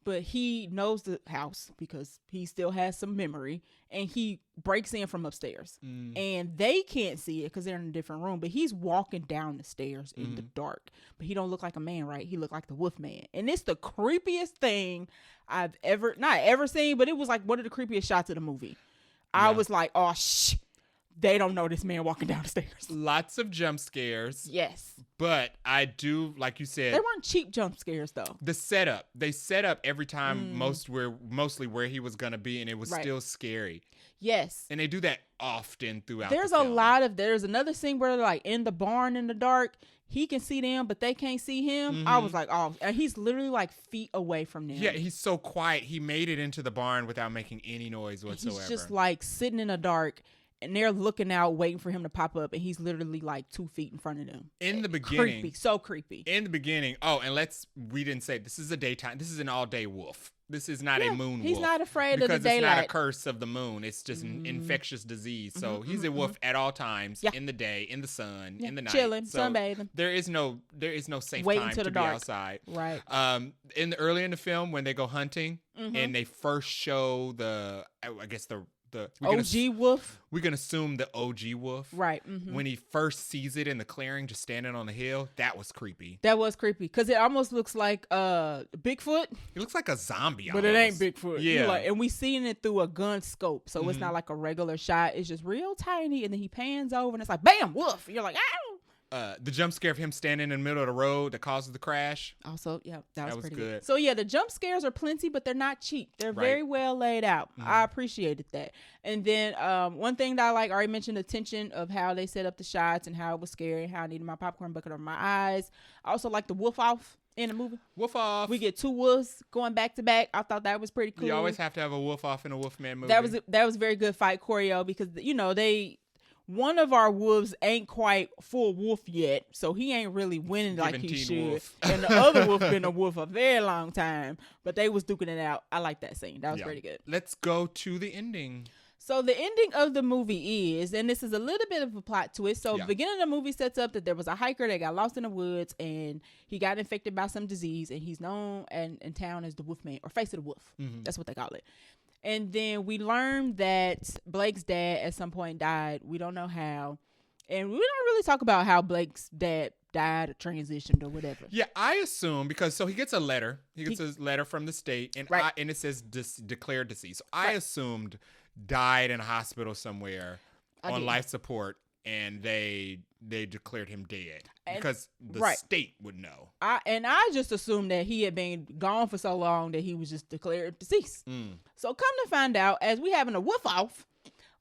But he knows the house because he still has some memory and he breaks in from upstairs and they can't see it because they're in a different room, but he's walking down the stairs in the dark, but he don't look like a man, right? He looked like the wolf man. And it's the creepiest thing I've not ever seen, but it was like one of the creepiest shots of the movie. I was like, oh, they don't know this man walking down the stairs. Lots of jump scares. Yes. But I do, like you said. They weren't cheap jump scares, though. The setup. They set up every time mostly where he was going to be, and it was still scary. Yes. And they do that often throughout the film. There's another scene where they're like in the barn in the dark. He can see them, but they can't see him. I was like, oh, and he's literally like feet away from them. Yeah, he's so quiet. He made it into the barn without making any noise whatsoever. He's just like sitting in the dark. and they're looking out, waiting for him to pop up, and he's literally like 2 feet in front of them. In the beginning, creepy, so creepy. In the beginning, we didn't say this is a daytime. This is an all-day wolf. This is not a moon wolf. He's not afraid of the daylight. Because it's not a curse of the moon. It's just an infectious disease. So he's a wolf at all times, in the day, in the sun, in the night. Chilling, so sunbathing. There is no safe waiting time to be outside. Right. Early in the film when they go hunting and they first show the OG wolf. We can assume the OG wolf. Right. When he first sees it in the clearing, just standing on the hill, that was creepy. That was creepy because it almost looks like Bigfoot. It looks like a zombie, but it ain't Bigfoot. Yeah, and we seen it through a gun scope, so it's not like a regular shot. It's just real tiny, and then he pans over, and it's like bam, wolf. You're like, ow. The jump scare of him standing in the middle of the road that causes the crash. Also, that was pretty good. So the jump scares are plenty, but they're not cheap. They're very well laid out. I appreciated that. And then one thing that I already mentioned the tension of how they set up the shots and how it was scary, how I needed my popcorn bucket over my eyes. I also like the wolf off in the movie. Wolf off. We get 2 wolves going back to back. I thought that was pretty cool. You always have to have a wolf off in a Wolfman movie. That was very good fight choreo because one of our wolves ain't quite full wolf yet, so he ain't really winning like he should. And the other wolf been a wolf a very long time, but they was duking it out. I like that scene. That was pretty good. Let's go to the ending. So the ending of the movie is, and this is a little bit of a plot twist. So the beginning of the movie sets up that there was a hiker that got lost in the woods and he got infected by some disease, and he's known in town as the Wolfman or Face of the Wolf. That's what they call it. And then we learned that Blake's dad at some point died. We don't know how. And we don't really talk about how Blake's dad died or transitioned or whatever. Yeah, I assume because he gets a letter. He gets a letter from the state and and it says declared deceased. So I assumed died in a hospital somewhere on life support, and they declared him dead because the state would know. I just assumed that he had been gone for so long that he was just declared deceased. So come to find out, as we having a wolf off,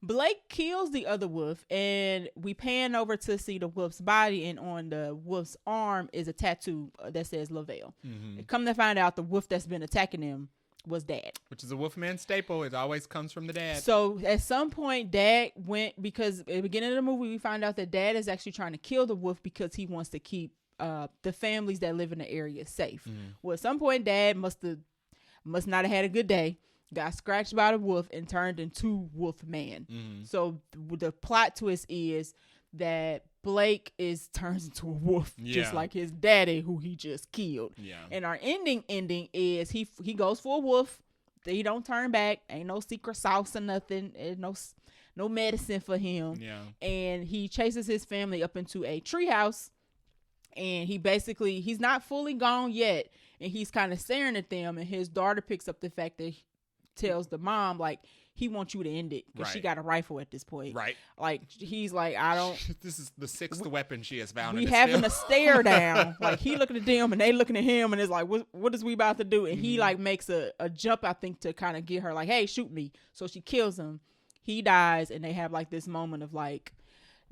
Blake kills the other wolf, and we pan over to see the wolf's body, and on the wolf's arm is a tattoo that says Lavelle. Come to find out, the wolf that's been attacking him was Dad, which is a Wolfman staple. It always comes from the dad. So at some point, Dad went, because at the beginning of the movie we find out that Dad is actually trying to kill the wolf because he wants to keep the families that live in the area safe. Well, at some point, Dad must not have had a good day, got scratched by the wolf, and turned into Wolfman. So the plot twist is that Blake turns into a wolf, just like his daddy, who he just killed. And our ending is he goes for a wolf. He don't turn back. Ain't no secret sauce or nothing. Ain't no medicine for him. And he chases his family up into a treehouse. And he's not fully gone yet. And he's kind of staring at them. And his daughter picks up the fact that tells the mom, like, he wants you to end it because she got a rifle at this point. Like, he's like, I don't. This is the 6th weapon she has found. We having a stare down. Like, he looking at them and they looking at him, and it's like, what is we about to do? And he like makes a jump, I think, to kind of get her like, hey, shoot me. So she kills him. He dies, and they have like this moment of like,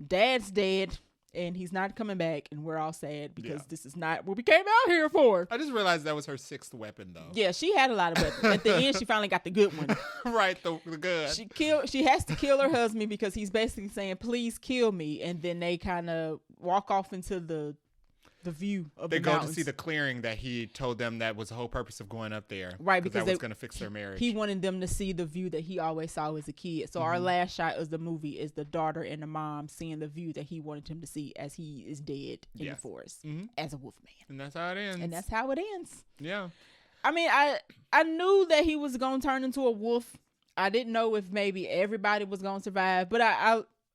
Dad's dead. And he's not coming back, and we're all sad because this is not what we came out here for. I just realized that was her 6th weapon, though. Yeah, she had a lot of weapons. At the end, she finally got the good one. The good. She has to kill her husband because he's basically saying, "Please kill me," and then they kind of walk off into the view of the mountains. They go to see the clearing that he told them that was the whole purpose of going up there. Right, because that was going to fix their marriage. He wanted them to see the view that he always saw as a kid. So our last shot of the movie is the daughter and the mom seeing the view that he wanted him to see as he is dead in the forest as a Wolfman. And that's how it ends. Yeah. I mean, I knew that he was going to turn into a wolf. I didn't know if maybe everybody was going to survive, but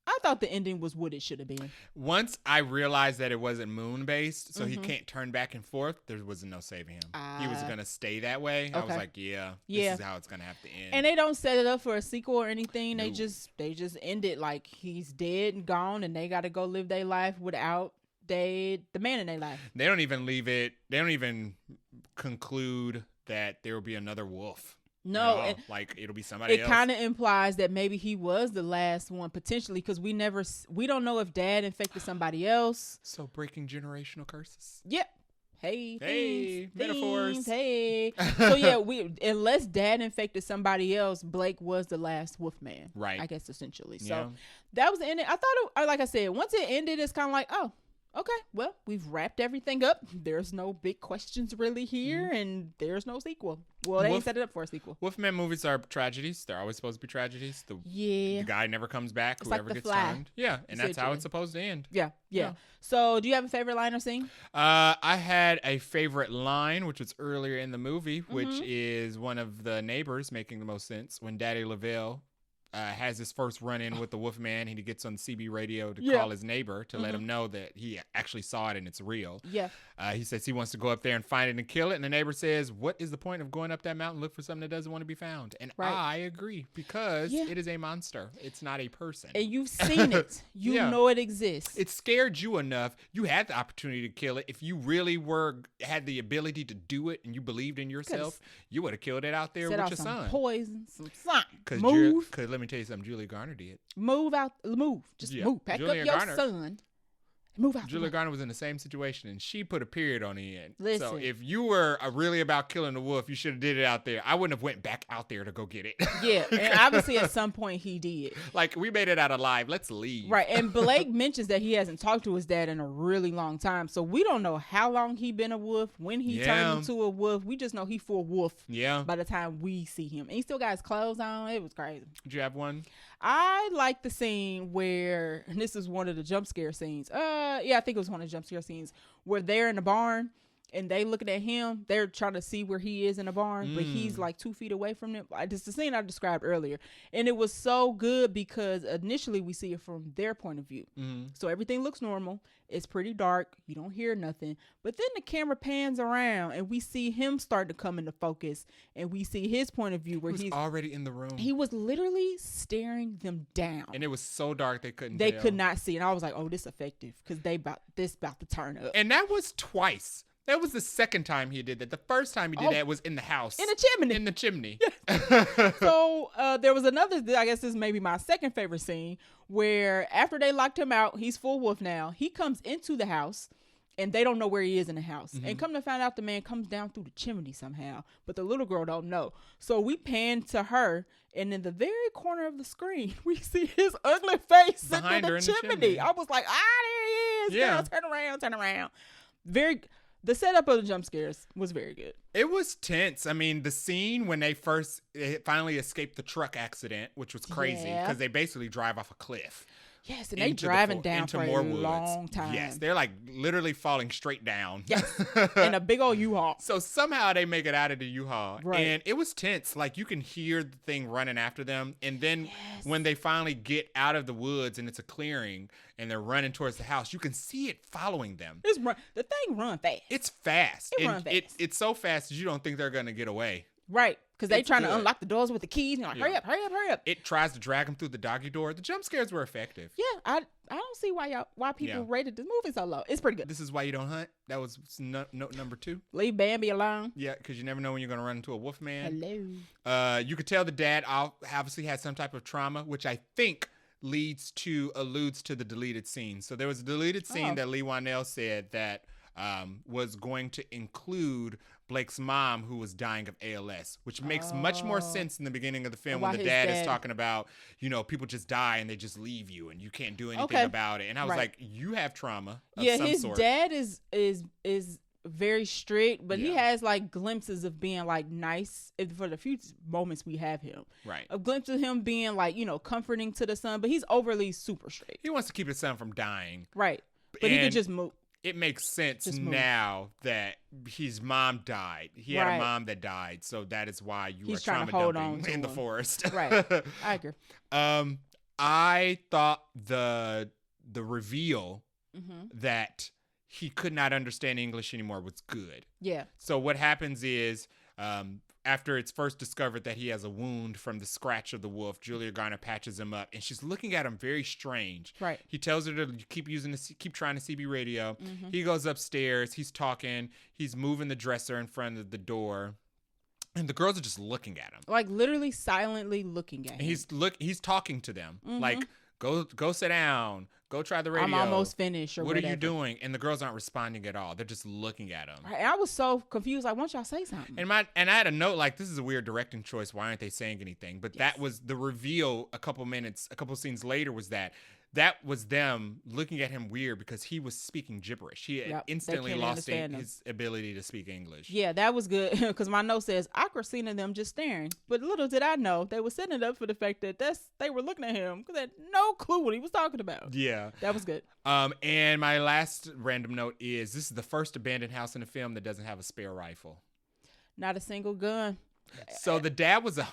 I thought the ending was what it should have been. Once I realized that it wasn't moon-based, so he can't turn back and forth, there was no saving him. He was going to stay that way. Okay. I was like, this is how it's going to have to end. And they don't set it up for a sequel or anything. No. They just end it like he's dead and gone, and they got to go live their life without the man in their life. They don't even leave it. They don't even conclude that there will be another wolf. No, like it'll be somebody else. It kind of implies that maybe he was the last one potentially, because we don't know if Dad infected somebody else. So breaking generational curses. Yep. Hey, metaphors. Hey. So yeah, unless Dad infected somebody else, Blake was the last Wolfman. Right. I guess essentially. So that was the ending. I thought like I said, once it ended, it's kind of like, oh, okay, well, we've wrapped everything up. There's no big questions really here, and there's no sequel. Well, they ain't set it up for a sequel. Wolfman movies are tragedies. They're always supposed to be tragedies. The guy never comes back. It's whoever like gets turned. Yeah, and that's how it's supposed to end. Yeah. So, do you have a favorite line or scene? I had a favorite line, which was earlier in the movie, which is one of the neighbors making the most sense when Daddy Lavelle has his first run-in with the Wolfman, and he gets on CB radio to call his neighbor to let him know that he actually saw it and it's real. Yeah. He says he wants to go up there and find it and kill it, and the neighbor says, what is the point of going up that mountain, look for something that doesn't want to be found? And I agree, because it is a monster. It's not a person. And you've seen it. You know it exists. It scared you enough. You had the opportunity to kill it. If you really had the ability to do it and you believed in yourself, you would have killed it out there with your son. Poison, some slime. Because let me tell you something, Julia Garner did. Move. Just move. Pack up your son. Move out. Julia Garner was in the same situation, and she put a period on the end. Listen. So if you were really about killing the wolf, you should have did it out there. I wouldn't have went back out there to go get it. Yeah, and obviously at some point he did. Like, we made it out alive. Let's leave. Right, and Blake mentions that he hasn't talked to his dad in a really long time, so we don't know how long he been a wolf, when he turned into a wolf. We just know he full wolf. Yeah. By the time we see him, and he still got his clothes on. It was crazy. Did you have one? I like the scene where, and this is one of the jump scare scenes. I think it was one of the jump scare scenes where they're in the barn and they looking at him. They're trying to see where he is in the barn, but he's like 2 feet away from them. It's the scene I described earlier, and it was so good because initially we see it from their point of view. So everything looks normal. It's pretty dark. You don't hear nothing, but then the camera pans around and we see him start to come into focus, and we see his point of view where he's already in the room. He was literally staring them down, and it was so dark they couldn't. They could not see, and I was like, "Oh, this effective," because about to turn up. And that was twice. That was the second time he did that. The first time he did that was in the house. In the chimney. Yes. So there was another, I guess this may be my second favorite scene, where after they locked him out, he's full wolf now. He comes into the house, and they don't know where he is in the house. And come to find out, the man comes down through the chimney somehow, but the little girl don't know. So we pan to her, and in the very corner of the screen, we see his ugly face behind her in the chimney. I was like, there he is. Yeah. Girl, turn around. The setup of the jump scares was very good. It was tense. I mean, the scene when they finally escaped the truck accident, which was crazy because they basically drive off a cliff. Yes, and they driving down for a long time. Yes, they're like literally falling straight down. Yes, in a big old U-Haul. So somehow they make it out of the U-Haul. Right. And it was tense. Like, you can hear the thing running after them. And then when they finally get out of the woods and it's a clearing and they're running towards the house, you can see it following them. The thing run fast. It's fast. It's so fast that you don't think they're going to get away. Right. Because they trying to unlock the doors with the keys. And you're like, hurry up. It tries to drag them through the doggy door. The jump scares were effective. Yeah, I don't see why people rated this movie so low. It's pretty good. This is why you don't hunt. That was note number 2. Leave Bambi alone. Yeah, because you never know when you're going to run into a wolf man. Hello. You could tell the dad obviously had some type of trauma, which I think alludes to the deleted scene. So there was a deleted scene that Lee Wanell said that was going to include Blake's mom, who was dying of ALS, which makes much more sense in the beginning of the film when the dad is talking about, people just die and they just leave you and you can't do anything about it. And I was like, you have trauma of some his sort. Dad is very strict, but he has like glimpses of being like nice for the few moments we have him. Right. A glimpse of him being like, comforting to the son, but he's overly super strict. He wants to keep his son from dying. Right. But he could just move. It makes sense now that his mom died. He had a mom that died, so that is why he's are trauma dumping in the forest. Right, I agree. I thought the reveal that he could not understand English anymore was good. Yeah. So what happens is, after it's first discovered that he has a wound from the scratch of the wolf, Julia Garner patches him up, and she's looking at him very strange. Right. He tells her to keep trying the CB radio. He goes upstairs. He's talking. He's moving the dresser in front of the door, and the girls are just looking at him, like literally silently looking at him. He's talking to them, like, Go sit down. Go try the radio. I'm almost finished. Or what whatever. are you doing? And the girls aren't responding at all. They're just looking at him. And I was so confused. Like, why don't y'all say something? And I had a note like, this is a weird directing choice. Why aren't they saying anything? But that was the reveal. A couple scenes later was that was them looking at him weird because he was speaking gibberish. He had instantly lost his ability to speak English. Yeah, that was good because my note says awkward scene of them just staring. But little did I know they were setting it up for the fact that they were looking at him because they had no clue what he was talking about. Yeah, that was good. And my last random note is this is the first abandoned house in the film that doesn't have a spare rifle. Not a single gun. So the dad was a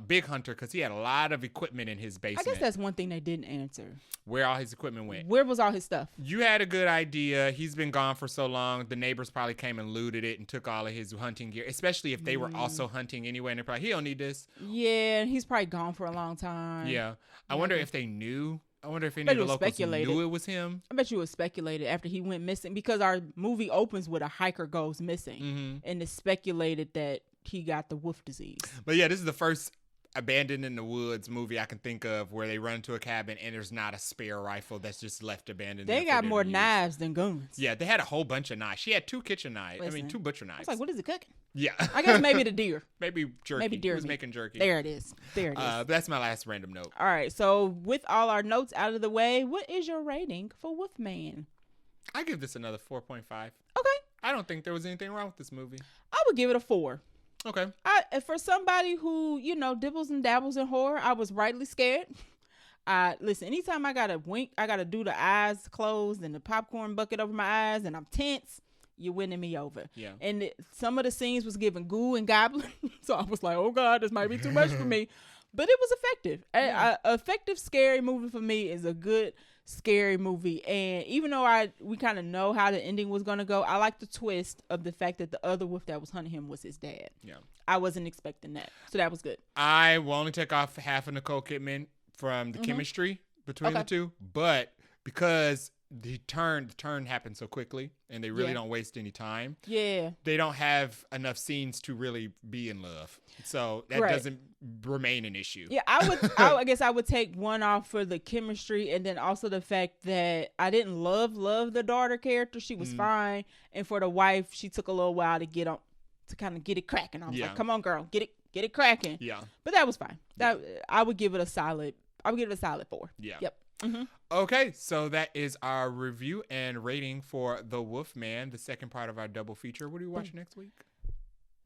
big hunter, because he had a lot of equipment in his basement. I guess that's one thing they didn't answer. Where all his equipment went. Where was all his stuff? You had a good idea. He's been gone for so long. The neighbors probably came and looted it and took all of his hunting gear, especially if they were also hunting anyway. And they're probably, he don't need this. Yeah, he's probably gone for a long time. Yeah. I wonder if they knew. I wonder if any of the locals knew it was him. I bet you it was speculated after he went missing, because our movie opens with a hiker goes missing. And it's speculated that he got the wolf disease. But yeah, this is the first abandoned in the woods movie I can think of where they run into a cabin and there's not a spare rifle that's just left abandoned. They got more knives than guns. Yeah, they had a whole bunch of knives. She had 2 kitchen knives. Listen, 2 butcher knives. I was like, what is it cooking? Yeah. I guess maybe the deer. Maybe jerky. Maybe deer. He was making jerky. There it is. That's my last random note. All right. So with all our notes out of the way, what is your rating for Wolfman? I give this another 4.5. Okay. I don't think there was anything wrong with this movie. I would give it a 4. Okay. For somebody who, dibbles and dabbles in horror, I was rightly scared. Listen, anytime I gotta wink, I gotta do the eyes closed and the popcorn bucket over my eyes and I'm tense, you're winning me over. Yeah. And some of the scenes was giving goo and goblin. So I was like, oh God, this might be too much for me. But it was effective. Yeah. Effective scary movie for me is a good scary movie. And even though we kind of know how the ending was going to go, I like the twist of the fact that the other wolf that was hunting him was his dad. Yeah. I wasn't expecting that. So that was good. I will only take off half of Nicole Kidman from the chemistry between the two, but because the turn happened so quickly and they really don't waste any time. Yeah. They don't have enough scenes to really be in love. So that doesn't remain an issue. Yeah, I guess I would take one off for the chemistry, and then also the fact that I didn't love the daughter character. She was fine. And for the wife, she took a little while to kind of get it cracking. I was like, come on, girl, get it cracking. Yeah. But that was fine. I would give it a solid 4. Yeah. Yep. Mm-hmm. Okay, so that is our review and rating for The Wolfman, the second part of our double feature. What are we watching next week?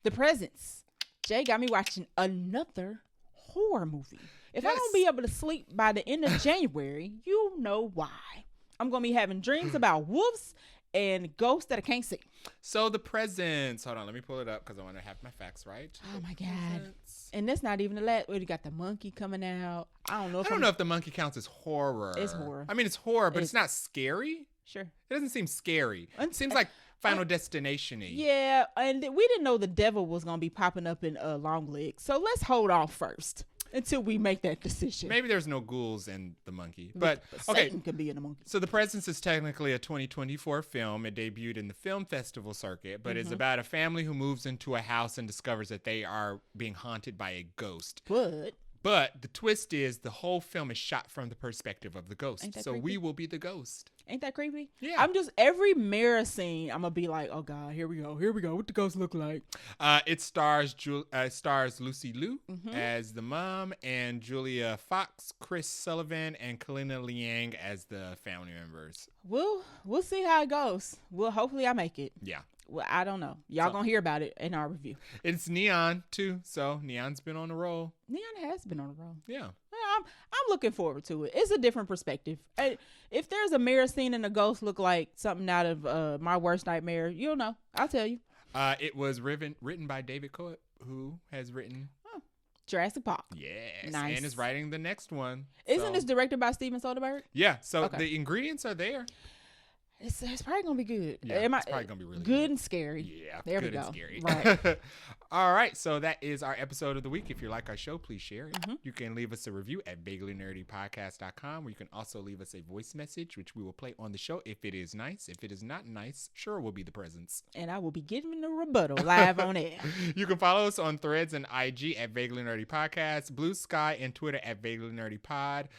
The Presence. Jay got me watching another horror movie. If I don't be able to sleep by the end of January, you know why. I'm going to be having dreams about wolves and ghosts that I can't see. So The Presence. Hold on, let me pull it up because I want to have my facts right. Oh my God. And that's not even the last. We got the monkey coming out. I don't know if the monkey counts as horror. It's horror. I mean, it's horror, but it's not scary. Sure. It doesn't seem scary. It seems like Final Destination-y. Yeah, and we didn't know the devil was going to be popping up in Longlegs. So let's hold off first until we make that decision. Maybe there's no ghouls in the monkey. But Satan could be in the monkey. So The Presence is technically a 2024 film. It debuted in the film festival circuit, but it's about a family who moves into a house and discovers that they are being haunted by a ghost. But the twist is the whole film is shot from the perspective of the ghost. So we will be the ghost. Ain't that creepy? Yeah. I'm just, every mirror scene, I'm going to be like, oh God, here we go. What the ghost look like? It stars Lucy Liu as the mom and Julia Fox, Chris Sullivan, and Kalina Liang as the family members. We'll see how it goes. Hopefully I make it. Yeah. Well, I don't know. Y'all gonna hear about it in our review. It's Neon too, so Neon's been on a roll. Neon has been on a roll. Yeah. I'm looking forward to it. It's a different perspective. If there's a mirror scene and a ghost look like something out of My Worst Nightmare, you'll know. I'll tell you. It was written by David Coe, who has written Jurassic Park. Yes. Nice. And is writing the next one. Isn't this directed by Steven Soderbergh? Yeah. So the ingredients are there. It's probably gonna be good. Yeah, it's probably gonna be really good and scary. Yeah, there good we go. And scary. Right. All right, so that is our episode of the week. If you like our show, please share it. You can leave us a review at vaguelynerdypodcast.com, where you can also leave us a voice message, which we will play on the show if it is nice. If it is not nice, sure, we'll be the presents. And I will be giving a rebuttal live on air. You can follow us on Threads and IG at Vaguely Nerdy Podcast, Blue Sky and Twitter at Vaguely Nerdy Pod.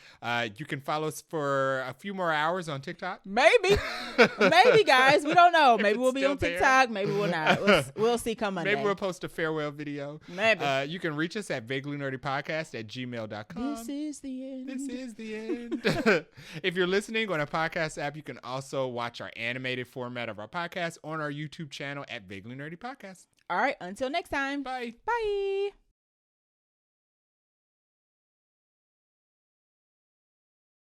You can follow us for a few more hours on TikTok. Maybe, guys. We don't know. Maybe we'll be on TikTok. Maybe we'll not. We'll see come Monday. Maybe we'll post a farewell video. Maybe. You can reach us at vaguelynerdypodcast@gmail.com. This is the end. This is the end. If you're listening on a podcast app, you can also watch our animated format of our podcast on our YouTube channel at Vaguely Nerdy Podcast. All right. Until next time. Bye. Bye.